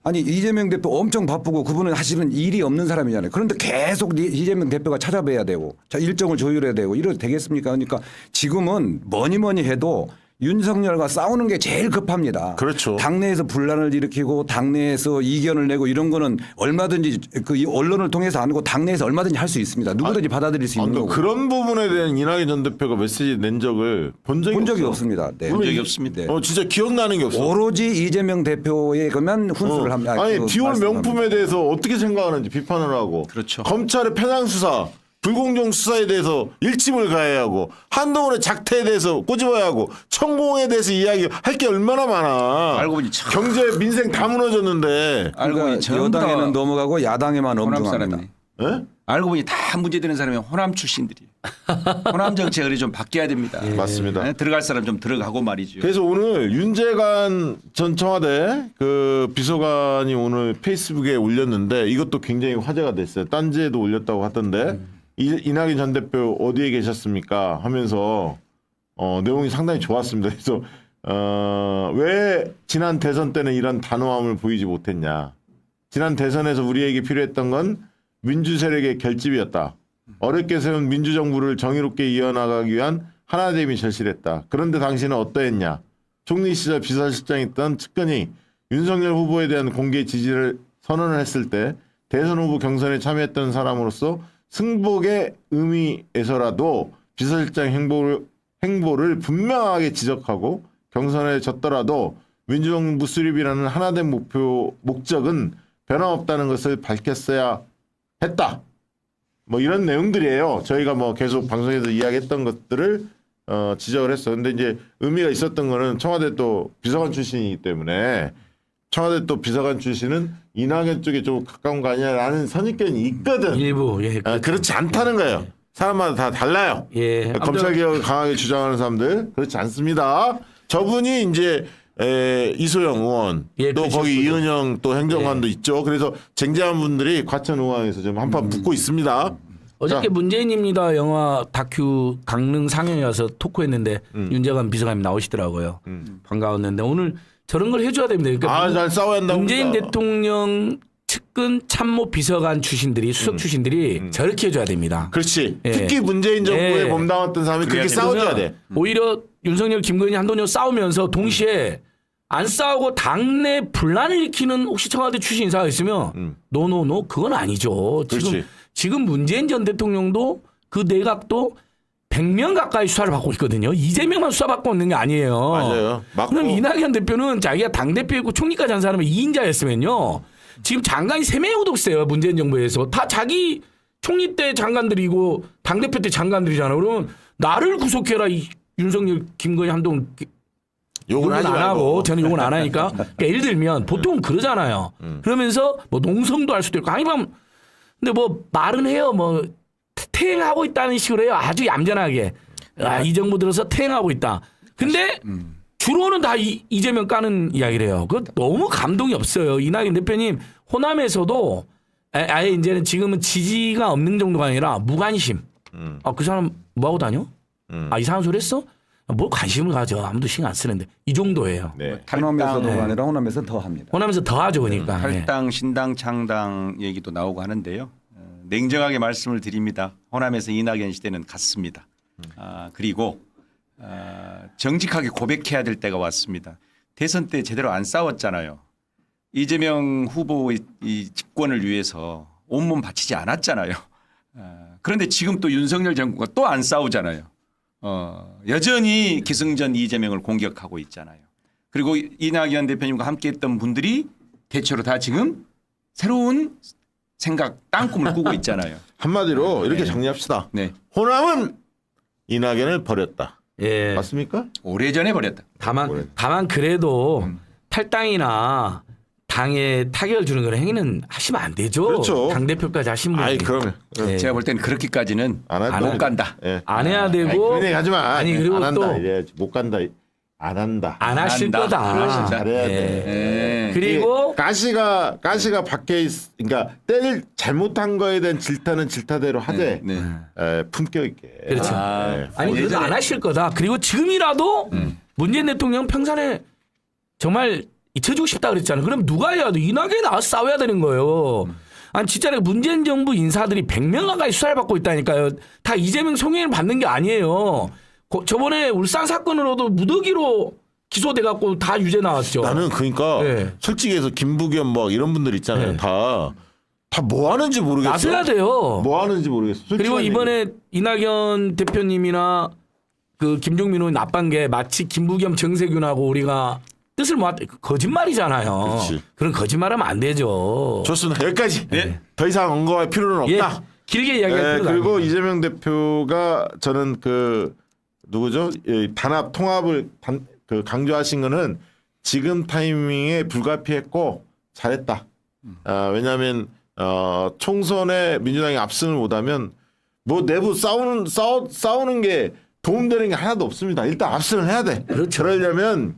[SPEAKER 3] 아니 이재명 대표 엄청 바쁘고 그분은 사실은 일이 없는 사람이잖아요. 그런데 계속 이재명 대표가 찾아뵈야 되고 자 일정을 조율해야 되고 이래도 되겠습니까? 그러니까 지금은 뭐니 해도 윤석열과 싸우는 게 제일 급합니다.
[SPEAKER 1] 그렇죠.
[SPEAKER 3] 당내에서 분란을 일으키고 당내에서 이견을 내고 이런 거는 얼마든지 그 언론을 통해서 안 하고 당내에서 얼마든지 할 수 있습니다. 누구든지 받아들일 수 있는 거고.
[SPEAKER 1] 그런 부분에 대한 이낙연 전 대표가 메시지 낸 적을 본 적이
[SPEAKER 3] 없습니다. 네.
[SPEAKER 2] 본 적이 없습니다.
[SPEAKER 3] 네.
[SPEAKER 1] 진짜 기억나는 게 없어.
[SPEAKER 3] 오로지 이재명 대표에 그만 훈수를 합니다.
[SPEAKER 1] 아니
[SPEAKER 3] 그
[SPEAKER 1] 비올
[SPEAKER 3] 말씀합니다.
[SPEAKER 1] 명품에 대해서 어떻게 생각하는지 비판을 하고
[SPEAKER 2] 그렇죠.
[SPEAKER 1] 검찰의 편향 수사 불공정 수사에 대해서 일침을 가해야 하고 한동훈의 작태에 대해서 꼬집어야 하고 천공에 대해서 이야기할 게 얼마나 많아.
[SPEAKER 2] 알고 보니 참.
[SPEAKER 1] 경제 민생 다 무너졌는데.
[SPEAKER 2] 알고 보니
[SPEAKER 3] 그러니까 여당에는 넘어가고 야당에만
[SPEAKER 2] 호남
[SPEAKER 3] 엄중합니다.
[SPEAKER 2] 사람이.
[SPEAKER 1] 예?
[SPEAKER 2] 알고 보니 다 문제되는 사람이 호남 출신들이에요. 호남 정책을 좀 바뀌어야 됩니다.
[SPEAKER 1] 맞습니다.
[SPEAKER 2] 네, 들어갈 사람 좀 들어가고 말이죠.
[SPEAKER 1] 그래서 오늘 윤재관 전 청와대 그 비서관이 오늘 페이스북에 올렸는데 이것도 굉장히 화제가 됐어요. 딴지에도 올렸다고 하던데 이낙연 전 대표 어디에 계셨습니까? 하면서 내용이 상당히 좋았습니다. 그래서 왜 지난 대선 때는 이런 단호함을 보이지 못했냐? 지난 대선에서 우리에게 필요했던 건 민주 세력의 결집이었다. 어렵게 세운 민주정부를 정의롭게 이어나가기 위한 하나됨이 절실했다. 그런데 당신은 어떠했냐? 총리 시절 비서실장이었던 측근이 윤석열 후보에 대한 공개 지지를 선언을 했을 때 대선 후보 경선에 참여했던 사람으로서 승복의 의미에서라도 비서실장 행보를 분명하게 지적하고 경선에 졌더라도 민주정부 수립이라는 하나된 목적은 변함없다는 것을 밝혔어야 했다. 뭐 이런 내용들이에요. 저희가 뭐 계속 방송에서 이야기했던 것들을 지적을 했어. 근데 이제 의미가 있었던 거는 청와대 또 비서관 출신이기 때문에 청와대 또 비서관 출신은 이낙연 쪽에 좀 가까운 거 아니냐라는 선입견이 있거든.
[SPEAKER 4] 일부
[SPEAKER 1] 그렇지 않다는 거예요. 사람마다 다 달라요.
[SPEAKER 4] 예.
[SPEAKER 1] 검찰 개혁을 강하게 주장하는 사람들 그렇지 않습니다. 저분이 이제 이소영 의원
[SPEAKER 4] 예,
[SPEAKER 1] 또
[SPEAKER 4] 그렇죠.
[SPEAKER 1] 거기 이은영 또 행정관도 있죠. 그래서 쟁쟁한 분들이 과천의왕에서 지금 한판 붙고 있습니다.
[SPEAKER 4] 어저께
[SPEAKER 1] 자.
[SPEAKER 4] 문재인입니다 영화 다큐 강릉 상영에 와서 토크했는데 윤재관 비서관님 나오시더라고요. 반가웠는데 오늘 저런 걸 해줘야 됩니다. 그러니까
[SPEAKER 1] 잘 싸워야 한다고.
[SPEAKER 4] 문재인 대통령 측근 참모 비서관 출신들이 수석 출신들이 저렇게 해줘야 됩니다.
[SPEAKER 1] 그렇지.
[SPEAKER 4] 예.
[SPEAKER 1] 특히 문재인 정부에
[SPEAKER 4] 예.
[SPEAKER 1] 몸담았던 사람이 그렇게
[SPEAKER 2] 그래야
[SPEAKER 1] 싸워줘야 돼.
[SPEAKER 4] 오히려 윤석열, 김건희, 한동훈 싸우면서 동시에 안 싸우고 당내 분란을 일으키는 혹시 청와대 출신 인사가 있으면 노노노 그건 아니죠.
[SPEAKER 1] 그렇지.
[SPEAKER 4] 지금 문재인 전 대통령도 그 내각도 100명 가까이 수사를 받고 있거든요. 이재명만 수사받고 있는 게 아니에요.
[SPEAKER 1] 맞아요. 맞고.
[SPEAKER 4] 그럼 이낙연 대표는 자기가 당대표였고 총리까지 한 사람은 2인자였으면요. 지금 장관이 3명이도 없어요. 문재인 정부에서. 다 자기 총리 때 장관들이고 당대표 때 장관들이잖아. 그러면 나를 구속해라. 이 윤석열, 김건희, 한동훈
[SPEAKER 1] 욕은 하지
[SPEAKER 4] 안
[SPEAKER 1] 말고.
[SPEAKER 4] 하고 저는 욕은 안 하니까. 그러니까 예를 들면 보통 그러잖아요. 그러면서 뭐 농성도 할 수도 있고 아니면 근데 뭐 말은 해요. 뭐 퇴행하고 있다는 식으로 해요. 아주 얌전하게. 이 정부 들어서 퇴행하고 있다. 근데 주로는 다 이재명 까는 이야기를 해요. 그 너무 감동이 없어요. 이낙연 대표님 호남에서도 아예 이제는 지금은 지지가 없는 정도가 아니라 무관심. 그 사람 뭐하고 다녀? 이상한 소리 했어? 뭐 관심을 가져. 아무도 신경 안 쓰는데. 이 정도예요.
[SPEAKER 1] 네.
[SPEAKER 3] 호남에서도가 아니라 호남에서 더 합니다.
[SPEAKER 4] 호남에서 더 하죠. 그러니까. 예.
[SPEAKER 2] 탈당, 신당, 창당 얘기도 나오고 하는데요. 냉정하게 말씀을 드립니다. 호남에서 이낙연 시대는 갔습니다. 그리고 정직하게 고백해야 될 때가 왔습니다. 대선 때 제대로 안 싸웠잖아요. 이재명 후보의 이 집권을 위해서 온몸 바치지 않았잖아요. 그런데 지금 또 윤석열 정부가 또 안 싸우잖아요. 여전히 기승전 이재명을 공격하고 있잖아요. 그리고 이낙연 대표님과 함께했던 분들이 대체로 다 지금 새로운 생각 땅꿈을 꾸고 있잖아요.
[SPEAKER 1] 한마디로 이렇게 정리합시다.
[SPEAKER 2] 네.
[SPEAKER 1] 호남은 이낙연을 버렸다.
[SPEAKER 4] 예.
[SPEAKER 1] 맞습니까?
[SPEAKER 2] 오래전에 버렸다.
[SPEAKER 4] 다만 그래도 탈당이나 당에 타격을 주는 그런 행위는 하시면 안 되죠.
[SPEAKER 1] 그렇죠.
[SPEAKER 4] 당대표까지 하신 분이.
[SPEAKER 1] 아이 그러면
[SPEAKER 4] 예.
[SPEAKER 2] 제가 볼 때는 그렇게까지는 못 간다.
[SPEAKER 1] 예.
[SPEAKER 4] 안 해야 되고
[SPEAKER 1] 그런 얘기 하지 마.
[SPEAKER 4] 아니, 그리고
[SPEAKER 1] 안 한다.
[SPEAKER 4] 또
[SPEAKER 1] 이래야지. 못 간다. 안 한다.
[SPEAKER 4] 안 하실
[SPEAKER 2] 한다.
[SPEAKER 4] 거다.
[SPEAKER 2] 그러신다.
[SPEAKER 1] 잘해야
[SPEAKER 4] 예.
[SPEAKER 1] 돼.
[SPEAKER 2] 네.
[SPEAKER 4] 그리고
[SPEAKER 1] 가시가 밖에 그러니까 때를 잘못한 거에 대한 질타는 질타대로 하되
[SPEAKER 2] 네.
[SPEAKER 1] 품격 있게.
[SPEAKER 4] 그렇죠.
[SPEAKER 1] 예.
[SPEAKER 4] 아니 그래도 안 하실 거다. 그리고 지금이라도 문재인 대통령 평산에 정말 잊혀주고 싶다 그랬잖아요. 그럼 누가 해야 돼? 이낙연이 나와서 싸워야 되는 거예요. 아니 진짜 문재인 정부 인사들이 100명 가까이 수사를 받고 있다니까요. 다 이재명 송영을 받는 게 아니에요. 저번에 울산 사건으로도 무더기로 기소돼 갖고 다 유죄 나왔죠.
[SPEAKER 1] 나는 그러니까
[SPEAKER 4] 예.
[SPEAKER 1] 솔직히 해서 김부겸 뭐 이런 분들 있잖아요.
[SPEAKER 4] 예.
[SPEAKER 1] 다 뭐 하는지 모르겠어.
[SPEAKER 4] 나서야 돼요.
[SPEAKER 1] 뭐 하는지 모르겠어.
[SPEAKER 4] 그리고
[SPEAKER 1] 솔직한
[SPEAKER 4] 이번에
[SPEAKER 1] 얘기.
[SPEAKER 4] 이낙연 대표님이나 그 김종민 의원 나쁜 게 마치 김부겸 정세균하고 우리가 뜻을 모았다. 거짓말이잖아요.
[SPEAKER 1] 그렇지.
[SPEAKER 4] 그런 거짓말하면 안 되죠.
[SPEAKER 1] 좋습니다. 여기까지.
[SPEAKER 2] 네.
[SPEAKER 1] 더 이상 언급할 필요는
[SPEAKER 4] 예,
[SPEAKER 1] 없다.
[SPEAKER 4] 길게 이야기할 필요가
[SPEAKER 1] 그리고
[SPEAKER 4] 아닙니다.
[SPEAKER 1] 이재명 대표가 저는 누구죠? 단합 통합을 강조하신 거는 지금 타이밍에 불가피했고 잘했다. 왜냐하면 총선에 민주당이 압승을 못하면 뭐 내부 싸우는 게 도움되는 게 하나도 없습니다. 일단 압승을 해야 돼.
[SPEAKER 4] 그렇죠.
[SPEAKER 1] 그러려면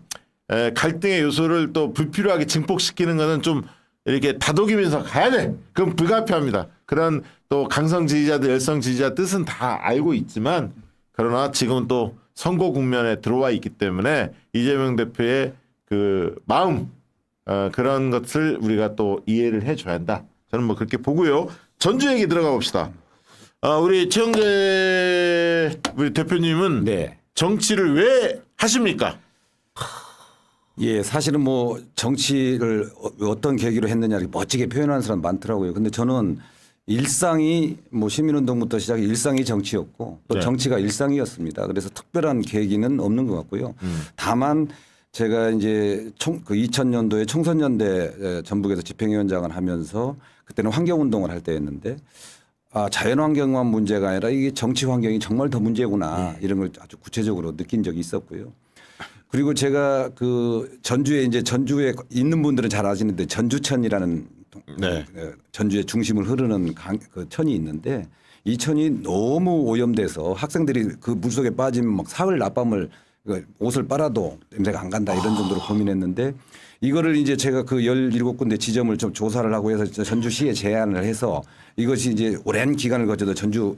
[SPEAKER 1] 갈등의 요소를 또 불필요하게 증폭시키는 거는 좀 이렇게 다독이면서 가야 돼. 그럼 불가피합니다. 그런 또 강성 지지자들, 열성 지지자 뜻은 다 알고 있지만 그러나 지금은 또 선거 국면에 들어와 있기 때문에 이재명 대표의 그 마음 그런 것을 우리가 또 이해를 해줘야 한다. 저는 뭐 그렇게 보고요. 전주 얘기 들어가 봅시다. 우리 최영재 우리 대표님은
[SPEAKER 3] 네.
[SPEAKER 1] 정치를 왜 하십니까?
[SPEAKER 3] 예, 사실은 뭐 정치를 어떤 계기로 했느냐 이렇게 멋지게 표현하는 사람 많더라고요. 근데 저는 일상이 뭐 시민운동부터 시작해 일상이 정치였고 또
[SPEAKER 1] 네.
[SPEAKER 3] 정치가 일상이었습니다. 그래서 특별한 계기는 없는 것 같고요. 다만 제가 이제 그 2000년도에 청소년대 전북에서 집행위원장을 하면서 그때는 환경운동을 할 때였는데 자연환경만 문제가 아니라 이게 정치 환경이 정말 더 문제구나 이런 걸 아주 구체적으로 느낀 적이 있었고요. 그리고 제가 그 전주에 있는 분들은 잘 아시는데 전주천이라는
[SPEAKER 1] 네.
[SPEAKER 3] 전주의 중심을 흐르는 그 천이 있는데 이 천이 너무 오염돼서 학생들이 그 물속에 빠지면 막 사흘 낮밤을 옷을 빨아도 냄새가 안 간다 이런 정도로 고민했는데 이거를 이제 제가 그 17군데 지점을 좀 조사를 하고 해서 전주시에 제안을 해서 이것이 이제 오랜 기간을 거쳐서 전주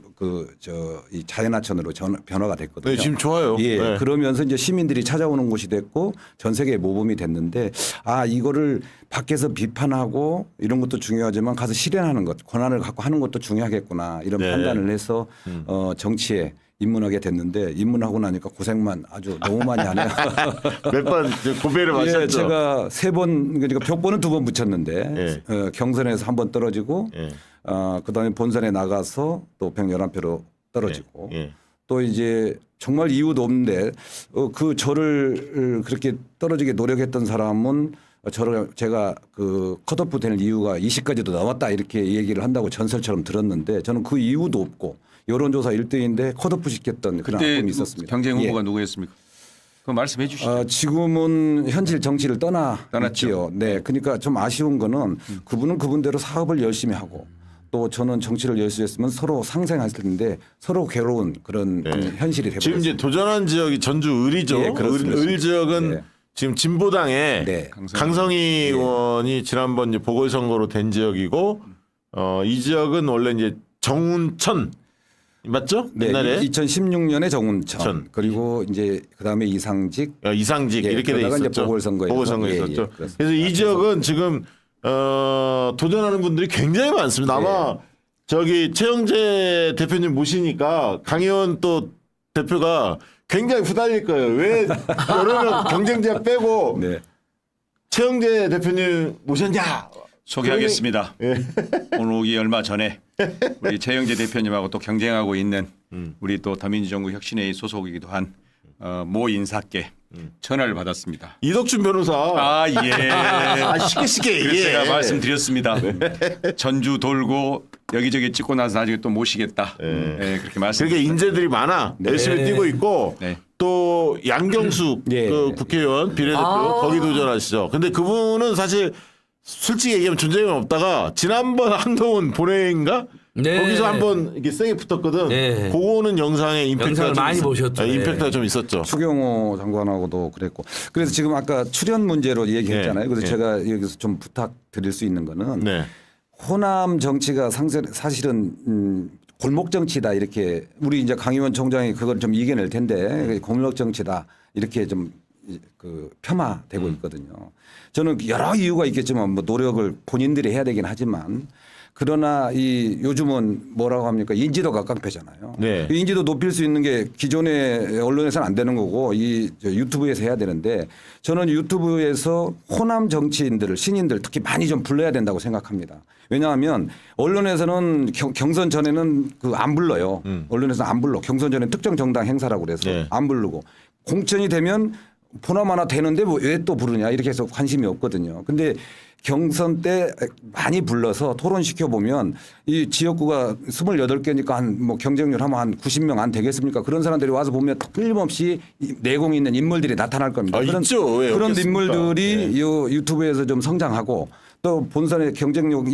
[SPEAKER 3] 이 자연하천으로 변화가 됐거든요.
[SPEAKER 1] 네, 지금 좋아요.
[SPEAKER 3] 예.
[SPEAKER 1] 네.
[SPEAKER 3] 그러면서 이제 시민들이 찾아오는 곳이 됐고 전 세계에 모범이 됐는데 이거를 밖에서 비판하고 이런 것도 중요하지만 가서 실현하는 것, 권한을 갖고 하는 것도 중요하겠구나 이런
[SPEAKER 1] 네.
[SPEAKER 3] 판단을 해서 정치에 입문하게 됐는데 입문하고 나니까 고생만 아주 너무 많이 하네요.
[SPEAKER 1] 몇 번 고배를 마셨죠.
[SPEAKER 3] 예, 제가 3번 그러니까 벽보는 2번 붙였는데
[SPEAKER 1] 예.
[SPEAKER 3] 경선에서 1번 떨어지고
[SPEAKER 1] 예.
[SPEAKER 3] 그다음에 본선에 나가서 또 111표로 떨어지고
[SPEAKER 1] 예.
[SPEAKER 3] 또 이제 정말 이유도 없는데 그 저를 그렇게 떨어지게 노력했던 사람은 제가 그 컷오프 될 이유가 20까지도 넘었다 이렇게 얘기를 한다고 전설처럼 들었는데 저는 그 이유도 없고 여론조사 1등인데 컷오프 시켰던 그런
[SPEAKER 2] 그때
[SPEAKER 3] 아픔이 있었습니다.
[SPEAKER 2] 경쟁 후보가
[SPEAKER 3] 예.
[SPEAKER 2] 누구였습니까? 그거 말씀해 주시죠.
[SPEAKER 3] 지금은 현실 정치를 떠났지요. 네, 그러니까 좀 아쉬운 거는 그분은 그분대로 사업을 열심히 하고 또 저는 정치를 열심히 했으면 서로 상생했을 텐데 서로 괴로운 그런 현실이 되버렸습니다.
[SPEAKER 1] 지금 이제 도전한 지역이 전주 을이죠.
[SPEAKER 3] 예, 그렇습니다.
[SPEAKER 1] 을 지역은
[SPEAKER 3] 네.
[SPEAKER 1] 지금 진보당의
[SPEAKER 3] 네.
[SPEAKER 1] 강성희 의원이 지난번 이제 보궐선거로 된 지역이고 이 지역은 원래 이제 정운천 맞죠?
[SPEAKER 3] 네,
[SPEAKER 1] 옛날에
[SPEAKER 3] 2016년에 정운천
[SPEAKER 1] 천.
[SPEAKER 3] 그리고 이제 그다음에 이상직
[SPEAKER 1] 이상직
[SPEAKER 3] 예,
[SPEAKER 1] 이렇게 돼
[SPEAKER 3] 그러다가 이제
[SPEAKER 1] 있었죠.
[SPEAKER 3] 보궐선거에서.
[SPEAKER 1] 보궐선거
[SPEAKER 3] 예,
[SPEAKER 1] 있었죠.
[SPEAKER 3] 예, 그렇습니다.
[SPEAKER 1] 그래서 이 지역은 지금 도전하는 분들이 굉장히 많습니다. 아마 저기 최영재 대표님 모시니까 강의원 또 대표가 굉장히 후달릴 거예요. 왜 여러 명 경쟁자 빼고
[SPEAKER 3] 네.
[SPEAKER 1] 최영재 대표님 모셨냐?
[SPEAKER 2] 소개하겠습니다. 오늘 오기 얼마 전에 우리 최영재 대표님하고 또 경쟁하고 있는 우리 또 더민주정부 혁신회의 소속이기도 한 모 인사께 전화를 받았습니다.
[SPEAKER 1] 이덕준 변호사.
[SPEAKER 2] 예.
[SPEAKER 1] 쉽게
[SPEAKER 2] 그래서
[SPEAKER 1] 얘기해.
[SPEAKER 2] 제가 말씀드렸습니다. 전주 돌고 여기저기 찍고 나서 나중에 또 모시겠다. 그렇게 말씀.
[SPEAKER 1] 그렇게 인재들이 많아. 열심히 뛰고 있고
[SPEAKER 2] 네.
[SPEAKER 1] 또 양경숙
[SPEAKER 3] 예.
[SPEAKER 1] 그 국회의원 비례대표 거기 도전하시죠. 근데 그분은 사실 솔직히 얘기하면 존재감이 없다가 지난번 한동훈 본회의인가
[SPEAKER 4] 네.
[SPEAKER 1] 거기서 한번 이렇게 세게 붙었거든.
[SPEAKER 4] 네.
[SPEAKER 1] 그거는 영상에 임팩트가
[SPEAKER 4] 영상을
[SPEAKER 1] 좀
[SPEAKER 4] 많이 보셨죠.
[SPEAKER 1] 임팩트가
[SPEAKER 4] 네.
[SPEAKER 1] 좀 있었죠.
[SPEAKER 3] 추경호 장관하고도 그랬고 그래서 지금 아까 출연 문제로 얘기했잖아요. 그래서 제가 여기서 좀 부탁드릴 수 있는 거는
[SPEAKER 1] 네.
[SPEAKER 3] 호남 정치가 사실은 골목 정치다 이렇게 우리 이제 강 의원 총장이 그걸 좀 이겨낼 텐데 골목 정치다 이렇게 좀 그 폄하되고 있거든요. 저는 여러 이유가 있겠지만 뭐 노력을 본인들이 해야 되긴 하지만 그러나 이 요즘은 뭐라고 합니까 인지도가 깡패잖아요.
[SPEAKER 1] 네.
[SPEAKER 3] 이 인지도 높일 수 있는 게 기존의 언론에서는 안 되는 거고 이 유튜브에서 해야 되는데 저는 유튜브에서 호남 정치인들을 신인들 특히 많이 좀 불러야 된다고 생각합니다. 왜냐하면 언론에서는 경선 전에는 그 안 불러요. 언론에서는 안 불러. 경선 전에 특정 정당 행사라고 그래서
[SPEAKER 1] 네.
[SPEAKER 3] 안 부르고 공천이 되면 포함 하나 되는데 왜 또 부르냐 이렇게 해서 관심이 없거든요. 근데 경선 때 많이 불러서 토론시켜 보면 이 지역구가 28개니까 한 뭐 경쟁률 하면 한 90명 안 되겠습니까? 그런 사람들이 와서 보면 틀림없이 내공 있는 인물들이 나타날 겁니다.
[SPEAKER 1] 있죠. 왜
[SPEAKER 3] 그런
[SPEAKER 1] 없겠습니까?
[SPEAKER 3] 인물들이
[SPEAKER 1] 네.
[SPEAKER 3] 이 유튜브에서 좀 성장하고 또 본선에 경쟁력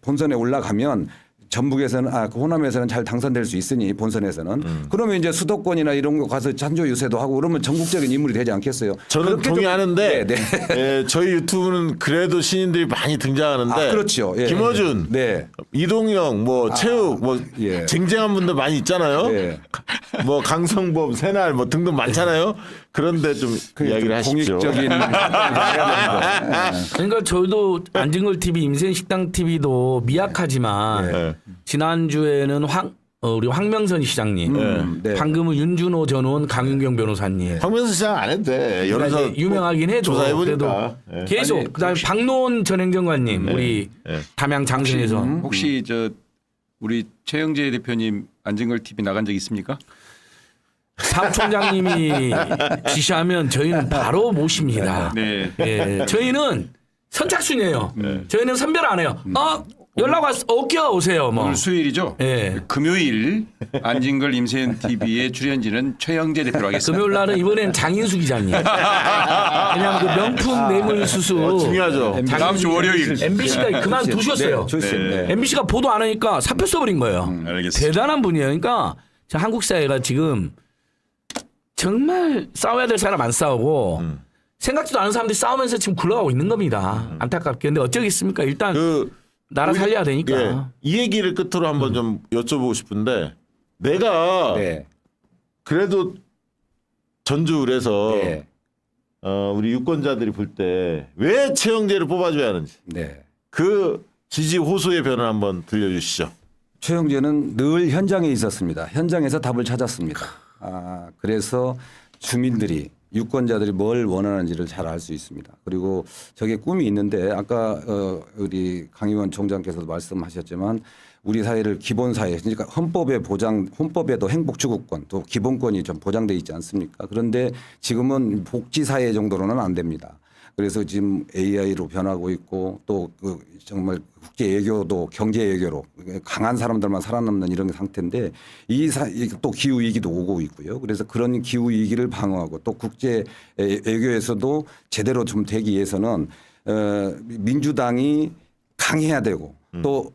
[SPEAKER 3] 본선에 올라가면 전북에서는 그 호남에서는 잘 당선될 수 있으니 본선에서는 그러면 이제 수도권이나 이런 거 가서 찬조 유세도 하고 그러면 전국적인 인물이 되지 않겠어요?
[SPEAKER 1] 저는
[SPEAKER 3] 그렇게 좀-
[SPEAKER 1] 동의하는데
[SPEAKER 3] 네, 네.
[SPEAKER 1] 저희 유튜브는 그래도 신인들이 많이 등장하는데
[SPEAKER 3] 그렇죠. 예.
[SPEAKER 1] 김어준,
[SPEAKER 3] 네.
[SPEAKER 1] 이동영, 뭐 체육, 뭐
[SPEAKER 3] 예.
[SPEAKER 1] 쟁쟁한 분들 많이 있잖아요.
[SPEAKER 3] 네.
[SPEAKER 1] 뭐 강성범, 새날 뭐 등등 많잖아요. 그런데 좀 이야기를 하십시오.
[SPEAKER 3] 공익적인
[SPEAKER 4] 그러니까 저도 안진걸 TV, 임센식당 TV도 미약하지만
[SPEAKER 1] 네.
[SPEAKER 4] 지난주에는 우리 황명선 시장님,
[SPEAKER 3] 네.
[SPEAKER 4] 방금은 윤준호 전 의원, 강윤경 변호사님.
[SPEAKER 1] 황명수 시장 안 해도 돼. 여기서
[SPEAKER 4] 이제 유명하긴 해도
[SPEAKER 1] 조사해보니까.
[SPEAKER 4] 그래도 계속
[SPEAKER 3] 아니,
[SPEAKER 4] 그다음에 박노원 전 행정관님 우리 담양 장성에서
[SPEAKER 2] 혹시 저 우리 최영재 대표님 안진걸 TV 나간 적 있습니까?
[SPEAKER 4] 사무총장님이 지시하면 저희는 바로 모십니다.
[SPEAKER 2] 네.
[SPEAKER 4] 예, 저희는 선착순이에요. 저희는 선별 안 해요. 연락 왔어. 오세요. 뭐.
[SPEAKER 2] 오늘 수요일이죠?
[SPEAKER 4] 예.
[SPEAKER 2] 금요일 안진걸 임세현 TV의 출연진은 최영재 대표로 하겠습니다.
[SPEAKER 4] 금요일 날은 이번엔 장인수 기자님. 왜냐하면 그 명품 뇌물수수
[SPEAKER 1] 중요하죠.
[SPEAKER 2] 다음 주 월요일.
[SPEAKER 4] MBC가 그만두셨어요.
[SPEAKER 3] 좋습니다. 네.
[SPEAKER 4] MBC가 보도 안 하니까 사표 써버린 거예요.
[SPEAKER 2] 알겠습니다.
[SPEAKER 4] 대단한 분이에요. 그러니까 한국 사회가 지금 정말 싸워야 될 사람 안 싸우고 생각지도 않은 사람들이 싸우면서 지금 굴러가고 있는 겁니다. 안타깝게. 근데 어쩌겠습니까? 일단 나라 살려야 되니까.
[SPEAKER 1] 예, 이 얘기를 끝으로 한번 좀 여쭤보고 싶은데 내가
[SPEAKER 3] 네.
[SPEAKER 1] 그래도 전주을에서
[SPEAKER 3] 네.
[SPEAKER 1] 우리 유권자들이 볼 때 왜 최영재를 뽑아줘야 하는지
[SPEAKER 3] 네.
[SPEAKER 1] 그 지지 호소의 변을 한번 들려주시죠.
[SPEAKER 3] 최영재는 늘 현장에 있었습니다. 현장에서 답을 찾았습니다. 그래서 주민들이 유권자들이 뭘 원하는지를 잘 알 수 있습니다. 그리고 저게 꿈이 있는데 아까 우리 강 의원 총장께서도 말씀하셨지만 우리 사회를 기본 사회 그러니까 헌법에도 행복추구권 또 기본권이 좀 보장돼 있지 않습니까? 그런데 지금은 복지 사회 정도로는 안 됩니다. 그래서 지금 AI로 변하고 있고 또 정말 국제 외교도 경제 외교로 강한 사람들만 살아남는 이런 상태인데 또 기후 위기도 오고 있고요. 그래서 그런 기후 위기를 방어하고 또 국제 외교에서도 제대로 좀 되기 위해서는 민주당이 강해야 되고 또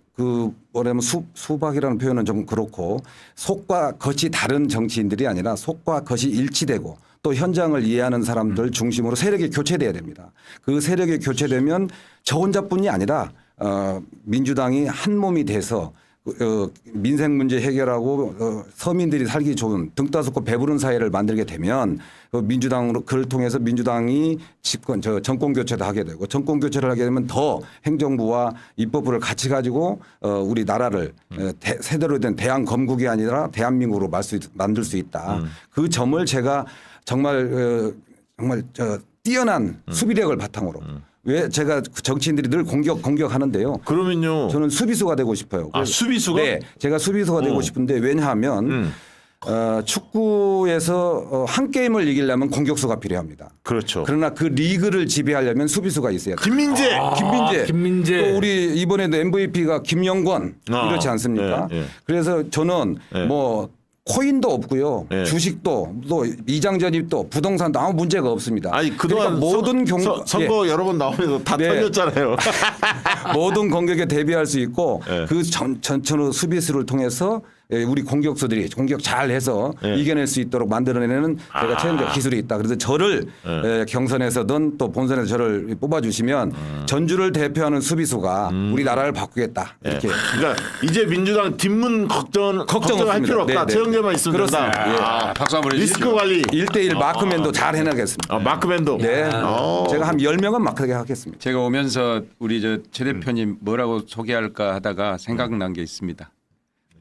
[SPEAKER 3] 뭐냐면 수박이라는 표현은 좀 그렇고 속과 겉이 다른 정치인들이 아니라 속과 겉이 일치되고 또 현장을 이해하는 사람들 중심으로 세력이 교체돼야 됩니다. 그 세력이 교체되면 저 혼자뿐이 아니라 민주당이 한 몸이 돼서 민생 문제 해결하고 서민들이 살기 좋은 등따숩고 배부른 사회를 만들게 되면 그를 통해서 민주당이 정권 교체도 하게 되고 정권 교체를 하게 되면 더 행정부와 입법부를 같이 가지고 우리 나라를 세대로 된 대한 건국이 아니라 대한민국으로 만들 수 있다. 그 점을 제가 정말 뛰어난 수비력을 바탕으로 왜 제가 정치인들이 늘 공격하는데요.
[SPEAKER 1] 그러면요.
[SPEAKER 3] 저는 수비수가 되고 싶어요.
[SPEAKER 1] 수비수가?
[SPEAKER 3] 네, 제가 수비수가 되고 싶은데 왜냐하면 축구에서 한 게임을 이기려면 공격수가 필요합니다.
[SPEAKER 1] 그렇죠.
[SPEAKER 3] 그러나 그 리그를 지배하려면 수비수가 있어야 돼요.
[SPEAKER 1] 김민재.
[SPEAKER 3] 또 우리 이번에도 MVP가 김영권 이렇지 않습니까?
[SPEAKER 1] 예.
[SPEAKER 3] 그래서 저는 뭐 코인도 없고요.
[SPEAKER 1] 예.
[SPEAKER 3] 주식도 또 이장전입도 부동산도 아무 문제가 없습니다.
[SPEAKER 1] 아니 그동안
[SPEAKER 3] 그러니까 모든
[SPEAKER 1] 선거 여러 번 나오면서 다
[SPEAKER 3] 네.
[SPEAKER 1] 털렸잖아요.
[SPEAKER 3] 모든 공격에 대비할 수 있고
[SPEAKER 1] 예.
[SPEAKER 3] 그 전천후 수비수를 통해서 우리 공격수들이 공격 잘해서 이겨낼 수 있도록 만들어내는 제가 최영재 기술이 있다. 그래서 저를 경선에서든 또 본선에서 저를 뽑아주시면 전주를 대표하는 수비수가 우리나라를 바꾸겠다. 이렇게.
[SPEAKER 1] 그러니까 이제 민주당 뒷문 걱정할
[SPEAKER 3] 없습니다.
[SPEAKER 1] 필요 없다.
[SPEAKER 3] 네, 네.
[SPEAKER 1] 최영재만 있으면
[SPEAKER 3] 그렇습니다.
[SPEAKER 1] 된다.
[SPEAKER 2] 박수 한번 해주시죠.
[SPEAKER 1] 리스크 관리.
[SPEAKER 3] 1대1 마크맨도 잘 해나겠습니다.
[SPEAKER 1] 마크맨도.
[SPEAKER 3] 네. 제가 한 10명은 마크하게 하겠습니다.
[SPEAKER 2] 제가 오면서 우리 최 대표님 뭐라고 소개할까 하다가 생각난 게 있습니다.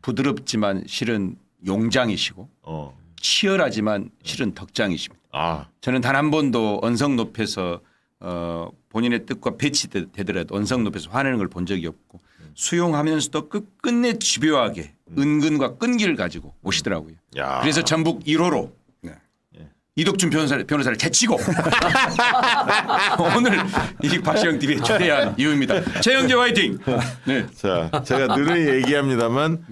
[SPEAKER 2] 부드럽지만 실은 용장이시고 치열하지만 실은 덕장이십니다. 저는 단 한 번도 언성 높여서 본인의 뜻과 배치되더라도 언성 높여서 화내는 걸 본 적이 없고 수용하면서도 끝끝내 집요하게 은근과 끈기를 가지고 오시더라고요.
[SPEAKER 1] 야.
[SPEAKER 2] 그래서 전북 1호로 이덕준 변호사를 제치고 오늘 이 박시영 TV에 초대한 이유입니다. 최영재 화이팅. 네.
[SPEAKER 1] 자, 제가 늘 얘기합니다만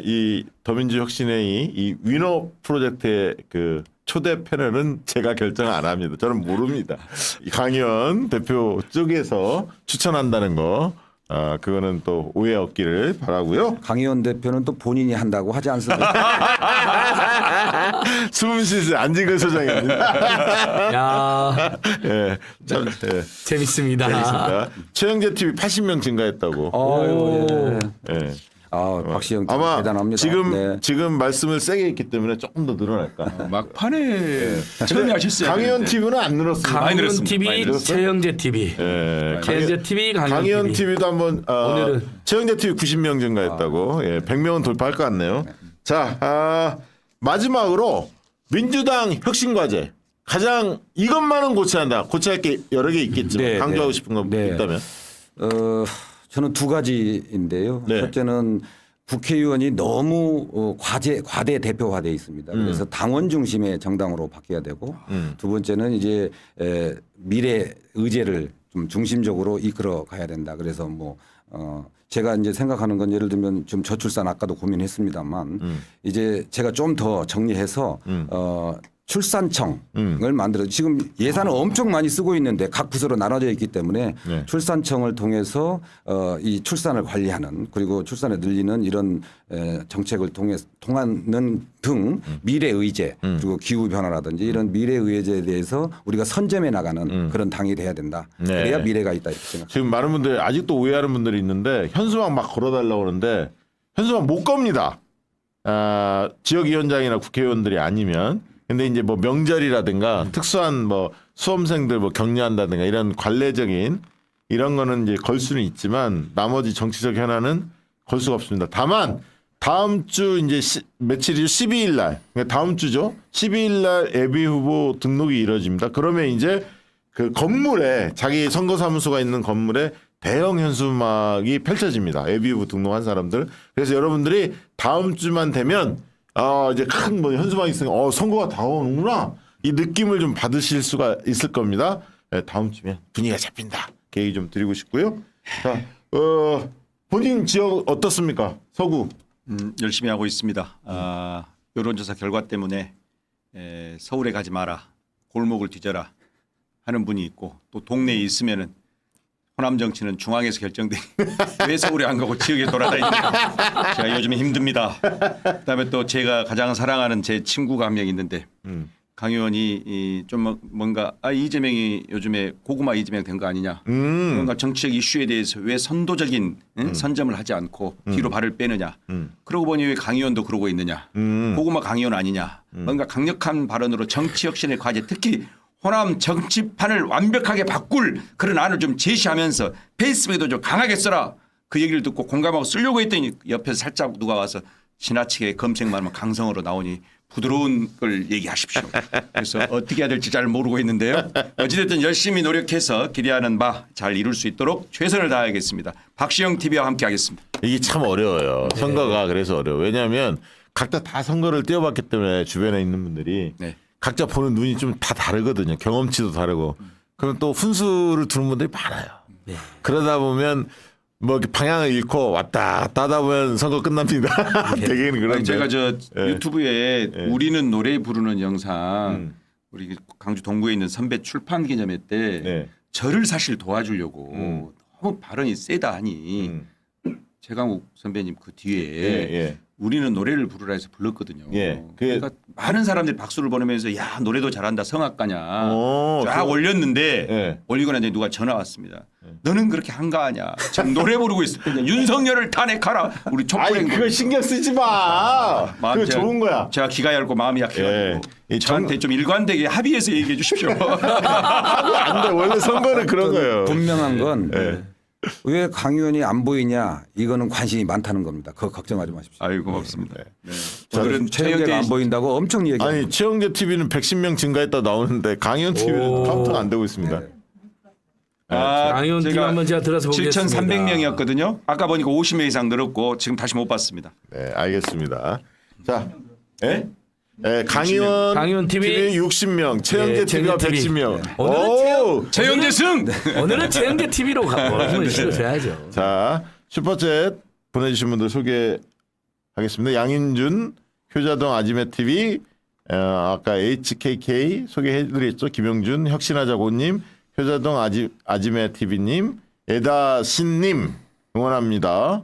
[SPEAKER 1] 이 더민주 혁신회의 이 위너 프로젝트의 그 초대 패널은 제가 결정 안 합니다. 저는 모릅니다. 강의원 대표 쪽에서 추천한다는 거. 그거는 또 오해 없기를 바라고요.
[SPEAKER 3] 강의원 대표는 또 본인이 한다고 하지 않습니까?
[SPEAKER 1] 숨쉬지 안진걸 소장입니다.
[SPEAKER 4] 야,
[SPEAKER 1] 예, 참,
[SPEAKER 4] 재밌습니다.
[SPEAKER 1] 재밌습니다. 최영재 TV 80명 증가했다고.
[SPEAKER 3] 예.
[SPEAKER 1] 예.
[SPEAKER 3] 박시영 팀
[SPEAKER 1] 아마
[SPEAKER 3] 대단합니다.
[SPEAKER 1] 지금 말씀을 세게 했기 때문에 조금 더 늘어날까.
[SPEAKER 2] 막판에 처음에 하셨어요.
[SPEAKER 1] 강희원 TV는 안 늘었습니다.
[SPEAKER 2] 많이
[SPEAKER 4] 강희원
[SPEAKER 2] 늘었습니다.
[SPEAKER 4] TV,
[SPEAKER 2] 많이 늘었어요.
[SPEAKER 4] 최영재 TV.
[SPEAKER 1] 예,
[SPEAKER 4] 최영재 TV,
[SPEAKER 1] 강희원
[SPEAKER 4] TV.
[SPEAKER 1] TV도 한번
[SPEAKER 4] 오늘은-
[SPEAKER 1] 최영재 TV 90명 증가했다고. 예, 100명은 돌파할 것 같네요. 자, 마지막으로 민주당 혁신과제 가장 이것만은 고쳐야 한다. 고쳐야 할 게 여러 개 있겠지만
[SPEAKER 3] 네,
[SPEAKER 1] 강조하고
[SPEAKER 3] 네.
[SPEAKER 1] 싶은 거
[SPEAKER 3] 네.
[SPEAKER 1] 있다면.
[SPEAKER 3] 저는 두 가지인데요.
[SPEAKER 1] 네.
[SPEAKER 3] 첫째는 국회의원이 너무 과대 대표화돼 있습니다. 그래서 당원 중심의 정당으로 바뀌어야 되고 두 번째는 이제 미래 의제를 좀 중심적으로 이끌어 가야 된다. 그래서 제가 이제 생각하는 건 예를 들면 좀 저출산 아까도 고민했습니다만 이제 제가 좀 더 정리해서 출산청을 만들어 지금 예산을 엄청 많이 쓰고 있는데 각 부서로 나눠져 있기 때문에
[SPEAKER 1] 네.
[SPEAKER 3] 출산청을 통해서 이 출산을 관리하는 그리고 출산을 늘리는 이런 정책을 통하는 등 미래 의제 그리고 기후 변화라든지 이런 미래 의제에 대해서 우리가 선점해 나가는 그런 당이 돼야 된다.
[SPEAKER 1] 네.
[SPEAKER 3] 그래야 미래가 있다 이렇게 생각합니다.
[SPEAKER 1] 지금 많은 분들이 아직도 오해하는 분들이 있는데 현수막 막 걸어달라고 그러는데 현수막 못 겁니다. 지역위원장이나 국회의원들이 아니면. 근데 이제 뭐 명절이라든가 특수한 뭐 수험생들 뭐 격려한다든가 이런 관례적인 이런 거는 이제 걸 수는 있지만 나머지 정치적 현안은 걸 수가 없습니다. 다만 다음 주 이제 며칠이죠? 12일 날. 그러니까 다음 주죠. 12일 날 예비 후보 등록이 이루어집니다. 그러면 이제 그 건물에 자기 선거사무소가 있는 건물에 대형 현수막이 펼쳐집니다. 예비 후보 등록한 사람들. 그래서 여러분들이 다음 주만 되면 이제 큰 뭐 현수막이 있으니까 선거가 다가오는구나 이 느낌을 좀 받으실 수가 있을 겁니다. 네, 다음 주면 분위기가 잡힌다. 그 얘기 좀 드리고 싶고요. 자, 본인 지역 어떻습니까? 서구.
[SPEAKER 2] 열심히 하고 있습니다. 여론조사 결과 때문에 서울에 가지 마라, 골목을 뒤져라 하는 분이 있고 또 동네에 있으면은 호남 정치는 중앙에서 결정돼. 왜 서울에 안 가고 지역에 돌아다니냐. 제가 요즘에 힘듭니다. 그다음에 또 제가 가장 사랑하는 제 친구가 한 명 있는데 강 의원이 좀 뭔가 이재명이 요즘에 고구마 이재명 된 거 아니냐. 뭔가 정치적 이슈에 대해서 왜 선도적인 선점을 하지 않고 뒤로 발을 빼느냐. 그러고 보니 왜 강 의원도 그러고 있느냐. 고구마 강 의원 아니냐. 뭔가 강력한 발언으로 정치 혁신의 과제 특히 호남 정치판을 완벽하게 바꿀 그런 안을 좀 제시하면서 페이스북에도 좀 강하게 써라. 그 얘기를 듣고 공감하고 쓰려고 했더니 옆에서 살짝 누가 와서 지나치게 검색만 하면 강성어로 나오니 부드러운 걸 얘기하십시오. 그래서 어떻게 해야 될지 잘 모르고 있는데요. 어찌됐든 열심히 노력해서 기대하는 바 잘 이룰 수 있도록 최선을 다하겠습니다. 박시영 TV와 함께 하겠습니다.
[SPEAKER 1] 이게 참 어려워요. 선거가 그래서 어려워. 왜냐하면 각자 다 선거를 뛰어봤기 때문에 주변에 있는 분들이
[SPEAKER 2] 네.
[SPEAKER 1] 각자 보는 눈이 좀 다 다르거든요. 경험치도 다르고. 그럼 또 훈수를 두는 분들이 많아요. 그러다 보면 뭐 이렇게 방향을 잃고 왔다 갔다 하다 보면 선거 끝납니다. 대개는 그런데.
[SPEAKER 2] 제가 저
[SPEAKER 1] 예.
[SPEAKER 2] 유튜브에 우리는 노래 부르는 영상 우리 강주 동구에 있는 선배 출판 기념회 때
[SPEAKER 1] 네.
[SPEAKER 2] 저를 사실 도와주려고 너무 발언이 세다 하니 최강욱 선배님 그 뒤에
[SPEAKER 1] 예.
[SPEAKER 2] 우리는 노래를 부르라 해서 불렀거든요.
[SPEAKER 1] 예.
[SPEAKER 2] 그러니까 많은 사람들이 박수를 보내면서 야 노래도 잘한다 성악가냐 쫙
[SPEAKER 1] 그거-
[SPEAKER 2] 올렸는데
[SPEAKER 1] 예.
[SPEAKER 2] 올리고 나서 누가 전화 왔습니다. 너는 그렇게 한가하냐. 지금 노래 부르고 있을 때 윤석열을 탄핵하라. 우리 촛불
[SPEAKER 1] 아니 그거 신경 쓰지 마. 그거 좋은 거야.
[SPEAKER 2] 제가 기가 얇고 마음이 약해가지고
[SPEAKER 1] 예. 이
[SPEAKER 2] 저한테 좀 일관되게 합의해서 얘기해 주십시오.
[SPEAKER 1] 안 돼. 원래 선거는 그런 거예요.
[SPEAKER 3] 분명한 건
[SPEAKER 1] 예.
[SPEAKER 3] 왜 강 의원이 안 보이냐 이거는 관심이 많다는 겁니다. 그거 걱정하지 마십시오.
[SPEAKER 2] 아이고 고맙습니다. 네.
[SPEAKER 3] 오늘은 최영재가 안 보인다고 엄청 얘기합니다.
[SPEAKER 1] 아니 최영재 TV는 110명 증가했다 나오는데 강현 TV는 카운트가 안 되고 있습니다.
[SPEAKER 4] 강의원 TV 한번 제가 들어서 보겠습니다.
[SPEAKER 2] 7,300명이었거든요. 아까 보니까 50명 이상 늘었고 지금 다시 못 봤습니다.
[SPEAKER 1] 네, 알겠습니다. 자, 강의원
[SPEAKER 4] TV
[SPEAKER 1] 60명, 최영재 TV가
[SPEAKER 4] 최영재 TV.
[SPEAKER 1] 110명.
[SPEAKER 4] 오늘은
[SPEAKER 2] 최영재 승.
[SPEAKER 4] 오늘은 최영재 TV로 한번 실어줘야죠.
[SPEAKER 1] 자, 슈퍼챗 보내주신 분들 소개하겠습니다. 양인준, 효자동 아지매 TV, 아까 HKK 소개해드렸죠. 김영준, 혁신하자고님, 효자동 아지매 TV님, 에다신님 응원합니다.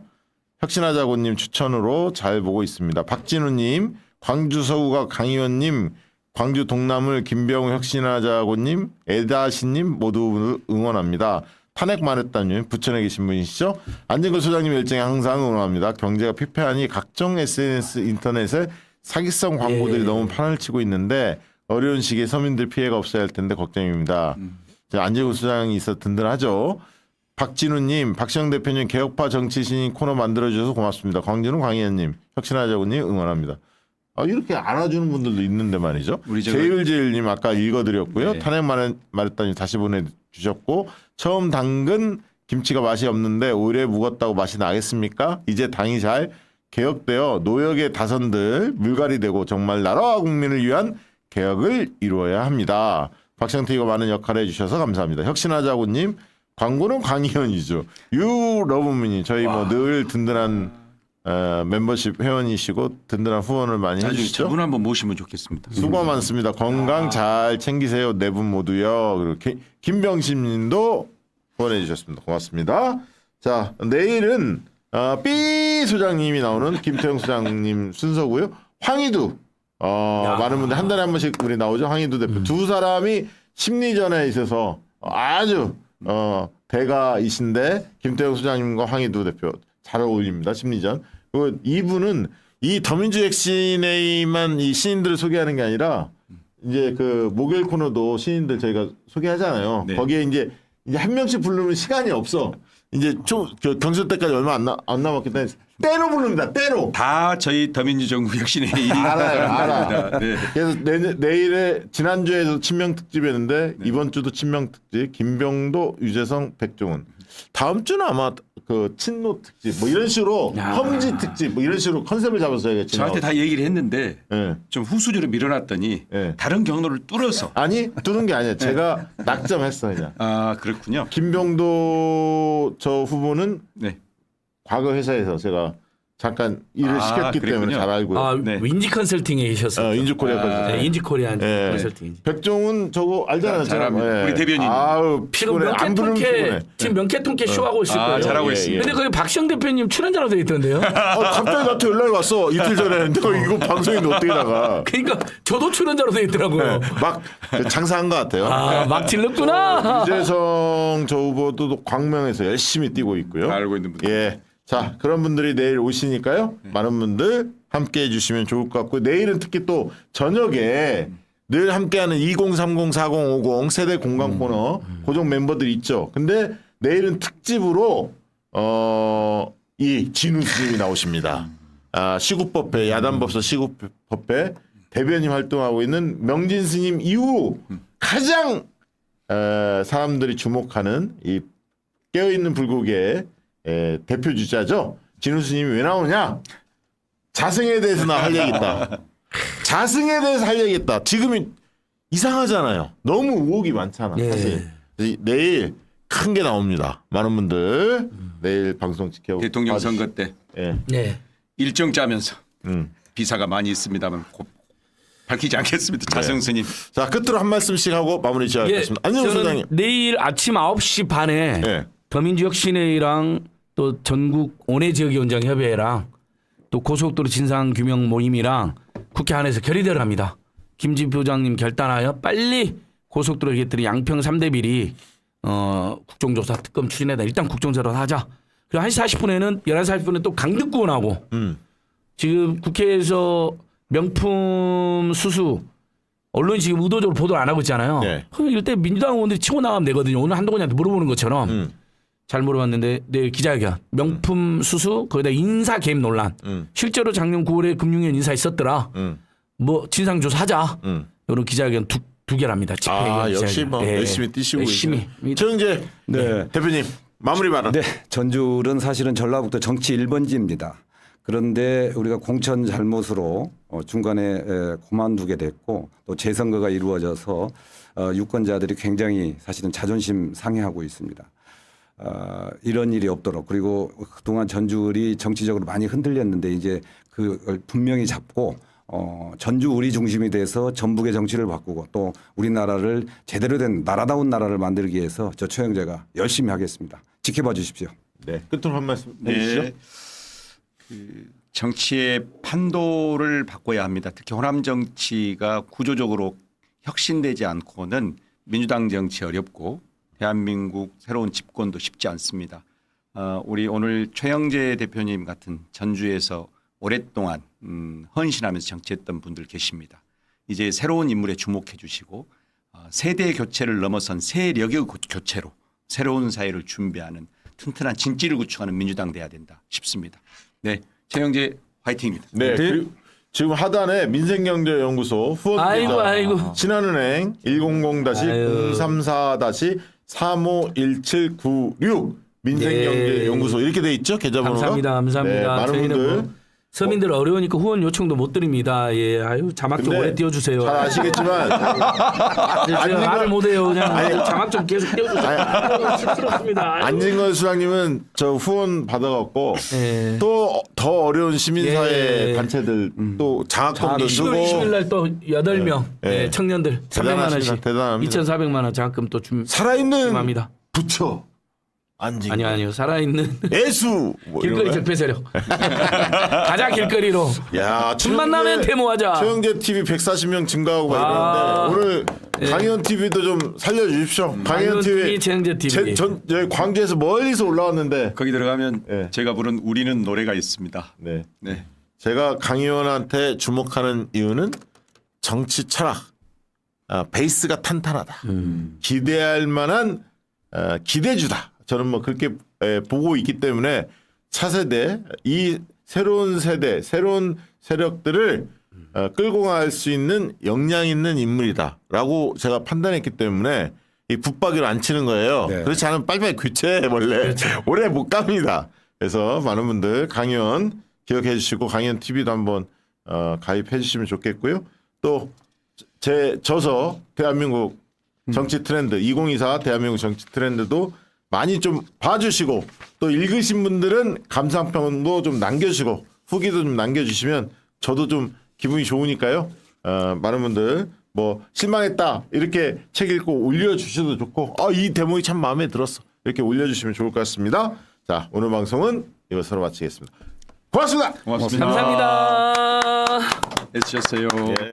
[SPEAKER 1] 혁신하자고님 추천으로 잘 보고 있습니다. 박진우님, 광주 서구가 강의원님, 광주 동남을 김병우 혁신하자고님, 에다신님 모두 응원합니다. 탄핵 마르따님 부천에 계신 분이시죠. 안진걸 소장님 일정에 항상 응원합니다. 경제가 피폐하니 각종 SNS 인터넷에 사기성 광고들이 너무 판을 치고 있는데 어려운 시기에 서민들 피해가 없어야 할 텐데 걱정입니다. 안진걸 소장이 있어 든든하죠. 박진우님, 박시영 대표님 개혁파 정치신인 코너 만들어주셔서 고맙습니다. 광진우 광희연님, 혁신하자고님 응원합니다. 이렇게 안아주는 분들도 있는데 말이죠.
[SPEAKER 2] 우리
[SPEAKER 1] 제일제일님 아까 읽어드렸고요.
[SPEAKER 2] 네.
[SPEAKER 1] 탄핵 마르따님 다시 보내주셨고 처음 담근 김치가 맛이 없는데 오히려 묵었다고 맛이 나겠습니까? 이제 당이 잘 개혁되어 노역의 다선들 물갈이 되고 정말 나라와 국민을 위한 개혁을 이루어야 합니다. 박시영 TV가 많은 역할을 해주셔서 감사합니다. 혁신하자고님 광고는 광희연이죠. 유 러브미님 저희 뭐 늘 든든한 멤버십 회원이시고 든든한 후원을 많이
[SPEAKER 2] 나중에
[SPEAKER 1] 해주시죠.
[SPEAKER 2] 저분 한번 모시면 좋겠습니다.
[SPEAKER 1] 수고 많습니다. 건강 잘 챙기세요. 네 분 모두요. 그리고 김병심님도 후원해 주셨습니다. 고맙습니다. 자 내일은 B 소장님이 나오는 김태형 소장님 순서고요. 황희두 많은 분들 한 달에 한 번씩 우리 나오죠. 황희두 대표 두 사람이 심리전에 있어서 아주 대가이신데 김태형 소장님과 황희두 대표 잘 어울립니다. 심리전. 그리고 이분은 이 더민주 혁신회의만 이 신인들을 소개하는 게 아니라 이제 그 목요일 코너도 신인들 저희가 소개하잖아요.
[SPEAKER 2] 네.
[SPEAKER 1] 거기에 이제 한 명씩 부르면 시간이 없어. 이제 경선 때까지 얼마 안 남았기 때문에 때로 부릅니다. 때로.
[SPEAKER 2] 다 저희 더민주정부 혁신회의
[SPEAKER 1] 알아.
[SPEAKER 2] 네.
[SPEAKER 1] 그래서 내일에 지난주에도 친명 특집이었는데 이번 주도 친명 특집 김병도, 유재성, 백종원. 다음 주는 아마 그 친노 특집 뭐 이런 식으로 험지 특집 뭐 이런 식으로 컨셉을 잡아서 저희가
[SPEAKER 2] 저한테 다 얘기를 했는데
[SPEAKER 1] 네.
[SPEAKER 2] 좀 후수주로 밀어놨더니
[SPEAKER 1] 네.
[SPEAKER 2] 다른 경로를 뚫어서
[SPEAKER 1] 아니 뚫은 게 아니야. 제가 낙점했어 그냥.
[SPEAKER 2] 아 그렇군요.
[SPEAKER 1] 김병도 저 후보는
[SPEAKER 2] 네.
[SPEAKER 1] 과거 회사에서 제가 잠깐 일을 시켰기 때문에
[SPEAKER 2] 그랬군요.
[SPEAKER 1] 잘 알고요.
[SPEAKER 2] 네.
[SPEAKER 4] 인지 컨설팅에 계셨어요.
[SPEAKER 1] 인주코리아
[SPEAKER 4] 네, 인지코리아
[SPEAKER 1] 예.
[SPEAKER 4] 컨설팅.
[SPEAKER 1] 백종훈 저거 알잖아요.
[SPEAKER 2] 잘합니다. 우리 대변인.
[SPEAKER 1] 아우
[SPEAKER 4] 지금
[SPEAKER 1] 피곤해. 안 부르면 피곤해.
[SPEAKER 4] 지금 명쾌통쾌 쇼하고 있을 거예요.
[SPEAKER 2] 잘하고
[SPEAKER 1] 예,
[SPEAKER 2] 있습니다.
[SPEAKER 4] 근데 거기 박시영 대표님 출연자로 돼 있던데요.
[SPEAKER 1] 갑자기 나한테 연락이 왔어. 이틀 전에. 너 이거 방송인데 어떻게 나가.
[SPEAKER 4] 그러니까 저도 출연자로 돼 있더라고요.
[SPEAKER 1] 막 장사한 것 같아요.
[SPEAKER 4] 막 질렀구나.
[SPEAKER 1] 유재성 저 후보도 광명에서 열심히 뛰고 있고요.
[SPEAKER 2] 다 알고 있는 분들.
[SPEAKER 1] 예. 자, 그런 분들이 내일 오시니까요. 많은 분들 함께 해주시면 좋을 것 같고 내일은 특히 또 저녁에 늘 함께하는 2030, 4050 세대 공감 코너 고정 멤버들이 있죠. 근데 내일은 특집으로 이 진우 스님이 나오십니다. 시국법회 야단법사 시국법회 대변인 활동하고 있는 명진 스님 이후 가장 사람들이 주목하는 이 깨어있는 불고기의 대표 주자죠. 진우 스님이 왜 나오냐? 자승에 대해서 나 할 얘기 있다. 자승에 대해서 할 얘기 있다. 지금이 이상하잖아요. 너무 의혹이 많잖아.
[SPEAKER 4] 예.
[SPEAKER 1] 사실. 내일 큰 게 나옵니다. 많은 분들 내일 방송 지켜보고
[SPEAKER 2] 대통령 선거 때
[SPEAKER 1] 예.
[SPEAKER 4] 네.
[SPEAKER 2] 일정 짜면서 비사가 많이 있습니다만 밝히지 않겠습니다. 자성 스님.
[SPEAKER 1] 자 끝으로 한 말씀씩 하고 마무리 지어야겠습니다. 안녕하세요
[SPEAKER 4] 저는
[SPEAKER 1] 소장님.
[SPEAKER 4] 내일 아침 9시 반에
[SPEAKER 1] 예.
[SPEAKER 4] 더민주혁신회의랑 또 전국 원외지역위원장협의회랑 또 고속도로 진상규명 모임이랑 국회 안에서 결의대를 합니다. 김진표 부장님 결단하여 빨리 고속도로 개들이 양평 3대 비리 국정조사 특검 추진해다. 일단 국정조사 하자. 그리고 1시 40분에는 11시 40분에 또 강등구원하고 지금 국회에서 명품 수수 언론이 지금 의도적으로 보도를 안 하고 있잖아요.
[SPEAKER 1] 네.
[SPEAKER 4] 그럼 이럴 때 민주당 의원들이 치고 나가면 되거든요. 오늘 한동훈한테 물어보는 것처럼 잘 물어봤는데 내일 기자회견 명품 수수 거기다 인사 개입 논란 실제로 작년 9월에 금융위원 인사 있었더라. 뭐 진상조사하자. 이런 기자회견 두 개랍니다.
[SPEAKER 1] 역시 뭐 열심히 뛰시고
[SPEAKER 4] 열심히.
[SPEAKER 1] 정재 대표님 마무리 발언.
[SPEAKER 3] 네, 전주는 사실은 전라북도 정치 1번지입니다. 그런데 우리가 공천 잘못으로 중간에 그만두게 됐고 또 재선거가 이루어져서 유권자들이 굉장히 사실은 자존심 상해하고 있습니다. 이런 일이 없도록 그리고 그동안 전주을이 정치적으로 많이 흔들렸는데 이제 그걸 분명히 잡고 전주 우리 중심이 돼서 전북의 정치를 바꾸고 또 우리나라를 제대로 된 나라다운 나라를 만들기 위해서 저 최영재가 열심히 하겠습니다. 지켜봐 주십시오.
[SPEAKER 1] 네, 끝으로 한 말씀 해주시죠.
[SPEAKER 2] 네. 정치의 판도를 바꿔야 합니다. 특히 호남 정치가 구조적으로 혁신되지 않고는 민주당 정치 어렵고 대한민국 새로운 집권도 쉽지 않습니다. 우리 오늘 최영재 대표님 같은 전주에서 오랫동안 헌신하면서 정치했던 분들 계십니다. 이제 새로운 인물에 주목해 주시고 세대 교체를 넘어선 세력의 교체로 새로운 사회를 준비하는 튼튼한 진지를 구축하는 민주당 돼야 된다 싶습니다. 네, 최영재 화이팅입니다.
[SPEAKER 1] 네. 그리고 지금 하단에 민생경제연구소 후원자
[SPEAKER 4] 아이고.
[SPEAKER 1] 신한은행 100-034-351796 민생경제연구소 이렇게 돼 있죠 계좌번호가.
[SPEAKER 4] 감사합니다.
[SPEAKER 1] 네, 많은
[SPEAKER 4] 저희는
[SPEAKER 1] 분들
[SPEAKER 4] 뭐 서민들 어려우니까 후원 요청도 못 드립니다. 예, 아유 자막 좀
[SPEAKER 1] 근데
[SPEAKER 4] 오래 띄워주세요.
[SPEAKER 1] 잘 아시겠지만
[SPEAKER 4] 제가 말을 못해요. 그냥 자막 좀 계속 띄워주세요. 씁쓸합니다.
[SPEAKER 1] 안진걸 수장님은 저 후원 받아갖고
[SPEAKER 4] 예.
[SPEAKER 1] 또 더 어려운 시민사회
[SPEAKER 4] 예.
[SPEAKER 1] 단체들 또 장학금도
[SPEAKER 4] 10월
[SPEAKER 1] 주고
[SPEAKER 4] 20일 날 또 8명
[SPEAKER 1] 예.
[SPEAKER 4] 예, 청년들 300만 원씩
[SPEAKER 1] 대단합니다.
[SPEAKER 4] 2,400만 원 장학금 또
[SPEAKER 1] 살아있는
[SPEAKER 4] 합니다.
[SPEAKER 1] 부처 안진걸
[SPEAKER 4] 아니요. 살아있는
[SPEAKER 1] 애수 뭐 이런
[SPEAKER 4] 길거리
[SPEAKER 1] 거야?
[SPEAKER 4] 적폐 세력. 가자 길거리로.
[SPEAKER 1] 야,
[SPEAKER 4] 틈만 나면 데모하자.
[SPEAKER 1] 최영재 TV 140명 증가하고 막
[SPEAKER 4] 아.
[SPEAKER 1] 이러는데 오늘 강현 TV도 좀 살려주십시오. 강현 TV,
[SPEAKER 4] 최영재 TV.
[SPEAKER 1] 저희 광주에서 멀리서 올라왔는데
[SPEAKER 2] 거기 들어가면
[SPEAKER 1] 네.
[SPEAKER 2] 제가 부른 우리는 노래가 있습니다.
[SPEAKER 1] 네.
[SPEAKER 2] 네.
[SPEAKER 1] 제가 강 의원한테 주목하는 이유는 정치 철학, 베이스가 탄탄하다. 기대할 만한 기대주다. 저는 뭐 그렇게 보고 있기 때문에 차세대, 이 새로운 세대, 새로운 세력들을 끌고 갈 수 있는 역량 있는 인물이다라고 제가 판단했기 때문에 이 붙박이를 안 치는 거예요.
[SPEAKER 3] 네.
[SPEAKER 1] 그렇지 않으면 빨리빨리 교체 원래 오래 못 갑니다. 그래서 많은 분들 강의원 기억해 주시고 강의원 TV도 한번 가입해 주시면 좋겠고요. 또 제 저서 대한민국 정치 트렌드 2024 대한민국 정치 트렌드도 많이 좀 봐주시고 또 읽으신 분들은 감상평도 좀 남겨주시고 후기도 좀 남겨주시면 저도 좀 기분이 좋으니까요. 많은 분들 뭐 실망했다 이렇게 책 읽고 올려주셔도 좋고 이 대목이 참 마음에 들었어 이렇게 올려주시면 좋을 것 같습니다. 자 오늘 방송은 이것으로 마치겠습니다. 고맙습니다.
[SPEAKER 2] 고맙습니다.
[SPEAKER 4] 감사합니다.
[SPEAKER 2] 애쓰셨어요.
[SPEAKER 1] 예.